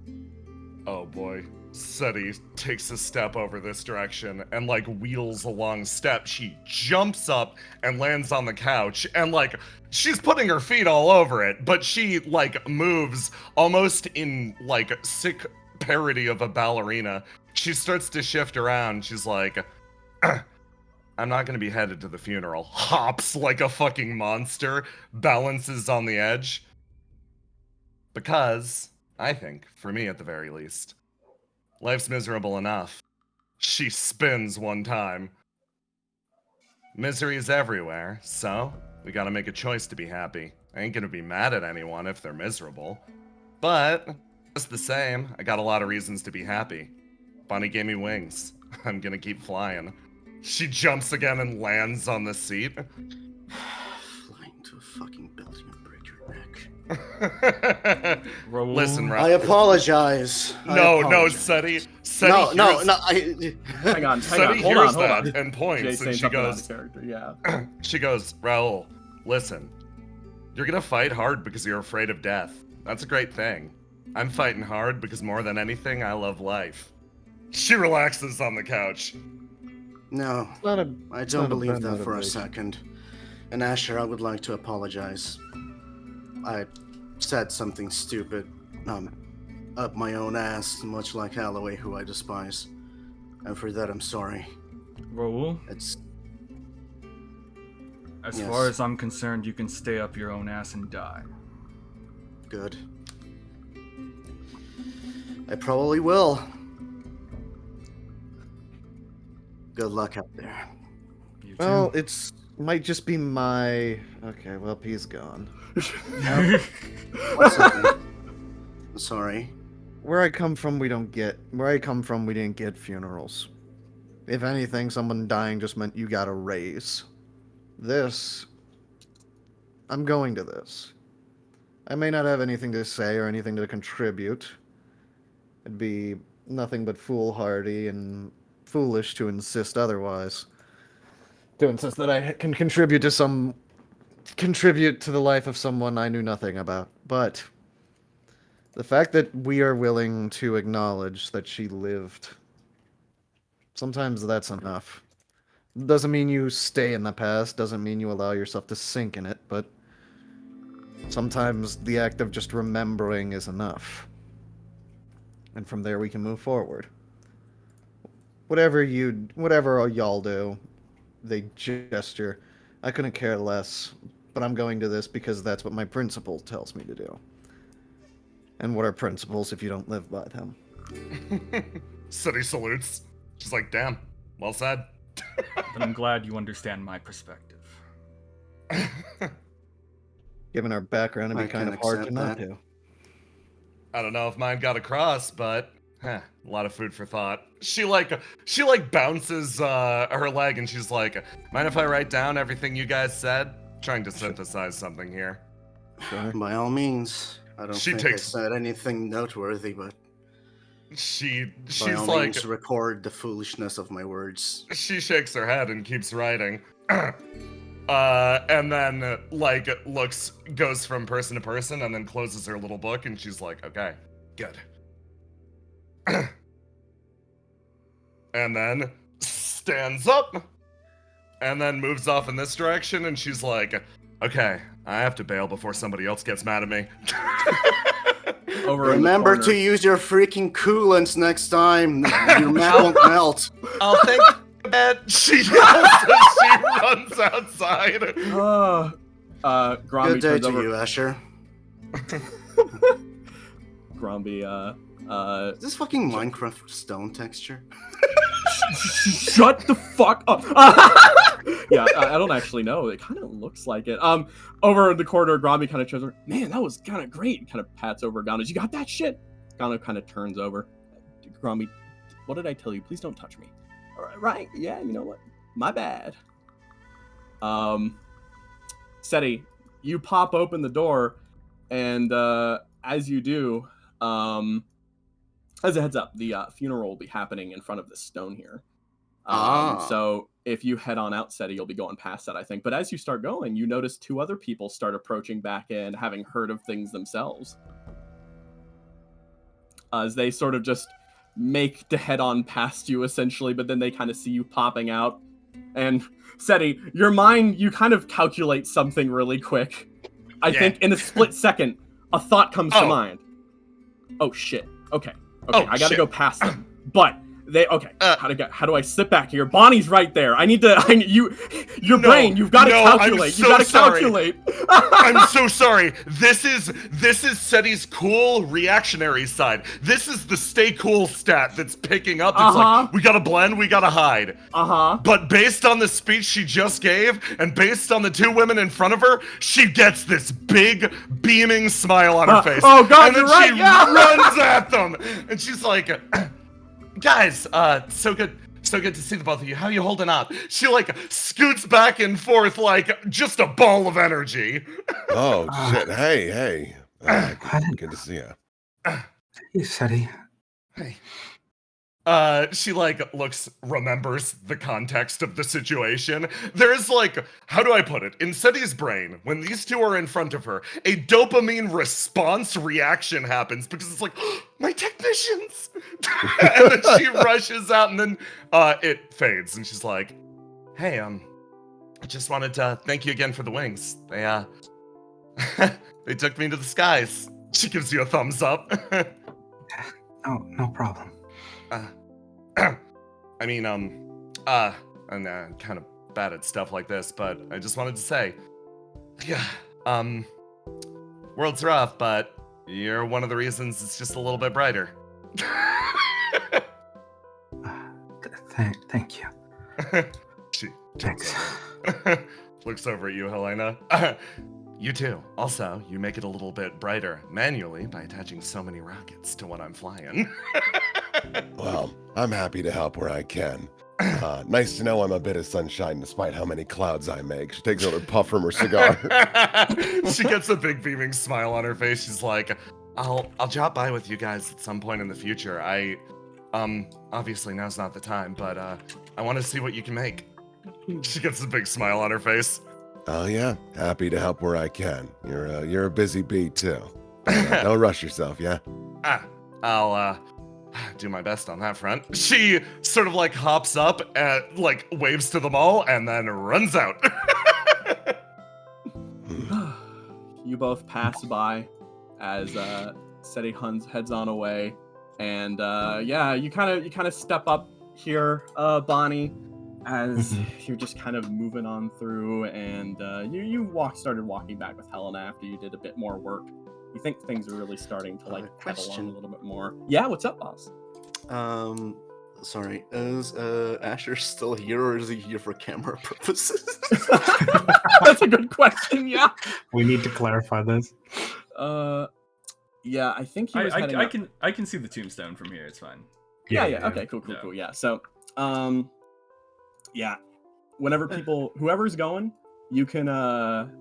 Oh boy. Seti takes a step over this direction and like wheels a long step. She jumps up and lands on the couch and like she's putting her feet all over it, but she like moves almost in like sick parody of a ballerina. She starts to shift around. She's like, I'm not gonna be headed to the funeral. Hops like a fucking monster, balances on the edge. Because I think, for me at the very least, life's miserable enough. She spins one time. Misery is everywhere, so we gotta make a choice to be happy. I ain't gonna be mad at anyone if they're miserable. But, just the same, I got a lot of reasons to be happy. Bonnie gave me wings. I'm gonna keep flying. She jumps again and lands on the seat. Flying to a fucking building and break your neck. Listen, I apologize. No, Seti. No. Hang on, Seti hold hears on. that and points, Jay's and saying she something out goes, of character, yeah. she goes, Raul, listen, you're gonna fight hard because you're afraid of death. That's a great thing. I'm fighting hard because more than anything, I love life. She relaxes on the couch. No, I don't believe that for a second. And Asher, I would like to apologize. I said something stupid, up my own ass, much like Alloway, who I despise. And for that, I'm sorry. Raul? It's... As Yes. far as I'm concerned, you can stay up your own ass and die. Good. I probably will. Good luck out there. You too. Well, it's might just be my. Okay, well, P's gone. What's happening? I'm sorry. Where I come from, we didn't get funerals. If anything, someone dying just meant you got a raise. I'm going to this. I may not have anything to say or anything to contribute. It'd be nothing but foolhardy and foolish to insist otherwise. To insist that I can contribute to the life of someone I knew nothing about. But the fact that we are willing to acknowledge that she lived, sometimes that's enough. Doesn't mean you stay in the past, doesn't mean you allow yourself to sink in it, but sometimes the act of just remembering is enough. And from there we can move forward. Whatever y'all do, they gesture. I couldn't care less, but I'm going to this because that's what my principal tells me to do. And what are principles if you don't live by them? Seti salutes. She's like, damn, well said. Then I'm glad you understand my perspective. Given our background, it'd be kind of hard to not do. I don't know if mine got across, but a lot of food for thought. She bounces her leg and she's like, mind if I write down everything you guys said? Trying to synthesize something here. Sure. By all means. I don't think I said anything noteworthy, but she's by all like, means, record the foolishness of my words. She shakes her head and keeps writing. And then goes from person to person and then closes her little book and she's like, okay, good. And then stands up and then moves off in this direction and she's like, okay, I have to bail before somebody else gets mad at me. Remember to use your freaking coolants next time. Your mouth won't melt. I'll think that she yells as she runs outside. Gromby Good day turns to over. you, Asher. Gromby, Is this fucking Minecraft stone texture? Shut the fuck up. Yeah, I don't actually know. It kind of looks like it. Over in the corridor, Gromby kind of shows her, man, that was kind of great. Kind of pats over Ghana. You got that shit? Ghana kind of turns over. Gromby, what did I tell you? Please don't touch me. Right? Yeah. You know what? My bad. Seti, you pop open the door, and as you do, as a heads up, the funeral will be happening in front of this stone here. So if you head on out, Seti, you'll be going past that, I think. But as you start going, you notice 2 other people start approaching back in, having heard of things themselves. As they sort of just make to head on past you, essentially, but then they kind of see you popping out. And Seti, your mind, you kind of calculate something really quick. I think in a split second, a thought comes to mind. Oh, shit. Okay, I gotta go past them. But how do I sit back here? Bonnie's right there. Your brain, you've got to calculate. You got to calculate. I'm so sorry. This is Seti's cool reactionary side. This is the stay cool stat that's picking up. It's like, we gotta blend, we gotta hide. But based on the speech she just gave, and based on the 2 women in front of her, she gets this big, beaming smile on her face. Oh God, and then you're right. she runs at them, and she's like, guys, so good to see the both of you. How are you holding up? She like scoots back and forth like just a ball of energy. Oh shit! Hey. Good to see you. Hey, Seti. Hey. She like remembers the context of the situation. There's like, how do I put it? In Seti's brain, when these 2 are in front of her, a dopamine response reaction happens because it's like, oh, my technicians! And then she rushes out and then it fades and she's like, hey, I just wanted to thank you again for the wings. They they took me to the skies. She gives you a thumbs up. Oh, no problem. I mean, I'm kind of bad at stuff like this, but I just wanted to say, yeah, world's rough, but you're one of the reasons it's just a little bit brighter. Thank you. She Thanks. looks over at you, Helena. You too. Also, you make it a little bit brighter manually by attaching so many rockets to what I'm flying. Well, I'm happy to help where I can. Nice to know I'm a bit of sunshine despite how many clouds I make. She takes another puff from her cigar. She gets a big beaming smile on her face. She's like, I'll drop by with you guys at some point in the future. Obviously now's not the time, but I want to see what you can make. She gets a big smile on her face. Oh yeah, happy to help where I can. You're a busy bee too. Don't rush yourself, yeah? I'll do my best on that front. She sort of like hops up and like waves to them all and then runs out. You both pass by as Seti heads on away, and you kind of step up here, Bonnie, as you're just kind of moving on through, and you started walking back with Helena after you did a bit more work. You think things are really starting to like head along a little bit more. Yeah, what's up, boss? Sorry, is Asher still here, or is he here for camera purposes? That's a good question. Yeah, we need to clarify this. Yeah, I think he was I can see the tombstone from here. It's fine. Yeah. Okay, cool. Yeah. So, yeah, whenever whoever's going, you can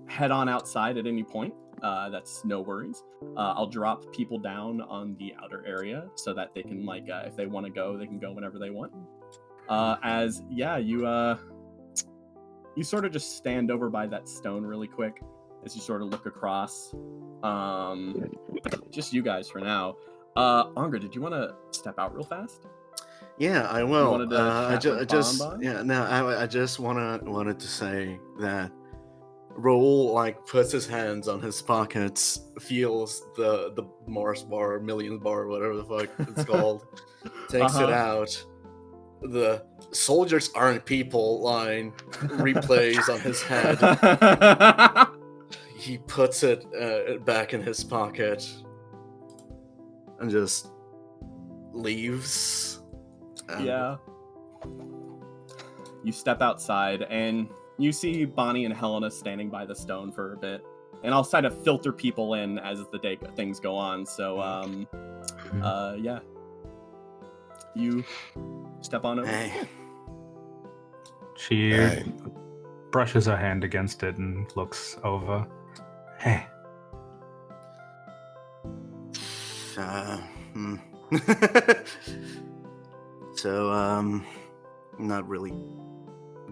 head on outside at any point. That's no worries. I'll drop people down on the outer area so that they can if they want to go, they can go whenever they want. You sort of just stand over by that stone really quick as you sort of look across. Just you guys for now. Angra, did you want to step out real fast? Yeah, I will. I just wanted to say that Raoul puts his hands on his pockets, feels the Mars bar, millions bar, whatever the fuck it's called, takes it out. The soldiers aren't people line replays on his head. He puts it back in his pocket and just leaves. Yeah. You step outside and you see Bonnie and Helena standing by the stone for a bit, and I'll try to filter people in as the things go on. So, yeah, you step on over. Hey, She brushes her hand against it and looks over. Hey. So, I'm not really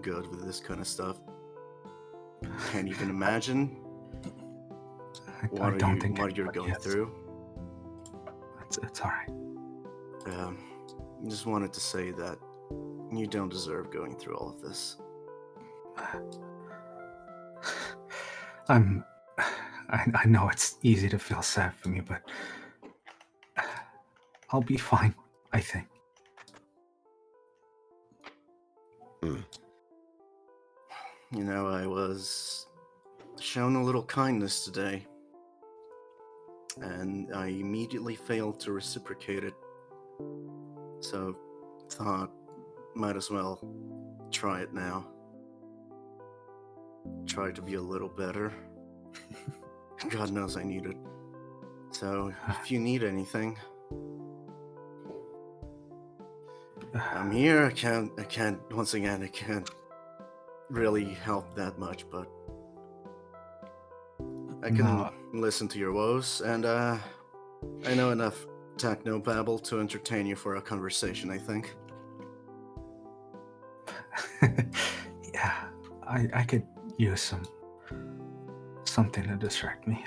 good with this kind of stuff. Can't even imagine what you're going through. It's all right. Just wanted to say that you don't deserve going through all of this. I know it's easy to feel sad for me, but I'll be fine, I think. You know, I was shown a little kindness today, and I immediately failed to reciprocate it. So, thought, might as well try it now. Try to be a little better. God knows I need it. So, if you need anything, I'm here. I can't really help that much, but I can listen to your woes, and I know enough techno-babble to entertain you for a conversation, I think. Yeah, I could use something to distract me.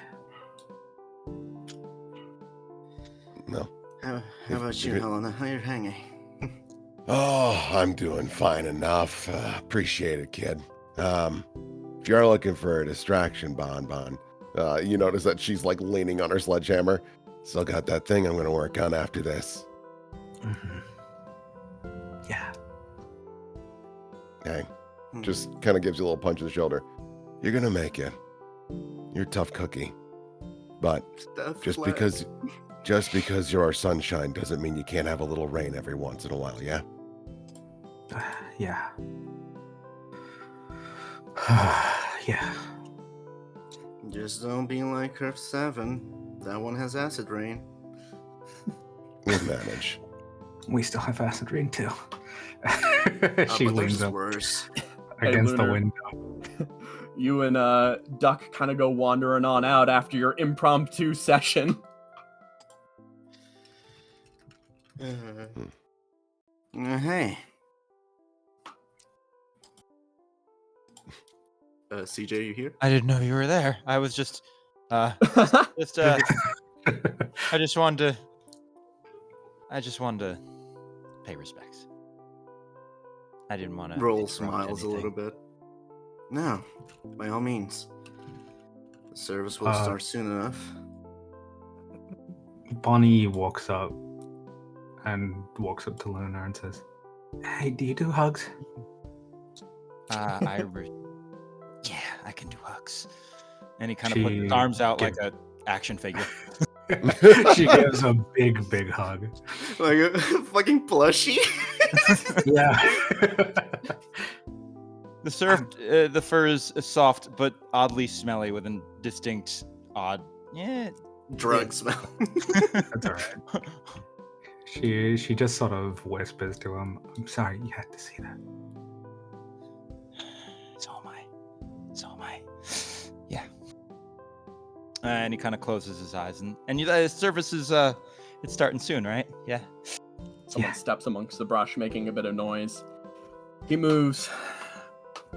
No. How about you, Helena? How you hanging? Oh, I'm doing fine enough. Appreciate it, kid. If you're looking for a distraction, Bon, you notice that she's like leaning on her sledgehammer. Still got that thing I'm going to work on after this. Mm-hmm. Yeah. Okay. Just kind of gives you a little punch in the shoulder. You're going to make it. You're a tough cookie. But just because you're our sunshine doesn't mean you can't have a little rain every once in a while, yeah? Yeah. Yeah. Just don't be like Curve 7. That one has acid rain. We'll manage. We still have acid rain too. She But leans there's up worse. against the Lunar. window. You and Duck kind of go wandering on out after your impromptu session. Hey. CJ, you here? I didn't know you were there. I was just I just wanted to pay respects. I didn't want to Roll smiles a little bit. No, by all means. The service will start soon enough. Bonnie walks up to Luna and says, "Hey, do you do hugs?" Yeah, I can do hugs. And he kind of puts his arms out like an action figure. She gives a big hug. Like a fucking plushie? Yeah. The fur is soft but oddly smelly with a distinct odd drug smell. That's all right. She just sort of whispers to him, "I'm sorry you had to see that." It's all my. Yeah. And he kind of closes his eyes, and service is it's starting soon, right? Yeah. Someone steps amongst the brush, making a bit of noise. He moves,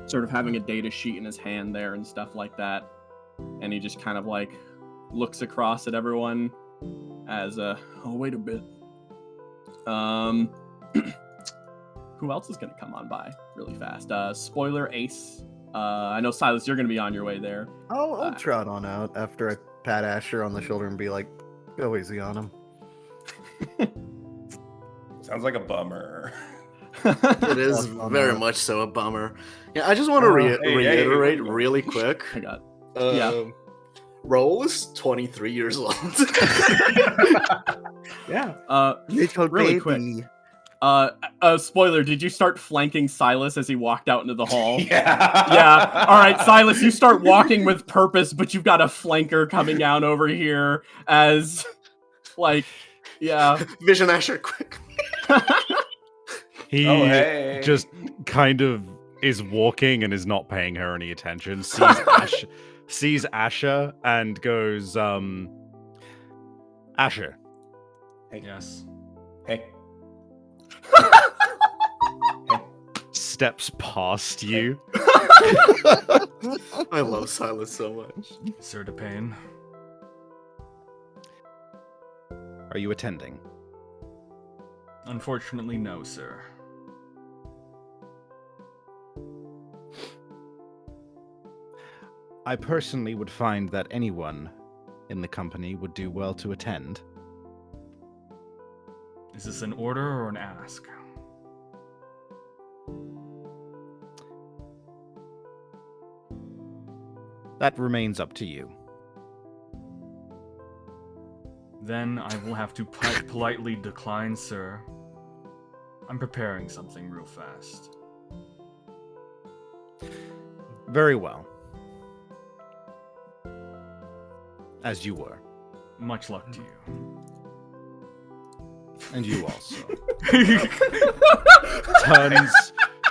sort of having a data sheet in his hand there and stuff like that, and he just kind of like looks across at everyone as oh wait a bit. Who else is gonna come on by really fast? Spoiler Ace. I know Silas, you're gonna be on your way there. I'll trot on out after I pat Asher on the shoulder and be like, "Go easy on him." Sounds like a bummer. It is very much so a bummer. Yeah, I just want to reiterate really quick. I got. Roll is 23 years old. Yeah. Little really baby. quick. Spoiler, did you start flanking Silas as he walked out into the hall? Yeah. Yeah. All right, Silas, you start walking with purpose, but you've got a flanker coming down over here as, like, yeah. Vision Asher, quick. He just kind of is walking and is not paying her any attention. Sees Asher and goes, Asher. Hey. Yes. Hey. Steps past you. I love Silas so much. Sir DePayne. Are you attending? Unfortunately, no, sir. I personally would find that anyone in the company would do well to attend. Is this an order or an ask? That remains up to you. Then I will have to politely decline, sir. I'm preparing something real fast. Very well. As you were. Much luck to you. And you also.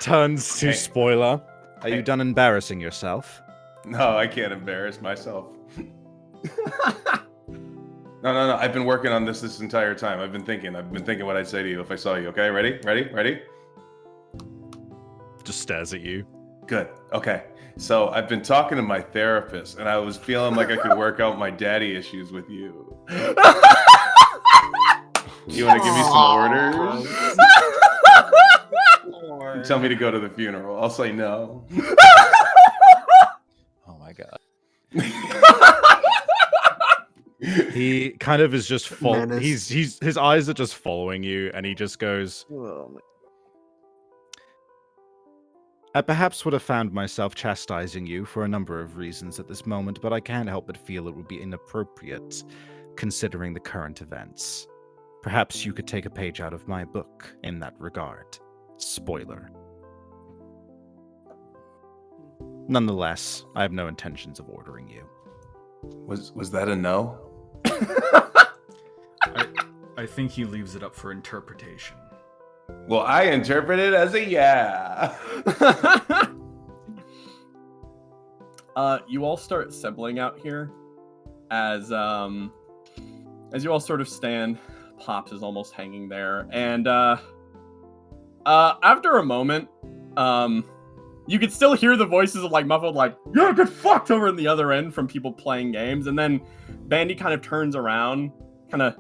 turns to Spoiler. Are you done embarrassing yourself? No, I can't embarrass myself. No. I've been working on this entire time. I've been thinking what I'd say to you if I saw you. Okay, ready? Just stares at you. Good. Okay. So I've been talking to my therapist, and I was feeling like I could work out my daddy issues with you. You want to give me some orders? You tell me to go to the funeral. I'll say no. Oh my god. He kind of is just his eyes are just following you, and he just goes, I perhaps would have found myself chastising you for a number of reasons at this moment, but I can't help but feel it would be inappropriate considering the current events. Perhaps you could take a page out of my book in that regard. Spoiler. Nonetheless, I have no intentions of ordering you. Was that a no? I think he leaves it up for interpretation. Well, I interpret it as a yeah. You all start assembling out here as you all sort of stand. Pops is almost hanging there, and after a moment, you could still hear the voices of like muffled like "Yeah, get fucked" over in the other end from people playing games, and then Bandy kind of turns around, kind of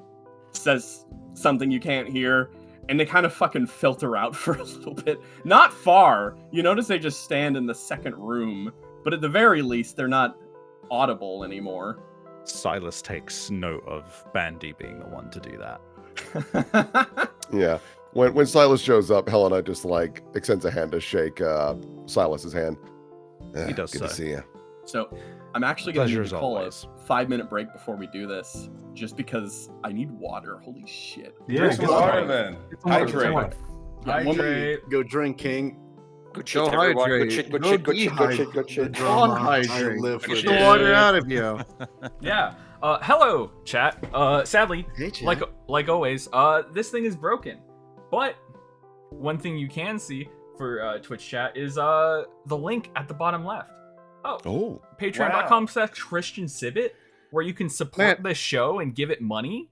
says something you can't hear, and they kind of fucking filter out for a little bit. Not far. You notice they just stand in the second room, but at the very least, they're not audible anymore. Silas takes note of Bandy being the one to do that. Yeah. When Silas shows up, Helena just like extends a hand to shake Silas's hand. He does good so. to see you. So I'm actually going to need to call always. a 5-minute break before we do this, just because I need water. Holy shit. Drink water then. Hydrate. Yeah, Hydrate. Go drinking. Good shit, everyone. Good shit, good shit, good shit, good shit, good shit. I live for Get the water out of you. Yeah. Hello, chat. Sadly, Hey, chat. like always, this thing is broken. But one thing you can see for Twitch chat is the link at the bottom left. Oh. Patreon.com/Christian Civet, where you can support the show and give it money.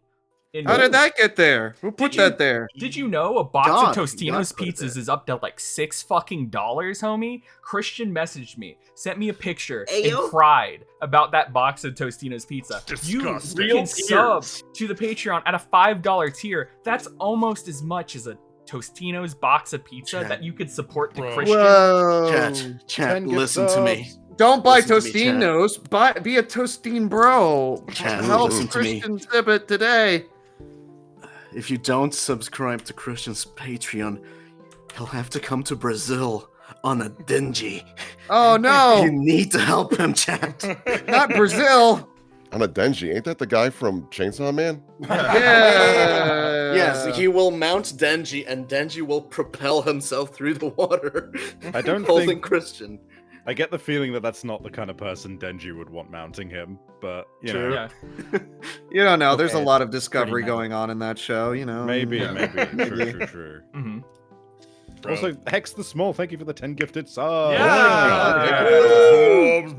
How did that get there? Who put that there? Did you know a box God, of Tostino's God put it pizzas there. is up to like $6 fucking, homie? Christian messaged me, sent me a picture, Ayo. and cried about that box of Tostino's pizza. Disgusting. You can sub to the Patreon at a $5 tier. That's almost as much as a Tostino's box of pizza Chat. that you could support the Bro. Christian. Whoa. Chat, 10 gift listen to me. subs. Don't buy Listen to me, chat. Tostinos. Be a Tostine bro. Chat, Help listen to me. Christian Civet today. If you don't subscribe to Christian's Patreon, he'll have to come to Brazil on a dingy. Oh no, You need to help him, chat. not Brazil. On a Denji, ain't that the guy from Chainsaw Man? Yeah. Yes, he will mount Denji, and Denji will propel himself through the water. I don't holding think- Christian. I get the feeling that that's not the kind of person Denji would want mounting him, but you know, Yeah. You don't know. There's a Okay. lot of discovery Pretty going on in that show. You know. maybe, Yeah. true. Mm-hmm. bro. Also, Hex the Small, thank you for the 10 gifted subs.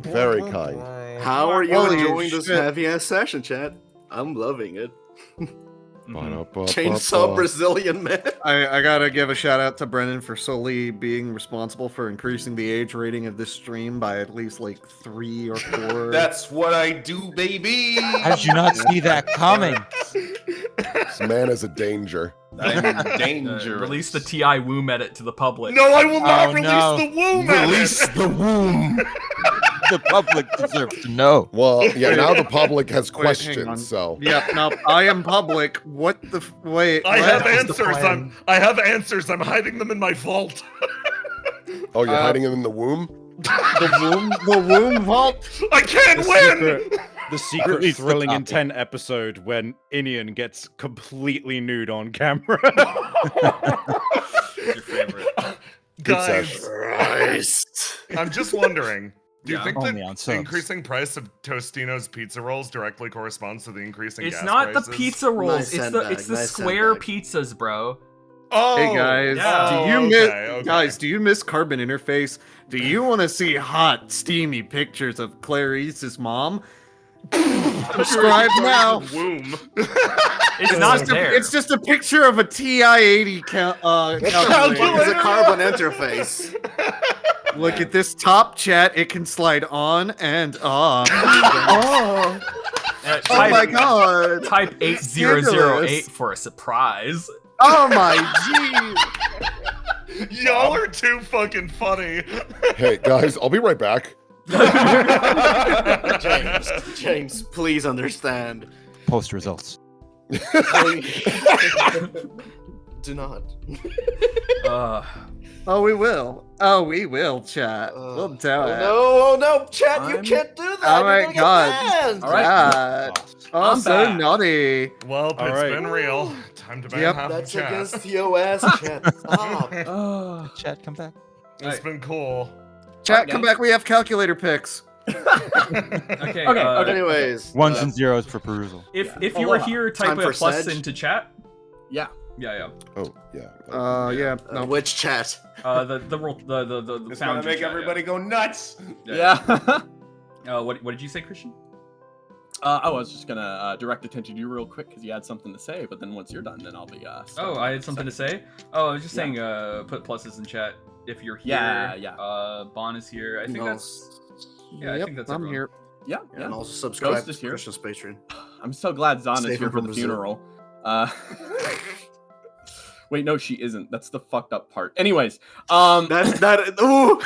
Very kind. How are you Holy enjoying this shit. heavy ass session, chat? I'm loving it. Ba-da-ba-ba-ba. Chainsaw Brazilian man. I gotta give a shout out to Brennan for solely being responsible for increasing the age rating of this stream by at least like 3 or 4. That's what I do, baby. How did you not see that coming? This man is a danger. I'm dangerous. Release the TI womb edit to the public. No, I will not Oh, release no. the womb. Release the womb. The public deserves to know. Well, yeah, now the public has Wait, hang on. questions, so. Yep, no, I am public. What the wait? I what? have answers. I have answers. I'm hiding them in my vault. Oh, you're hiding him in the womb? the womb vault. I can't win. The secret thrilling intent episode when Inian gets completely nude on camera. Your favorite. Guys, Christ. I'm just wondering. Do you Yeah. think Only that on subs. increasing price of Tostino's pizza rolls directly corresponds to the increasing It's gas not prices? the pizza rolls. Nice it's sandbag, the nice square sandbag. pizzas, bro. Oh, Hey guys, yeah. do you Oh, miss okay. guys? Do you miss Carbon Interface? Do you want to see hot, steamy pictures of Clarice's mom? Subscribe now. Womb. It's not there. It's just a picture of a TI-80 calculator. It's a carbon interface. Look at this top chat. It can slide on and off. Uh, Oh type, my god. Type 8008 Scandalous. for a surprise. Oh my gee. Y'all are too fucking funny. Hey, guys, I'll be right back. James, please understand. Post results. Do not. Oh, we will. Oh, we will, chat. We'll do it. Oh no, chat, you I'm- can't do that. Oh You're my gonna get god. banned. All right. Chat. Oh, I'm so back. naughty. Well, All it's right. been real. Time to ban Yep. half of That's chat. against TOS, chat. Stop. Chat, come back. It's been cool. Chat, come back. We have calculator picks. Okay. Okay. Anyways, Ones and zeros for perusal. If you Hold were on. here, type Time a for plus Sedge. into chat. Yeah. Yeah. Oh, yeah. Yeah. No. which chat? The It's gonna foundry make chat, everybody go nuts. Yeah. What did you say, Christian? I was just gonna direct attention to you real quick because you had something to say, but then once you're done, then I'll be. Oh, I had something to say. Oh, I was just saying. Put pluses in chat if you're here. Yeah. Bon is here. I think No. that's. Yeah, Yep, I think that's. I'm everyone. here. Yeah. And also subscribe Ghost to is here. Christian's Patreon. I'm so glad Zana's Save here her for from the Brazil. funeral. Wait, no, she isn't. That's the fucked up part. Anyways, That's not. Ooh.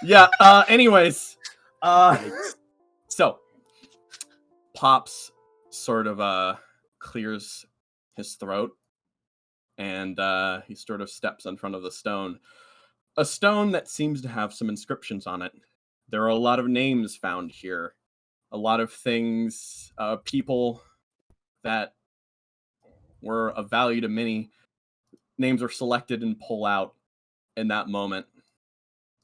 yeah. Anyways, so Pops sort of clears his throat, and he sort of steps in front of the stone. A stone that seems to have some inscriptions on it. There are a lot of names found here. A lot of things, people that were of value to many. Names are selected and pull out in that moment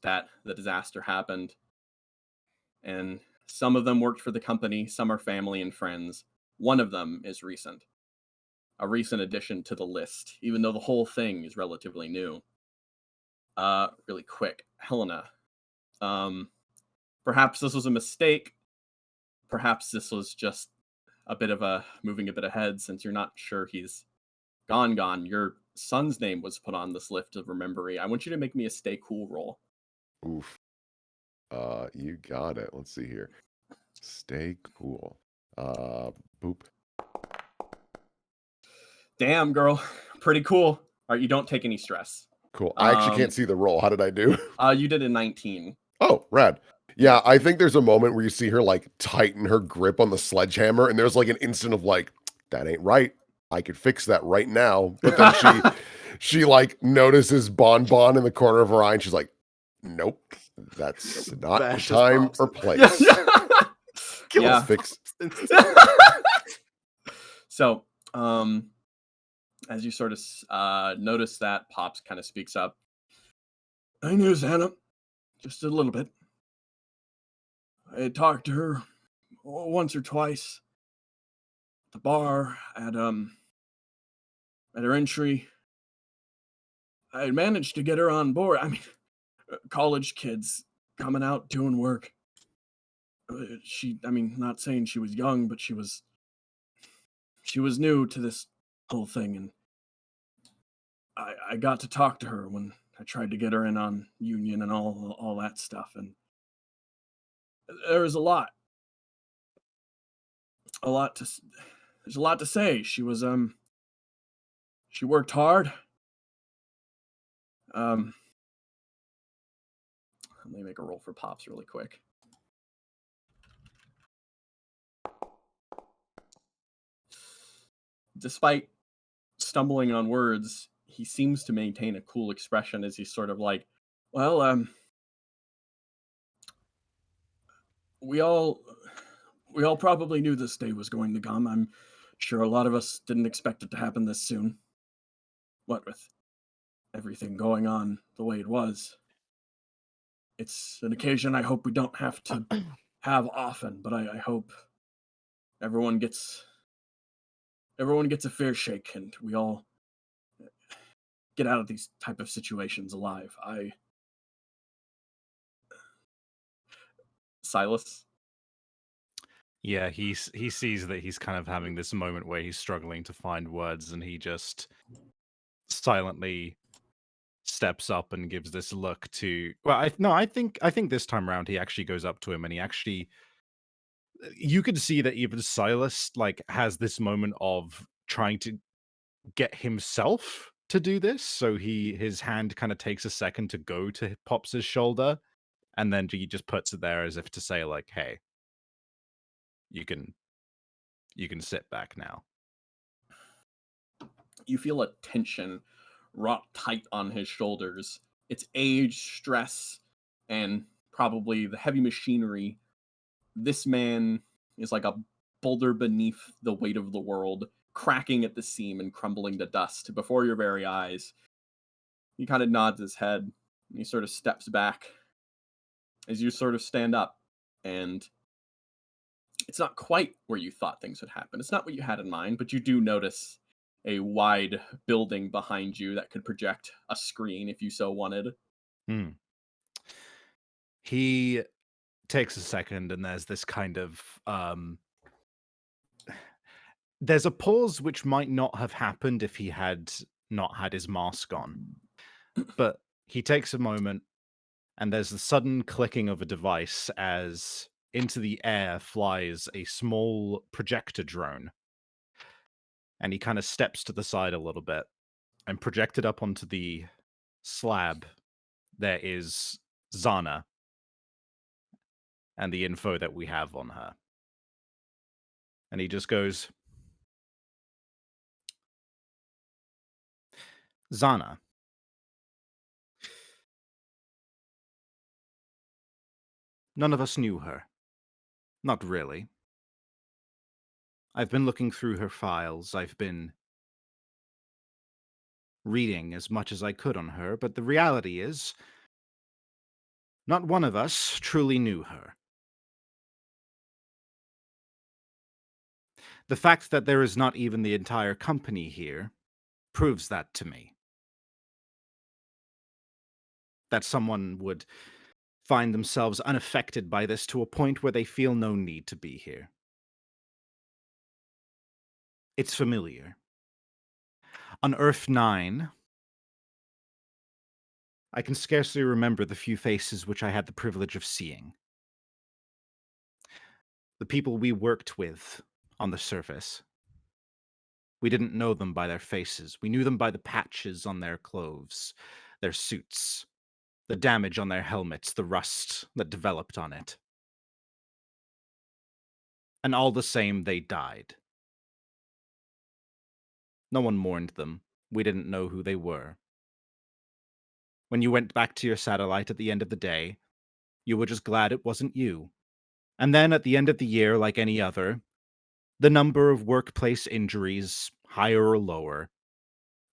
that the disaster happened. And some of them worked for the company, some are family and friends. One of them is recent. A recent addition to the list, even though the whole thing is relatively new. Really quick, Helena. Perhaps this was a mistake. Perhaps this was just a bit of a moving a bit ahead since you're not sure he's gone. Your son's name was put on this list of remembering. I want you to make me a stay cool roll. Oof. You got it. Let's see here. Stay cool. Boop. Damn, girl. Pretty cool. All right, you don't take any stress. Cool. I actually can't see the roll. How did I do? You did a 19. Oh, rad. Yeah, I think there's a moment where you see her like tighten her grip on the sledgehammer, and there's like an instant of like, that ain't right. I could fix that right now. But then she like notices Bon in the corner of her eye, and she's like, nope, that's not the Bash his time pops. or place. Yeah. Fix. So, as you sort of notice that, Pops kind of speaks up. I knew Zana, just a little bit. I had talked to her once or twice at the bar, at her entry. I managed to get her on board. I mean, college kids coming out doing work. I mean, not saying she was young, but she was new to this whole thing, and I got to talk to her when I tried to get her in on union and all that stuff, and there was a lot to there's a lot to say. She was she worked hard. Let me make a roll for pops really quick. Despite stumbling on words, he seems to maintain a cool expression as he's sort of like, well, we all probably knew this day was going to come. I'm sure a lot of us didn't expect it to happen this soon. What with everything going on the way it was. It's an occasion I hope we don't have to have often, but I hope everyone gets a fair shake and we all get out of these type of situations alive. Silas? Yeah, he sees that he's kind of having this moment where he's struggling to find words, and he just silently steps up and gives this look to. Well, I think this time around he actually goes up to him, and he actually. You could see that even Silas like has this moment of trying to get himself to do this, so his hand kind of takes a second to go to Pops's shoulder, and then he just puts it there as if to say like, "Hey, you can sit back now." You feel a tension wrought tight on his shoulders. It's age, stress, and probably the heavy machinery. This man is like a boulder beneath the weight of the world, cracking at the seam and crumbling to dust before your very eyes. He kind of nods his head, and he sort of steps back as you sort of stand up, and it's not quite where you thought things would happen. It's not what you had in mind, but you do notice a wide building behind you that could project a screen if you so wanted. He takes a second, and there's this kind of there's a pause which might not have happened if he had not had his mask on. But he takes a moment, and there's a sudden clicking of a device as into the air flies a small projector drone. And he kind of steps to the side a little bit, and projected up onto the slab, there is Zana and the info that we have on her. And he just goes, Zana, none of us knew her. Not really. I've been looking through her files. I've been reading as much as I could on her, but the reality is, not one of us truly knew her. The fact that there is not even the entire company here proves that to me. That someone would find themselves unaffected by this to a point where they feel no need to be here. It's familiar. On Earth 9, I can scarcely remember the few faces which I had the privilege of seeing. The people we worked with on the surface. We didn't know them by their faces. We knew them by the patches on their clothes, their suits, the damage on their helmets, the rust that developed on it. And all the same, they died. No one mourned them. We didn't know who they were. When you went back to your satellite at the end of the day, you were just glad it wasn't you. And then at the end of the year, like any other, the number of workplace injuries, higher or lower,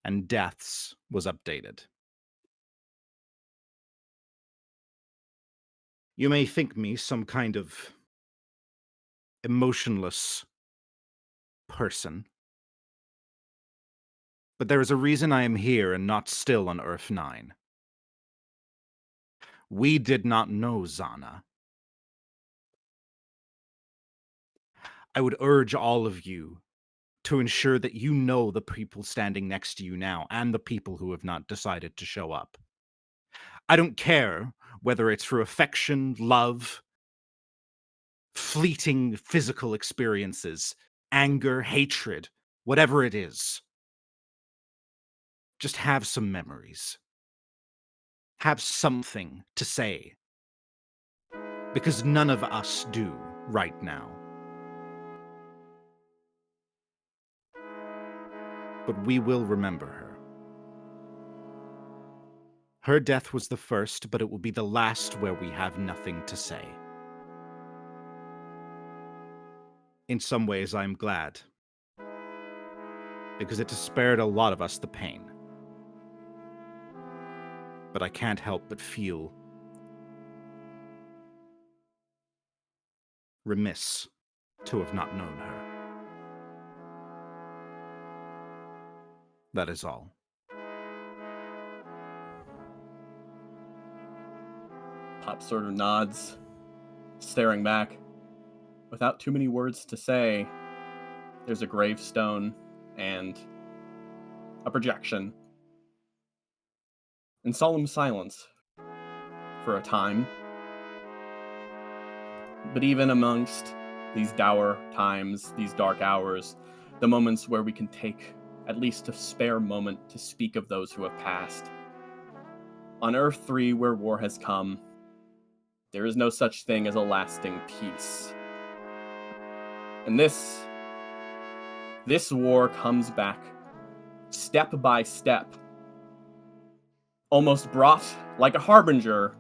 and deaths was updated. You may think me some kind of emotionless person, But there is a reason I am here and not still on Earth 9. We did not know Zana. I would urge all of you to ensure that you know the people standing next to you now and the people who have not decided to show up. I don't care whether it's through affection, love, fleeting physical experiences, anger, hatred, whatever it is. Just have some memories. Have something to say. Because none of us do right now. But we will remember her. Her death was the first, but it will be the last where we have nothing to say. In some ways, I'm glad. Because it has spared a lot of us the pain. But I can't help but feel remiss to have not known her. That is all. Pop sort of nods, staring back. Without too many words to say, there's a gravestone and a projection. In solemn silence for a time. But even amongst these dour times, these dark hours, the moments where we can take at least a spare moment to speak of those who have passed. On Earth 3, where war has come, there is no such thing as a lasting peace. And this war comes back step by step, almost brought like a harbinger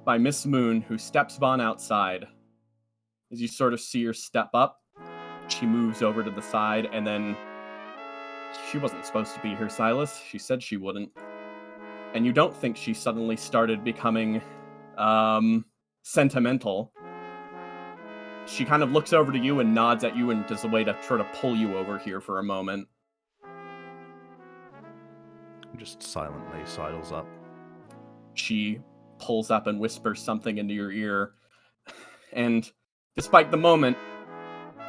by Miss Moon, who steps on outside. As you sort of see her step up, she moves over to the side, and then she wasn't supposed to be here, Silas. She said she wouldn't. And you don't think she suddenly started becoming sentimental. She kind of looks over to you and nods at you and does a way to try to pull you over here for a moment. Just silently sidles up. She pulls up and whispers something into your ear. And despite the moment,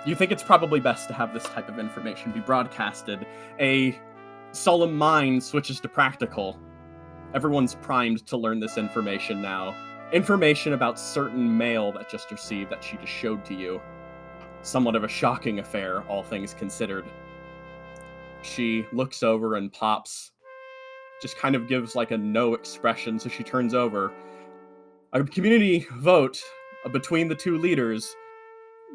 you think it's probably best to have this type of information be broadcasted. A solemn mind switches to practical. Everyone's primed to learn this information now. Information about certain mail that just received that she just showed to you. Somewhat of a shocking affair, all things considered. She looks over and Pops just kind of gives like a no expression, so she turns over. A community vote between the two leaders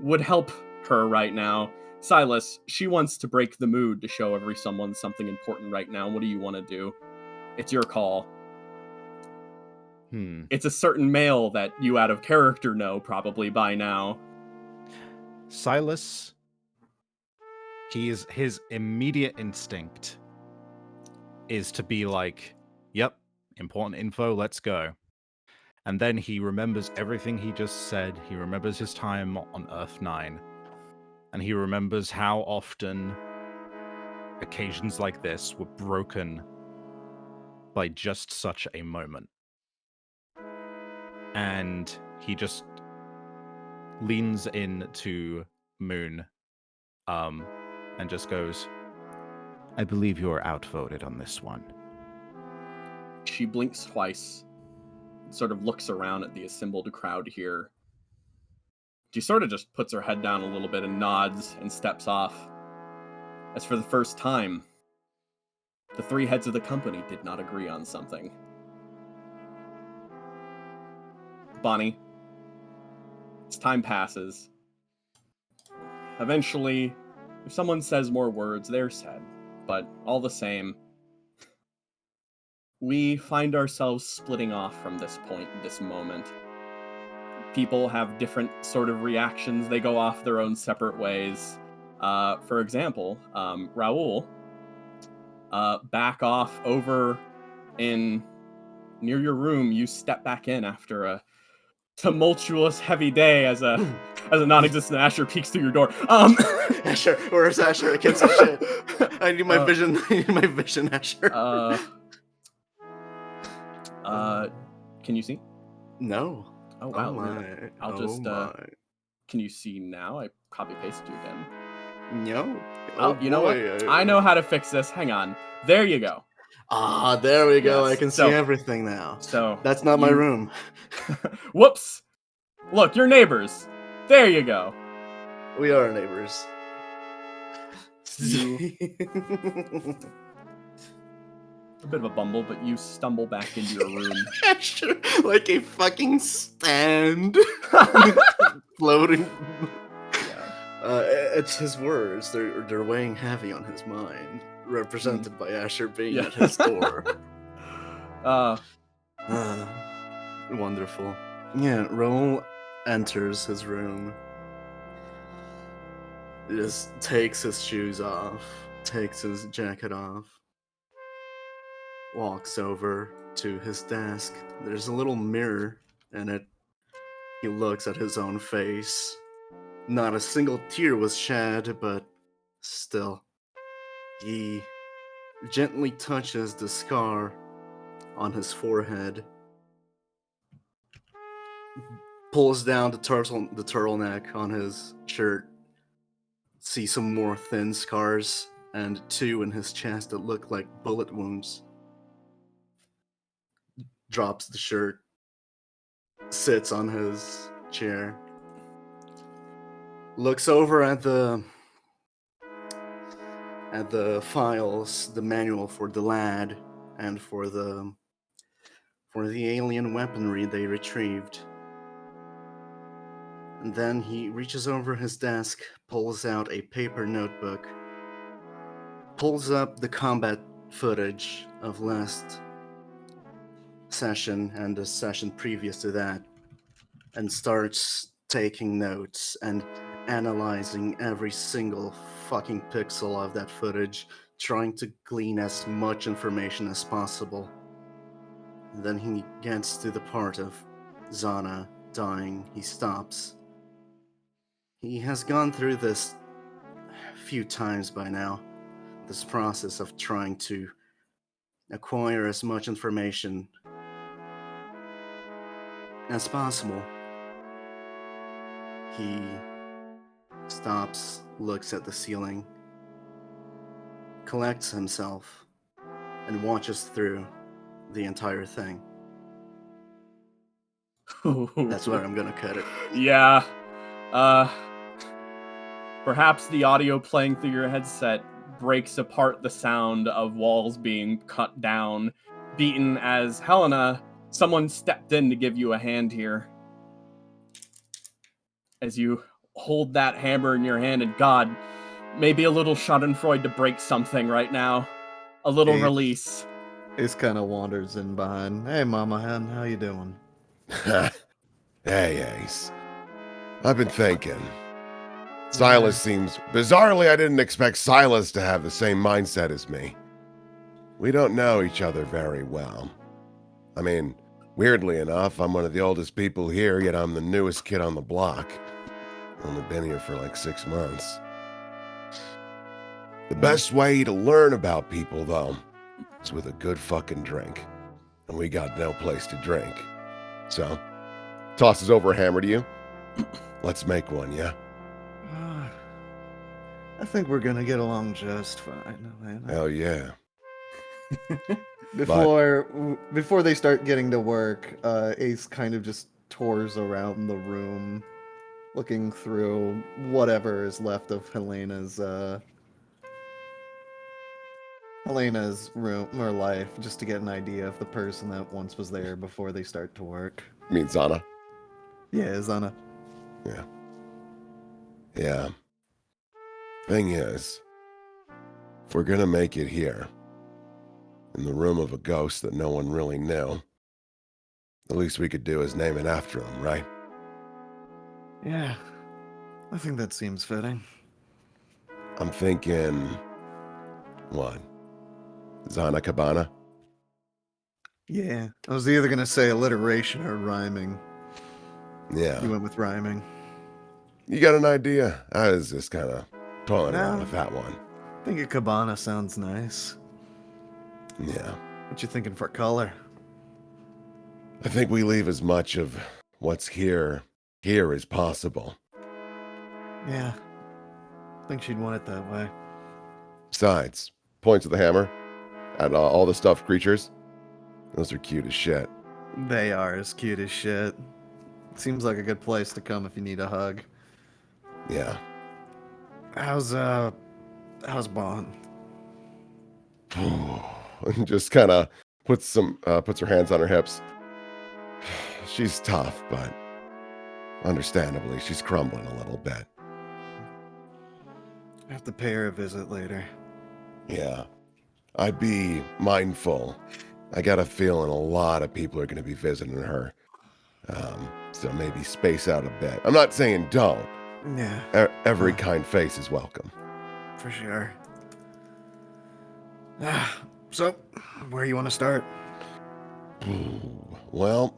would help her right now. Silas, she wants to break the mood to show someone something important right now. What do you want to do? It's your call. It's a certain male that you out of character know probably by now. Silas, his immediate instinct is to be like, yep, important info, let's go. And then he remembers everything he just said. He remembers his time on Earth 9. And he remembers how often occasions like this were broken by just such a moment. And he just leans in to Moon and just goes, I believe you're outvoted on this one. She blinks twice and sort of looks around at the assembled crowd here. She sort of just puts her head down a little bit and nods and steps off. As for the first time, the three heads of the company did not agree on something. Bonnie, as time passes, eventually, if someone says more words, they're said. But all the same, we find ourselves splitting off from this point, this moment. People have different sort of reactions. They go off their own separate ways. For example, Raoul, back off over in near your room. You step back in after a tumultuous, heavy day as a as a non-existent Asher peeks through your door. Asher, where's Asher? I can't see shit. I need my vision. I need my vision, Asher. Can you see? No. Oh wow. My. I'll just. Can you see now? I copy pasted you again. No. Oh, you know what? I know how to fix this. Hang on. There you go. Ah, there we go. Yes. I can see everything now. So that's not my room. Whoops. Look, you're neighbors. There you go. We are neighbors. A bit of a bumble, but you stumble back into your room. Asher, like a fucking stand. Floating. It's his words. They're weighing heavy on his mind. Represented by Asher being at his door. Wonderful. Yeah, Roll enters his room. He just takes his shoes off, takes his jacket off, walks over to his desk. There's a little mirror in it. He looks at his own face. Not a single tear was shed, but still. He gently touches the scar on his forehead, pulls down the turtleneck on his shirt, see some more thin scars, and 2 in his chest that look like bullet wounds. Drops the shirt, sits on his chair, looks over at the files, the manual for the lad, and for the alien weaponry they retrieved. And then he reaches over his desk, pulls out a paper notebook, pulls up the combat footage of last session and the session previous to that, and starts taking notes and analyzing every single fucking pixel of that footage, trying to glean as much information as possible. And then he gets to the part of Zana dying. He stops. He has gone through this a few times by now, this process of trying to acquire as much information as possible. He stops, looks at the ceiling, collects himself, and watches through the entire thing. That's where I'm gonna cut it. Yeah. Perhaps the audio playing through your headset breaks apart the sound of walls being cut down, beaten as Helena, someone stepped in to give you a hand here. As you hold that hammer in your hand, and God, maybe a little schadenfreude to break something right now. A little release. Ace kind of wanders in behind. Hey, Mama Hen, how you doing? Hey, Ace. I've been thinking. Silas seems... Bizarrely, I didn't expect Silas to have the same mindset as me. We don't know each other very well. I mean, weirdly enough, I'm one of the oldest people here, yet I'm the newest kid on the block. Only been here for like 6 months. The best way to learn about people, though, is with a good fucking drink. And we got no place to drink. So, tosses over a hammer to you. Let's make one, yeah? I think we're gonna get along just fine. Hell yeah. Before they start getting to work, Ace kind of just tours around the room, looking through whatever is left of Helena's room or life, just to get an idea of the person that once was there before they start to work. You mean Zana? Yeah, Zana. Yeah. Yeah. Thing is, if we're gonna make it here, in the room of a ghost that no one really knew, the least we could do is name it after him, right? Yeah, I think that seems fitting. I'm thinking, what? Zana Cabana? Yeah, I was either gonna say alliteration or rhyming. Yeah. You went with rhyming. You got an idea? I was just kind of toiling around No. with that one. I think a cabana sounds nice. Yeah. What you thinking for color? I think we leave as much of what's here as possible. Yeah. I think she'd want it that way. Besides, points of the hammer at all the stuffed creatures. Those are cute as shit. They are as cute as shit. Seems like a good place to come if you need a hug. Yeah. How's Bond? And just kind of puts her hands on her hips. She's tough, but understandably, she's crumbling a little bit. I have to pay her a visit later. Yeah. I'd be mindful. I got a feeling a lot of people are going to be visiting her. So maybe space out a bit. I'm not saying don't. Yeah. Every kind face is welcome. For sure. So, where you want to start? Well,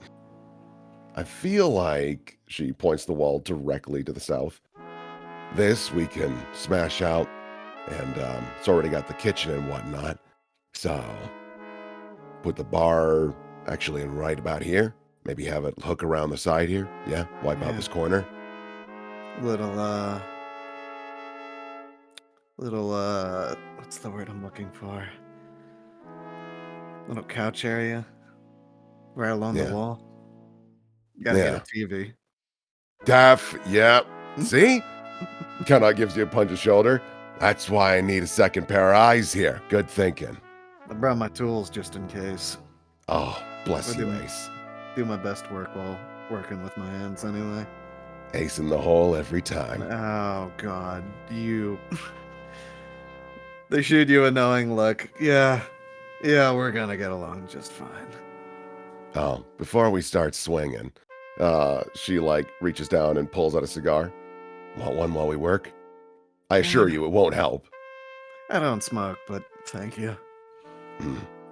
I feel like she points the wall directly to the south. This we can smash out, and it's already got the kitchen and whatnot. So, put the bar actually right about here. Maybe have it hook around the side here. Yeah, wipe out this corner. Little, what's the word I'm looking for? Little couch area. Right along the wall. You gotta get a TV. Yep. See? Kind of gives you a punch of shoulder. That's why I need a second pair of eyes here. Good thinking. I brought my tools just in case. Oh, bless you, Ace. Do my best work while working with my hands anyway. Ace in the hole every time. Oh, God. They shoot you a knowing look. Yeah, we're gonna get along just fine. Oh, before we start swinging, she, reaches down and pulls out a cigar. Want one while we work? I assure you it won't help. I don't smoke, but thank you.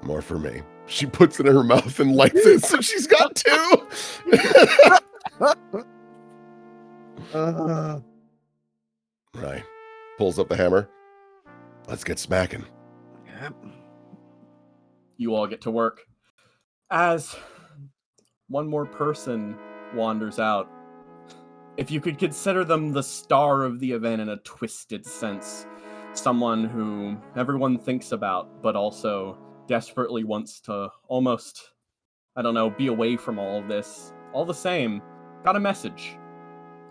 More for me. She puts it in her mouth and lights it, so she's got two. Right. Pulls up the hammer. Let's get smacking. Yep. You all get to work. As one more person wanders out, if you could consider them the star of the event in a twisted sense, someone who everyone thinks about, but also desperately wants to almost, be away from all of this. All the same, got a message.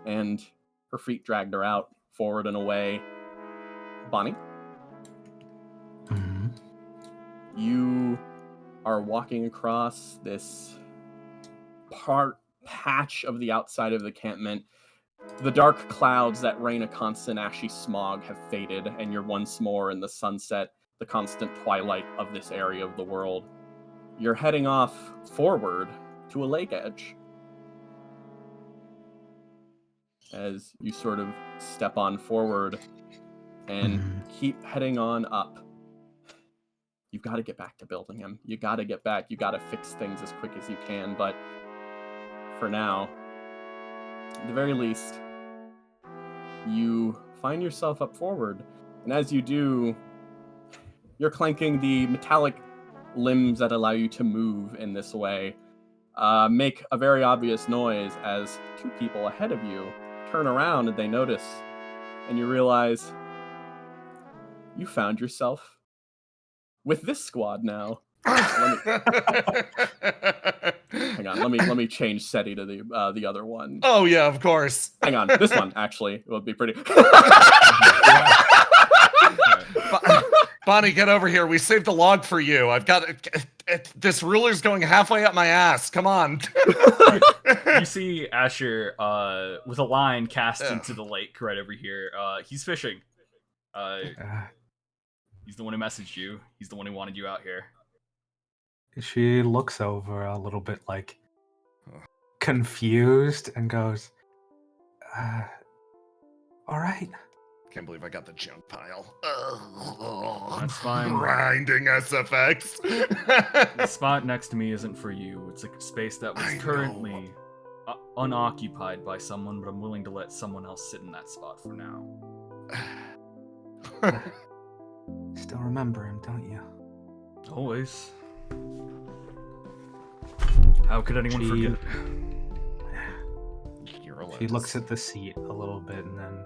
And her feet dragged her out, forward and away. Bonnie? Mm-hmm. You are walking across this patch of the outside of the encampment. The dark clouds that rain a constant ashy smog have faded, and you're once more in the sunset, the constant twilight of this area of the world. You're heading off forward to a lake edge. As you sort of step on forward and keep heading on up. You've got to get back to building him. You got to get back. You got to fix things as quick as you can. But for now, at the very least, you find yourself up forward. And as you do, you're clanking the metallic limbs that allow you to move in this way. Make a very obvious noise as two people ahead of you turn around and they notice. And you realize you found yourself with this squad now. Hang on, let me change SETI to the other one. Oh yeah, of course. Hang on, this one actually would be pretty. Bonnie, get over here. We saved the log for you. I've got this ruler's going halfway up my ass. Come on. You see Asher with a line cast into the lake right over here. He's fishing. He's the one who messaged you. He's the one who wanted you out here. She looks over a little bit confused and goes, all right. Can't believe I got the junk pile. That's fine. Grinding SFX. The spot next to me isn't for you. It's a space that was currently unoccupied by someone, but I'm willing to let someone else sit in that spot for now. Still remember him, don't you? Always. How could anyone forget? She looks at the seat a little bit and then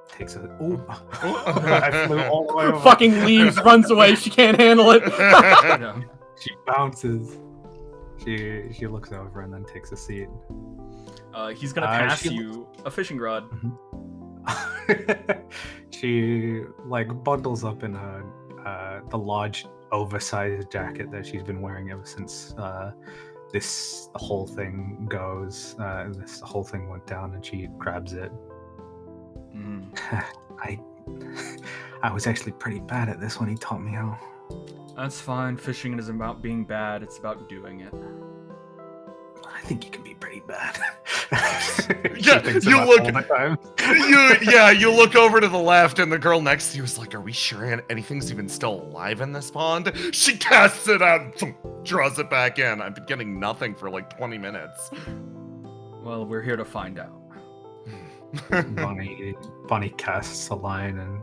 takes a. Ooh! I flew all the way over. Fucking leaves, runs away. She can't handle it. Yeah. She bounces. She looks over and then takes a seat. He's gonna pass you a fishing rod. She like bundles up in the large oversized jacket that she's been wearing ever since this whole thing this whole thing went down, and she grabs it. I was actually pretty bad at this when he taught me how. That's fine. Fishing isn't about being bad, it's about doing it. I think you can be pretty bad. You look over to the left, and the girl next to you is like, "Are we sure anything's even still alive in this pond?" She casts it out, draws it back in. I've been getting nothing for like 20 minutes. Well, we're here to find out. Bonnie casts a line and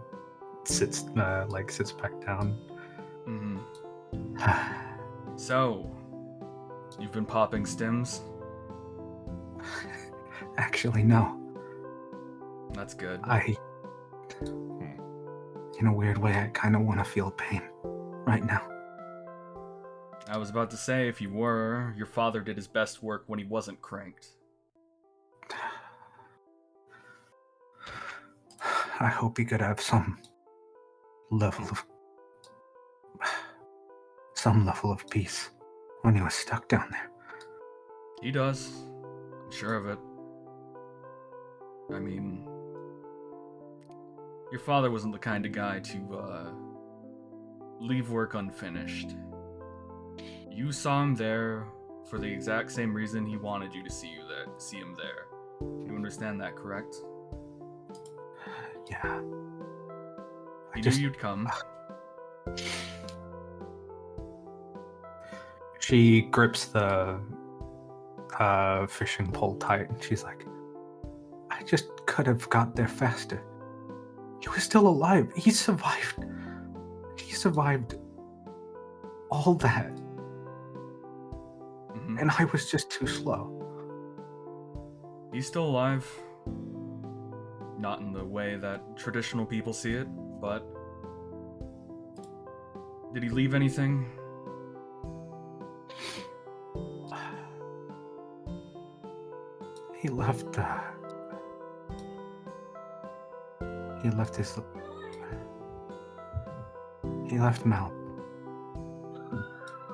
sits back down. So, you've been popping stims? Actually, no. That's good. In a weird way, I kind of want to feel pain right now. I was about to say, if you were, your father did his best work when he wasn't cranked. I hope he could have some level of peace when he was stuck down there. He does. I'm sure of it. I mean, your father wasn't the kind of guy to leave work unfinished. You saw him there for the exact same reason he wanted you to see him there. You understand that, correct? Yeah. He knew you'd come. She grips the fishing pole tight, and she's like, I just could have got there faster. He was still alive. He survived. He survived all that. And I was just too slow. He's still alive. Not in the way that traditional people see it, but... Did he leave anything? He left Mal.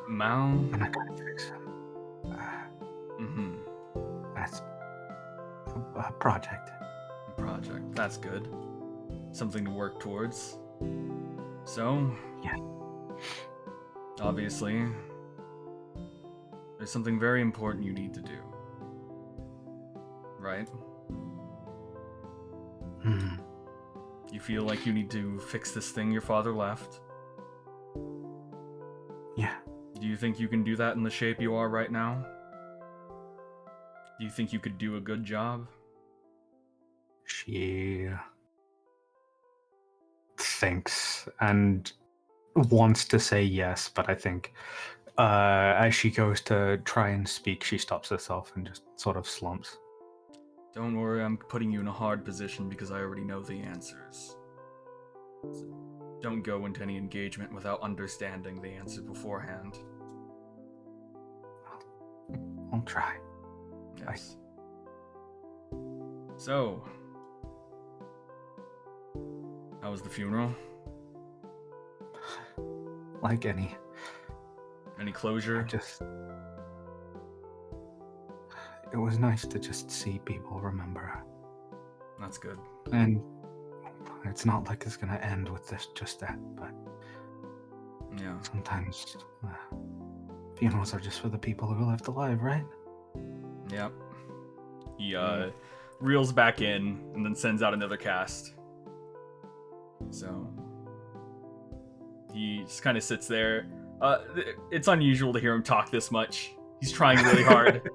Mal? And I gotta fix him. That's a project. That's good. Something to work towards. So, yeah. Obviously, there's something very important you need to do. Right? You feel like you need to fix this thing your father left? Yeah. Do you think you can do that in the shape you are right now? Do you think you could do a good job? She thinks and wants to say yes, but I think as she goes to try and speak, she stops herself and just sort of slumps. Don't worry, I'm putting you in a hard position because I already know the answers. So don't go into any engagement without understanding the answer beforehand. I'll try. Yes. So, how was the funeral? Like any closure? It was nice to just see people remember her. That's good. And it's not like it's gonna end with just that, but yeah. Sometimes funerals are just for the people who left alive, right? Yep. He reels back in and then sends out another cast. So he just kind of sits there. It's unusual to hear him talk this much He's trying really hard.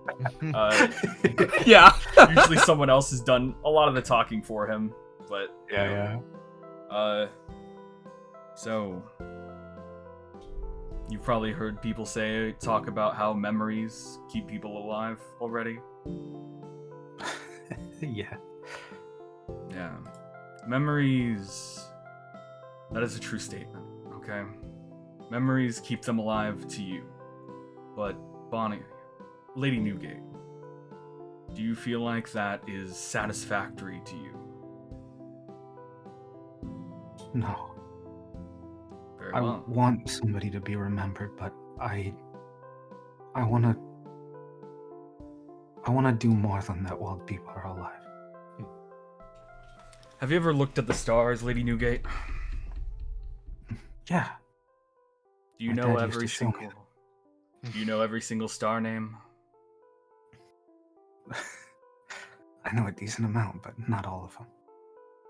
Yeah. Usually someone else has done a lot of the talking for him, but Yeah. So you've probably heard people talk about how memories keep people alive already. Yeah. Yeah. Memories. That is a true statement, okay? Memories keep them alive to you. But, Bonnie, Lady Newgate, do you feel like that is satisfactory to you? No. Very I well. want somebody to be remembered, but I wanna do more than that while people are alive. Have you ever looked at the stars, Lady Newgate? Yeah. Do you My know dad used every to show me single? Do you know every single star name? I know a decent amount, but not all of them.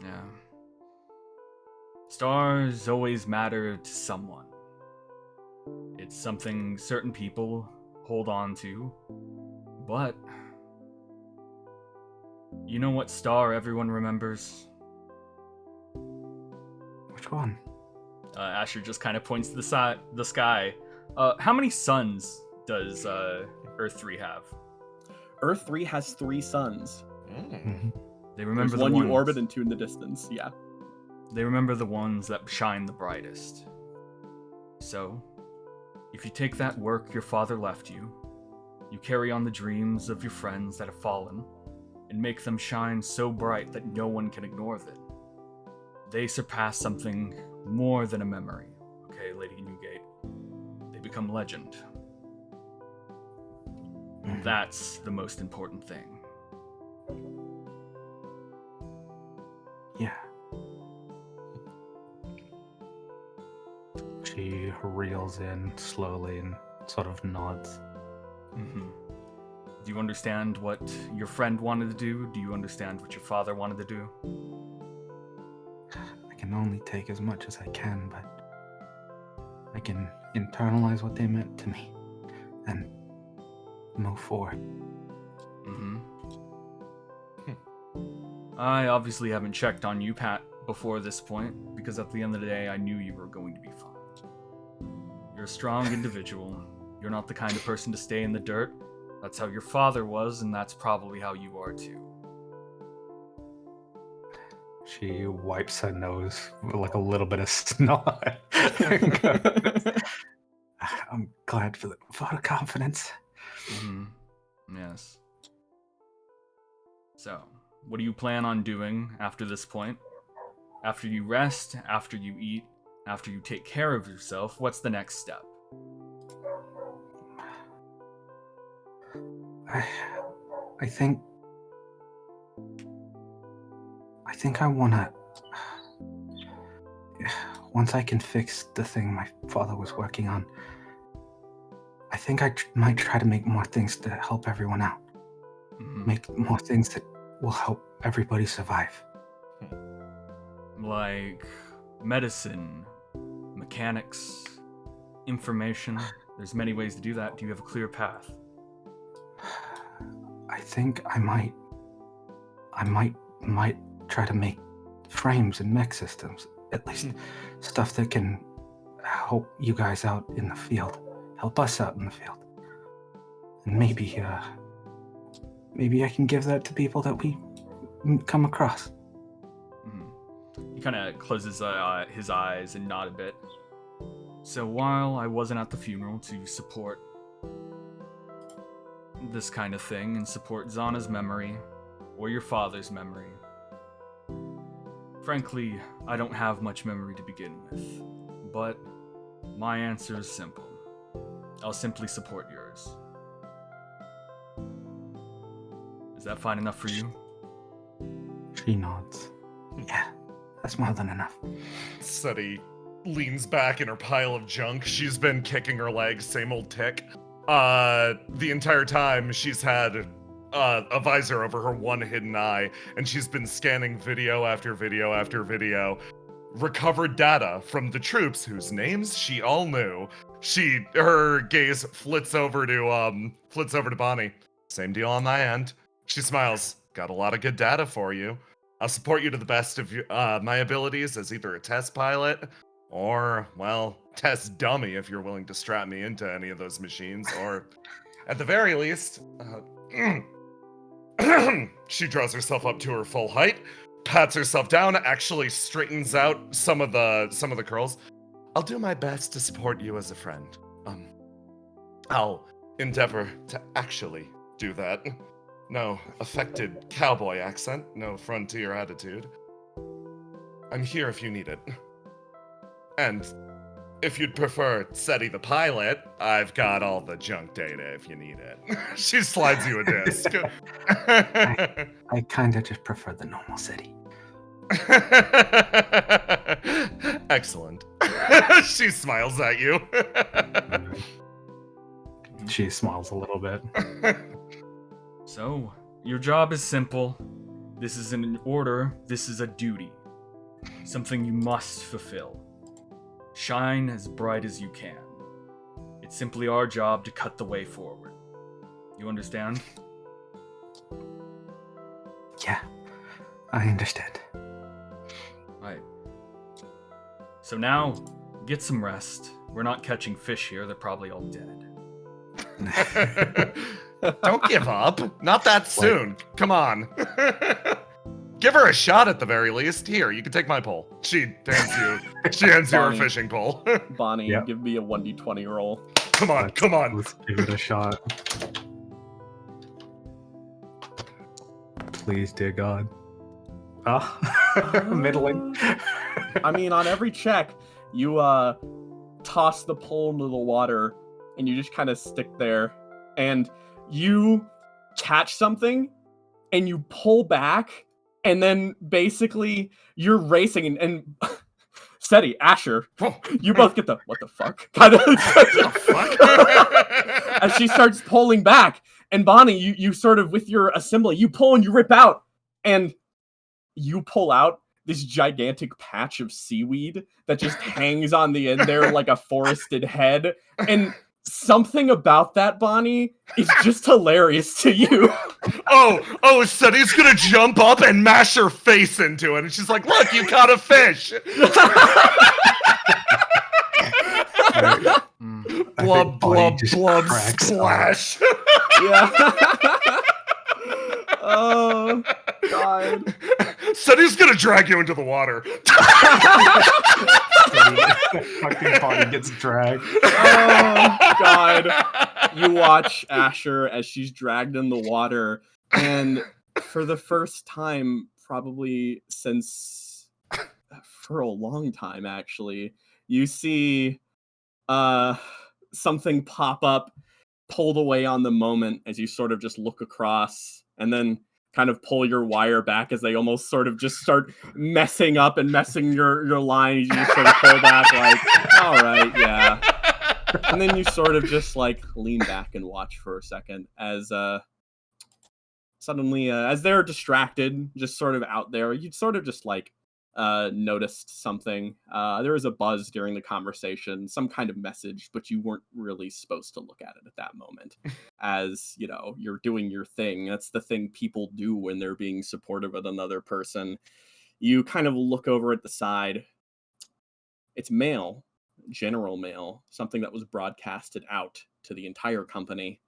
Yeah. Stars always matter to someone. It's something certain people hold on to, but you know what star everyone remembers? Which one? Asher just kind of points to the sky. How many suns does Earth 3 have? Earth 3 has 3 suns. Mm-hmm. They remember There's the one ones, you orbit and 2 in the distance. Yeah. They remember the ones that shine the brightest. So, if you take that work your father left you, you carry on the dreams of your friends that have fallen, and make them shine so bright that no one can ignore them, they surpass something more than a memory. Okay, Lady Newgate. They become legend. And that's the most important thing. Yeah. She reels in slowly and sort of nods. Mm-hmm. Do you understand what your friend wanted to do? Do you understand what your father wanted to do? I can only take as much as I can, but I can internalize what they meant to me and move forward. Mm-hmm. I obviously haven't checked on you, Pat, before this point, because at the end of the day, I knew you were going to be fine. You're a strong individual. You're not the kind of person to stay in the dirt. That's how your father was, and that's probably how you are too. She wipes her nose with like a little bit of snot. I'm glad for the vote of confidence. Mm-hmm. Yes. So, what do you plan on doing after this point? After you rest, after you eat, after you take care of yourself, what's the next step? I think I wanna, once I can fix the thing my father was working on, I think I might try to make more things to help everyone out. Mm-hmm. Make more things that will help everybody survive. Like medicine, mechanics, information. There's many ways to do that. Do you have a clear path? I think I might try to make frames and mech systems. At least stuff that can help you guys out in the field. Help us out in the field. And maybe I can give that to people that we come across. He kind of closes his eyes and nod a bit. So while I wasn't at the funeral to support this kind of thing and support Zana's memory or your father's memory, frankly, I don't have much memory to begin with. But my answer is simple. I'll simply support yours. Is that fine enough for you? She nods. Yeah, that's more than enough. Seti leans back in her pile of junk. She's been kicking her legs, same old tick. The entire time she's had a visor over her one hidden eye, and she's been scanning video after video after video, recovered data from the troops whose names she all knew, Her gaze flits over to Bonnie. Same deal on my end. She smiles. Got a lot of good data for you. I'll support you to the best of my abilities as either a test pilot or, well, test dummy if you're willing to strap me into any of those machines, or at the very least, she draws herself up to her full height, pats herself down, actually straightens out some of the curls. I'll do my best to support you as a friend. I'll endeavor to actually do that. No affected cowboy accent, no frontier attitude. I'm here if you need it. And if you'd prefer SETI the pilot, I've got all the junk data if you need it. She slides you a disc. I kind of just prefer the normal SETI. Excellent. She smiles at you. She smiles a little bit. So, your job is simple. This isn't an order, this is a duty. Something you must fulfill. Shine as bright as you can. It's simply our job to cut the way forward. You understand? Yeah, I understand. Right. So now, get some rest. We're not catching fish here, they're probably all dead. Don't give up. Not that soon. Come on. Give her a shot at the very least. Here, you can take my pole. She hands you her fishing pole. Bonnie, give me a 1d20 roll. Come on. Let's give it a shot. Please, dear God. Middling. I mean, on every check, you toss the pole into the water, and you just kind of stick there, and you catch something, and you pull back, and then basically you're racing, and SETI, Asher, you both get the what the fuck kind of as she starts pulling back, and Bonnie, you sort of with your assembly, you pull and you rip out, and you pull out this gigantic patch of seaweed that just hangs on the end there like a forested head, and something about that, Bonnie, is just hilarious to you. Oh, SETI's gonna jump up and mash her face into it, and she's like, look, you caught a fish! Blub, blub, blub, splash! Yeah. Oh, God. SETI's gonna drag you into the water. Fucking body gets dragged. Oh, God. You watch Asher as she's dragged in the water, and for the first time, probably since for a long time, actually, you see something pop up, pulled away on the moment as you sort of just look across, and then kind of pull your wire back as they almost sort of just start messing up and messing your line. You just sort of pull back like, all right, yeah. And then you sort of just like lean back and watch for a second as suddenly as they're distracted, just sort of out there, you'd sort of just like noticed something. There was a buzz during the conversation, some kind of message, but you weren't really supposed to look at it at that moment. As, you know, you're doing your thing. That's the thing people do when they're being supportive of another person. You kind of look over at the side. It's mail, general mail, something that was broadcasted out to the entire company.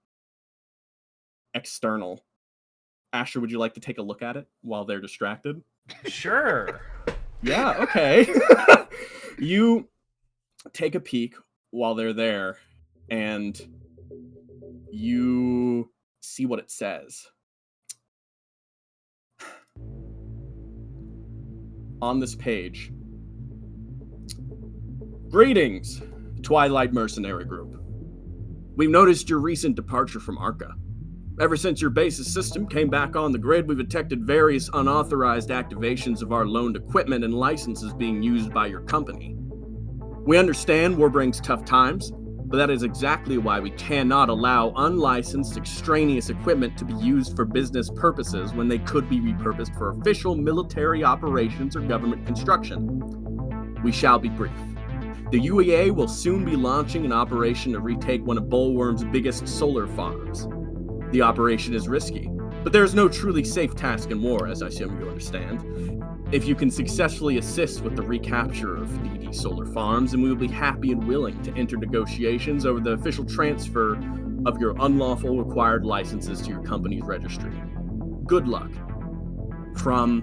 External. Asher, would you like to take a look at it while they're distracted? Sure. Yeah, okay. You take a peek while they're there, and you see what it says. On this page. Greetings, Twilight Mercenary Group. We've noticed your recent departure from Arca. Ever since your base's system came back on the grid, we've detected various unauthorized activations of our loaned equipment and licenses being used by your company. We understand war brings tough times, but that is exactly why we cannot allow unlicensed, extraneous equipment to be used for business purposes when they could be repurposed for official military operations or government construction. We shall be brief. The UEA will soon be launching an operation to retake one of Bullworm's biggest solar farms. The operation is risky, but there is no truly safe task in war, as I assume you understand. If you can successfully assist with the recapture of DD solar farms, then we will be happy and willing to enter negotiations over the official transfer of your unlawful acquired licenses to your company's registry. Good luck. From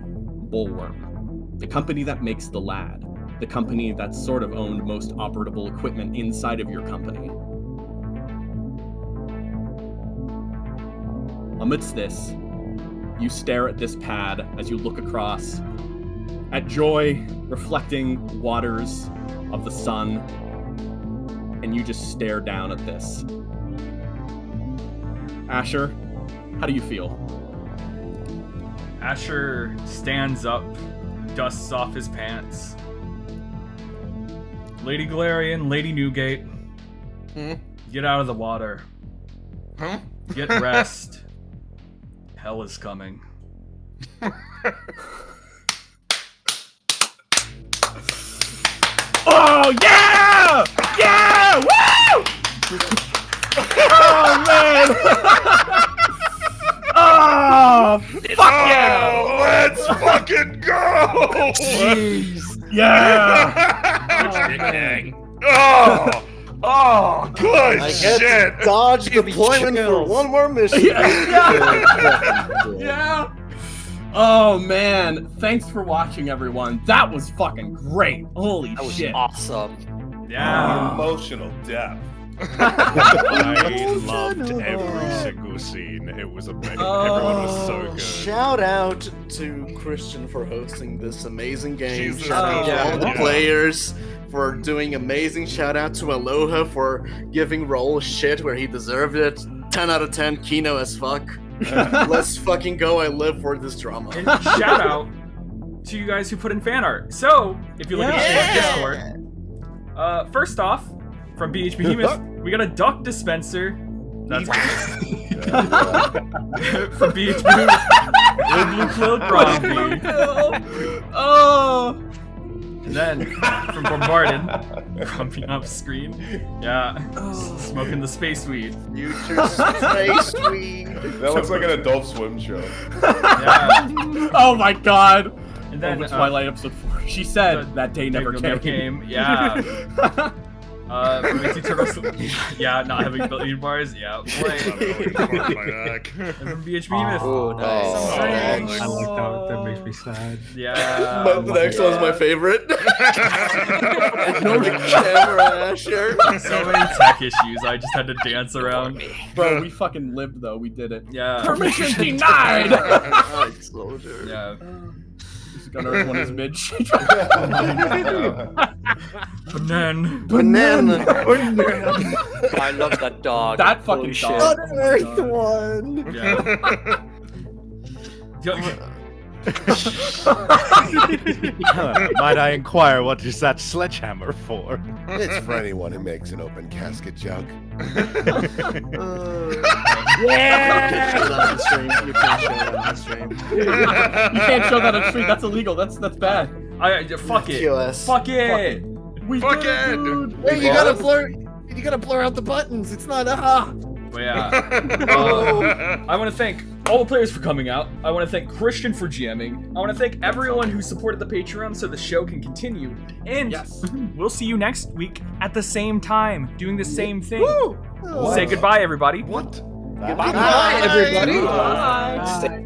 Bullworm, the company that makes the lad, the company that sort of owned most operable equipment inside of your company. Amidst this, you stare at this pad as you look across at joy reflecting waters of the sun, and you just stare down at this. Asher, how do you feel? Asher stands up, dusts off his pants. Lady Galarian, Lady Newgate, get out of the water. Get rest. Hell is coming. Oh, yeah! Yeah! Woo! Oh, man! Oh, fuck yeah! Let's fucking go! Jeez. Yeah! Oh, good I get shit! to dodge deployment for one more mission. Yeah! Oh, man. Thanks for watching, everyone. That was fucking great. Holy That was shit. awesome. Yeah. Emotional depth. I loved every single scene. It was amazing. Everyone was so good. Shout out to Christian for hosting this amazing game. Jesus Shout out to all the Christ. players for doing amazing. Shout out to Aloha for giving Roll shit where he deserved it. 10 out of 10, Kino as fuck. Let's fucking go. I live for this drama. And shout out to you guys who put in fan art. So, if you look at the Discord, first off, from BH Behemoth, we got a duck dispenser. That's from BH Behemoth, Blue Quill Grumpy. Oh! And then from Bombarded, Grumpy off screen. Yeah, smoking the space weed. Future space weed. That looks like an Adult Swim show. Yeah. Oh my god! And then Over Twilight episode 4. She said that day never came. Yeah. Minty Turtles. Yeah, not having billion bars. Yeah. My neck. And from BH Behemoth. Oh, nice. I like that. That makes me sad. Yeah. But the next one's my favorite. Camera Asher. So many tech issues. I just had to dance around. Bro, we fucking lived though. We did it. Yeah. Permission denied! Soldier. Yeah. Gunner one is bitch. Banana. I love that dog. That fucking Holy shit. dog. Unearthed one. Yeah. Might I inquire what is that sledgehammer for? It's for anyone who makes an open casket joke. Yeah. You can't show that on stream. You can't show that on stream. That's illegal. That's bad. Fuck it. QS. Fuck it. We Fuck did it. dude. Hey, you gotta blur. You gotta blur out the buttons. It's not But yeah. I want to thank all the players for coming out. I want to thank Christian for GMing. I want to thank everyone who supported the Patreon so the show can continue. And Yes. we'll see you next week at the same time, doing the same thing. Woo! Say goodbye, everybody. What? Goodbye, everybody. Bye. Stay